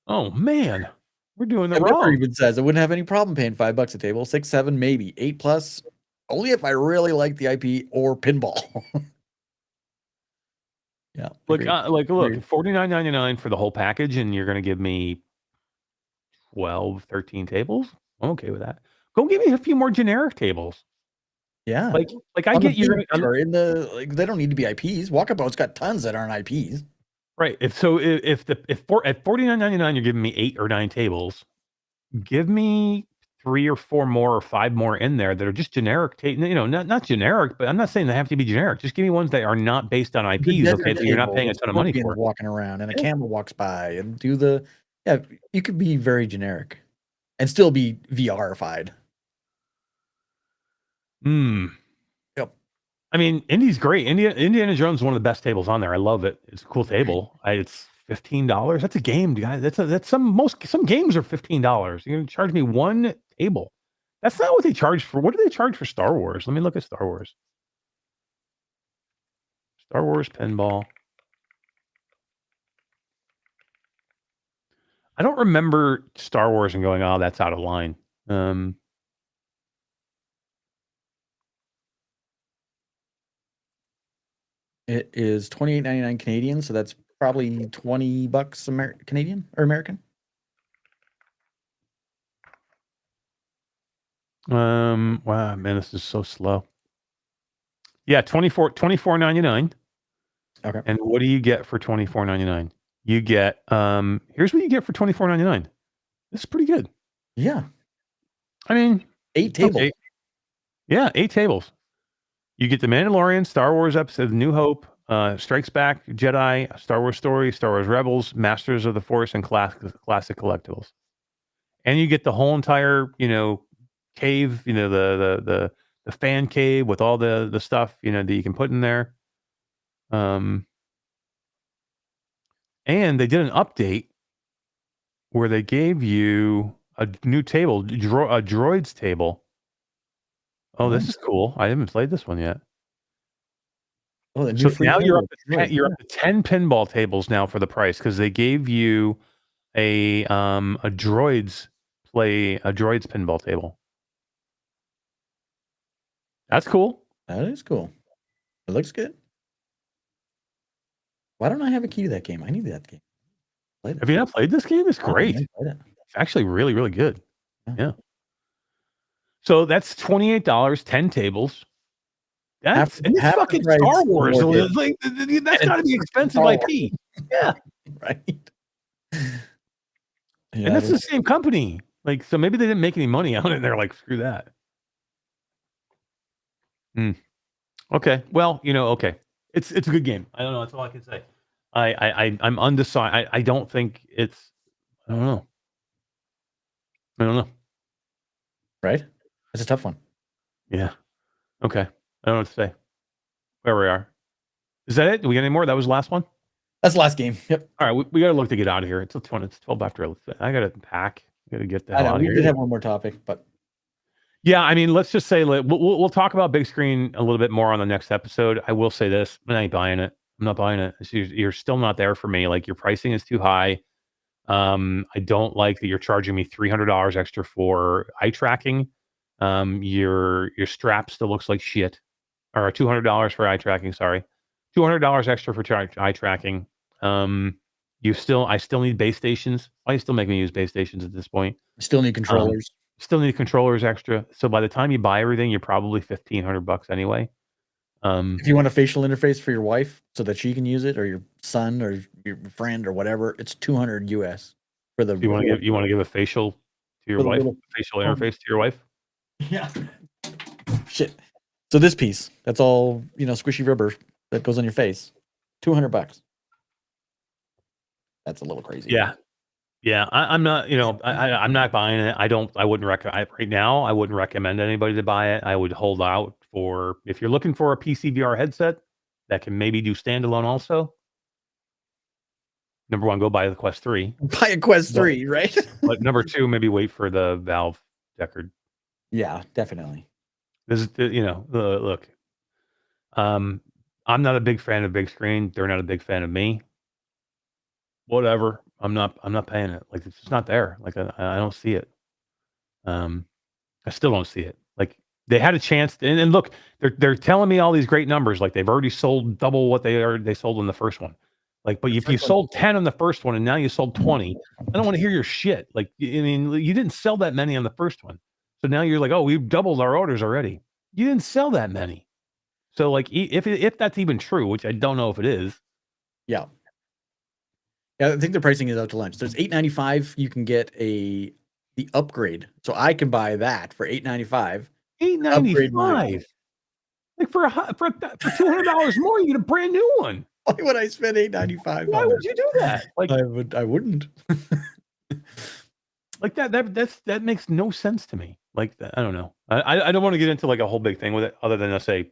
Oh man, we're doing the wrong. wrong. Even says I wouldn't have any problem paying $5 a table, 6, 7, maybe 8+, only if I really like the IP or pinball. Yeah. Look, $49.99 for the whole package, and you're going to give me 12, 13 tables. I'm okay with that. Go give me a few more generic tables. Yeah. Like I get you in the they don't need to be IPs. Walkabout's got tons that aren't IPs. Right. At $49.99 you're giving me 8 or 9 tables, give me 3 or 4 more or 5 more in there that are just generic. Not generic, but I'm not saying they have to be generic. Just give me ones that are not based on IPs. desert Okay, that you're not table paying a with ton of money scorpions for. walking around and a Yeah. camel walks by and do the you could be very generic and still be VR-fied. Yep. I mean, Indy's great. Indiana Jones is one of the best tables on there. I love it. It's a cool table. It's $15. That's a game, guys. That's some games are $15. You're gonna charge me one table. That's not what they charge for. What do they charge for Star Wars? Let me look at Star Wars. Star Wars pinball. I don't remember Star Wars and going, oh, that's out of line. It is $28.99 Canadian, so that's probably $20 Canadian or American. Wow, man, this is so slow. Yeah, $24.99. Okay. And what do you get for $24.99? You get here's what you get for $24.99. This is pretty good. Yeah. I mean, 8 tables. okay. Yeah, 8 tables. You get the Mandalorian, Star Wars episode, New Hope, Strikes Back, Jedi, Star Wars Story, Star Wars Rebels, Masters of the Force, and classic collectibles. And you get the whole entire, cave, the fan cave with all the stuff, that you can put in there. And they did an update where they gave you a new table, a droids table. Oh, this is cool. I haven't played this one yet. Oh, the So new free now you're up table. to you're up to 10 pinball tables now for the price because they gave you a droids pinball table. That's cool. That is cool. It looks good. Why don't I have a key to that game? I need that game. Have you not played this game? It's great. It's It's actually really, really good. Yeah. So that's $28, 10 tables. That's half the fucking price Star for Wars. more tables. Like, that's got to be expensive Star IP. Yeah. Right. Yeah, And that's the same company. Like, so maybe they didn't make any money on it. And they're like, screw that. Okay. Well, okay. It's a good game. I don't know. That's all I can say. I'm undecided. I don't think it's. I don't know. Right? It's a tough one. Yeah. Okay. I don't know what to say. Where we are. Is that it? Do we get any more? That was the last one? That's the last game. Yep. All right. We got to look to get out of here. It's 12 after. I got to pack. I got to get the hell out of We here. did have one more topic, but. Yeah. I mean, let's just say we'll talk about Bigscreen a little bit more on the next episode. I will say this. I ain't buying it. I'm not buying it. You're still not there for me. Like, your pricing is too high. I don't like that you're charging me $300 extra for eye tracking. Your strap still looks like shit. Or $200 for eye tracking. Sorry, $200 extra for eye tracking. I still need base stations. Why you still make me use base stations at this point? Still need controllers. Still need controllers extra. So by the time you buy everything, you're probably $1,500 anyway. If you want a facial interface for your wife so that she can use it, or your son, or your friend, or whatever, it's $200 US for the. You want to give a facial to your wife? Facial interface to your wife? Yeah. Shit. So this piece, that's all squishy rubber that goes on your face. $200. That's a little crazy. Yeah. I'm not. I'm not buying it. I wouldn't recommend right now. I wouldn't recommend anybody to buy it. I would hold out for if you're looking for a PC VR headset that can maybe do standalone also. Number one, go buy the Quest 3. Buy a Quest 3, right? But number 2, maybe wait for the Valve Deckard. Yeah, definitely. This is look. I'm not a big fan of Bigscreen. They're not a big fan of me. Whatever. I'm not paying it. Like, it's just not there. Like, I don't see it. I still don't see it. Like, they had a chance and look, they're telling me all these great numbers. Like, they've already sold double what they sold in the first one. Like, but if you sold 10 on the first one and now you sold 20, I don't want to hear your shit. Like, I mean, you didn't sell that many on the first one. So now you're like, oh, we've doubled our orders already. You didn't sell that many. So, like, if that's even true, which I don't know if it is. Yeah. Yeah, I think the pricing is out to lunch. There's $8.95. You can get a the upgrade, so I can buy that for $8.95. $8.95. Like for $200 more, you get a brand new one. Why would I spend $8.95? Why would you do that? Like I wouldn't. Like that makes no sense to me. Like I don't know. I don't want to get into like a whole big thing with it, other than to say,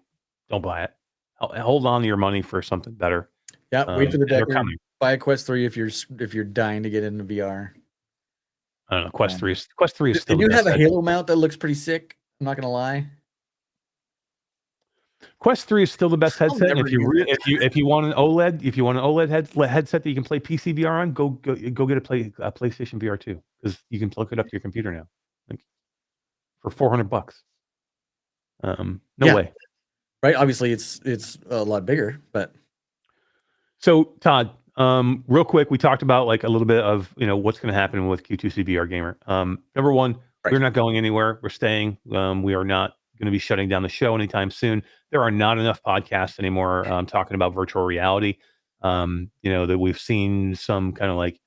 don't buy it. Hold on to your money for something better. Yeah, wait for the they're deck. coming. Buy a Quest 3 if you're dying to get into VR. I don't know. Quest 3 is still. They do the have best a Halo mount that looks pretty sick. I'm not gonna lie. Quest 3 is still the best headset. And never if you want an OLED headset that you can play PC VR on, go get a PlayStation VR 2, because you can plug it up to your computer now, like for $400. No way. Right? Obviously, it's a lot bigger, but So Todd, real quick, we talked about like a little bit of what's going to happen with Q2C VR Gamer. Number one, we're not going anywhere. We're staying. We are not going to be shutting down the show anytime soon. There are not enough podcasts anymore talking about virtual reality. That we've seen some kind of like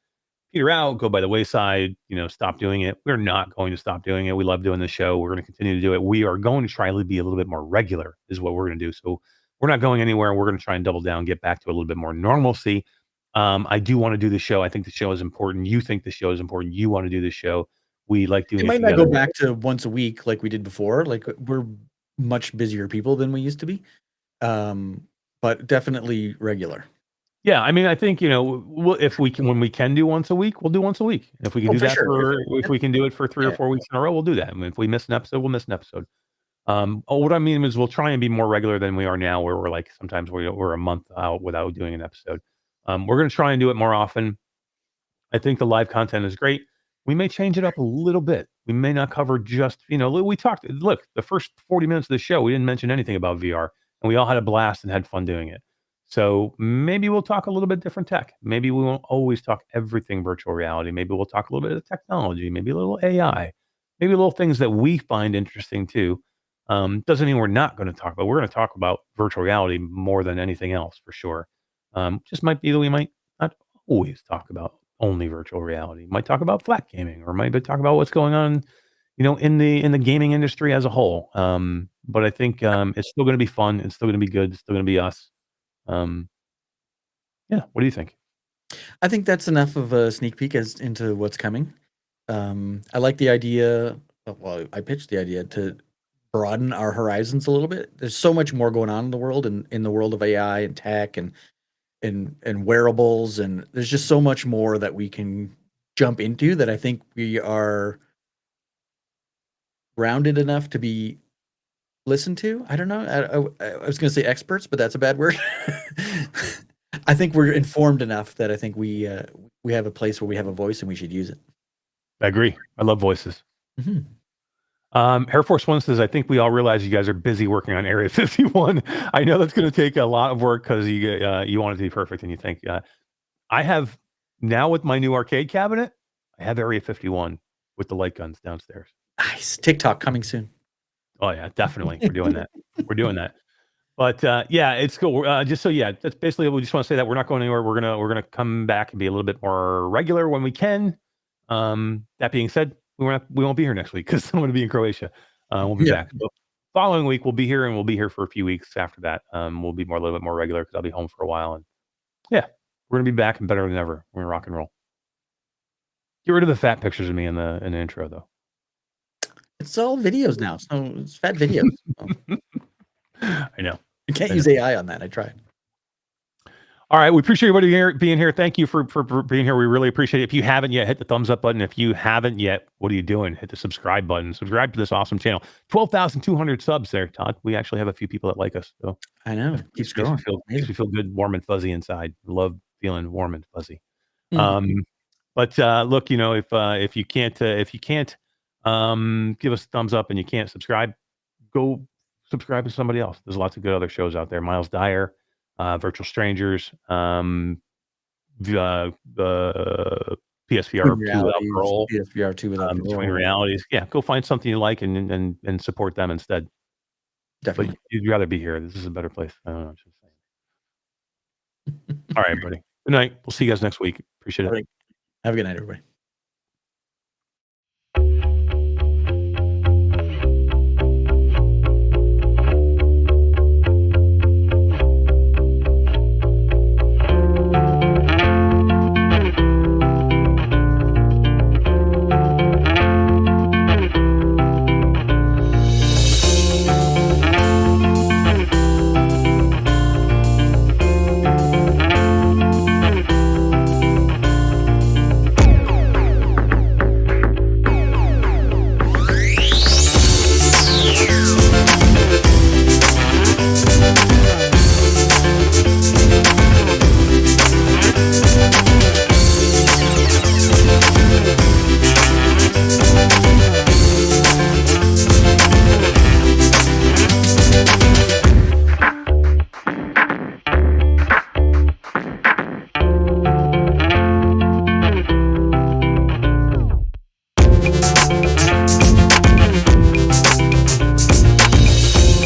peter out, go by the wayside, stop doing it. We're not going to stop doing it. We love doing the show. We're going to continue to do it. We are going to try to be a little bit more regular is what we're going to do. So we're not going anywhere. We're going to try and double down, get back to a little bit more normalcy. I do want to do the show. I think the show is important. You think the show is important. You want to do the show. We like doing it. It might not go back to once a week like we did before. Like we're much busier people than we used to be. But definitely regular. Yeah, I mean, I think when we can do once a week, we'll do once a week. If we can do that if we can do it for 3 or 4 weeks in a row, we'll do that. I mean, if we miss an episode, we'll miss an episode. What I mean is we'll try and be more regular than we are now, where we're like sometimes we're a month out without doing an episode. We're going to try and do it more often. I think the live content is great. We may change it up a little bit. We may not cover just, we talked, look, the first 40 minutes of the show, we didn't mention anything about VR, and we all had a blast and had fun doing it. So maybe we'll talk a little bit different tech. Maybe we won't always talk everything virtual reality. Maybe we'll talk a little bit of technology, maybe a little AI, maybe little things that we find interesting too. Doesn't mean we're not going to talk about. We're going to talk about virtual reality more than anything else for sure. Just might be that we might not always talk about only virtual reality. Might talk about flat gaming, or might talk about what's going on, in the gaming industry as a whole. But I think it's still going to be fun. It's still going to be good. It's still going to be us. Yeah. What do you think? I think that's enough of a sneak peek into what's coming. I like the idea. Well, I pitched the idea to broaden our horizons a little bit. There's so much more going on in the world, and in the world of AI and tech and wearables, and there's just so much more that we can jump into that I think we are rounded enough to be listened to. I don't know. I was going to say experts, but that's a bad word. I think we're informed enough that I think we have a place where we have a voice and we should use it. I agree. I love voices. Mm-hmm. Air Force One says, I think we all realize you guys are busy working on Area 51. I know that's going to take a lot of work because you want it to be perfect, and you think, I have now with my new arcade cabinet, I have Area 51 with the light guns downstairs. Nice. TikTok coming soon. Oh yeah, definitely. We're doing that. We're doing that. But yeah, it's cool. That's basically, we just want to say that we're not going anywhere. We're gonna come back and be a little bit more regular when we can. That being said, we won't be here next week because I'm going to be in Croatia. We'll be back. So following week we'll be here, and we'll be here for a few weeks after that. We'll be a little bit more regular because I'll be home for a while. And yeah, we're gonna be back and better than ever. We're gonna rock and roll. Get rid of the fat pictures of me in the intro though. It's all videos now, so it's fat videos. I know. You can't use AI on that. I tried. All right. We appreciate everybody being here. Thank you for being here. We really appreciate it. If you haven't yet, hit the thumbs up button. If you haven't yet, what are you doing? Hit the subscribe button. Subscribe to this awesome channel. 12,200 subs there, Todd. We actually have a few people that like us. So I know. Keeps growing. Makes me feel good, warm and fuzzy inside. Love feeling warm and fuzzy. Mm-hmm. But look, if you can't give us a thumbs up and you can't subscribe, go subscribe to somebody else. There's lots of good other shows out there. Miles Dyer, Virtual Strangers, the PSVR 2 without parole, PSVR 2 without parole. Between Realities. Yeah, go find something you like and support them instead. Definitely. But you'd rather be here. This is a better place. I don't know. I'm just saying. All right, everybody. Good night. We'll see you guys next week. Appreciate it. Have a good night, everybody.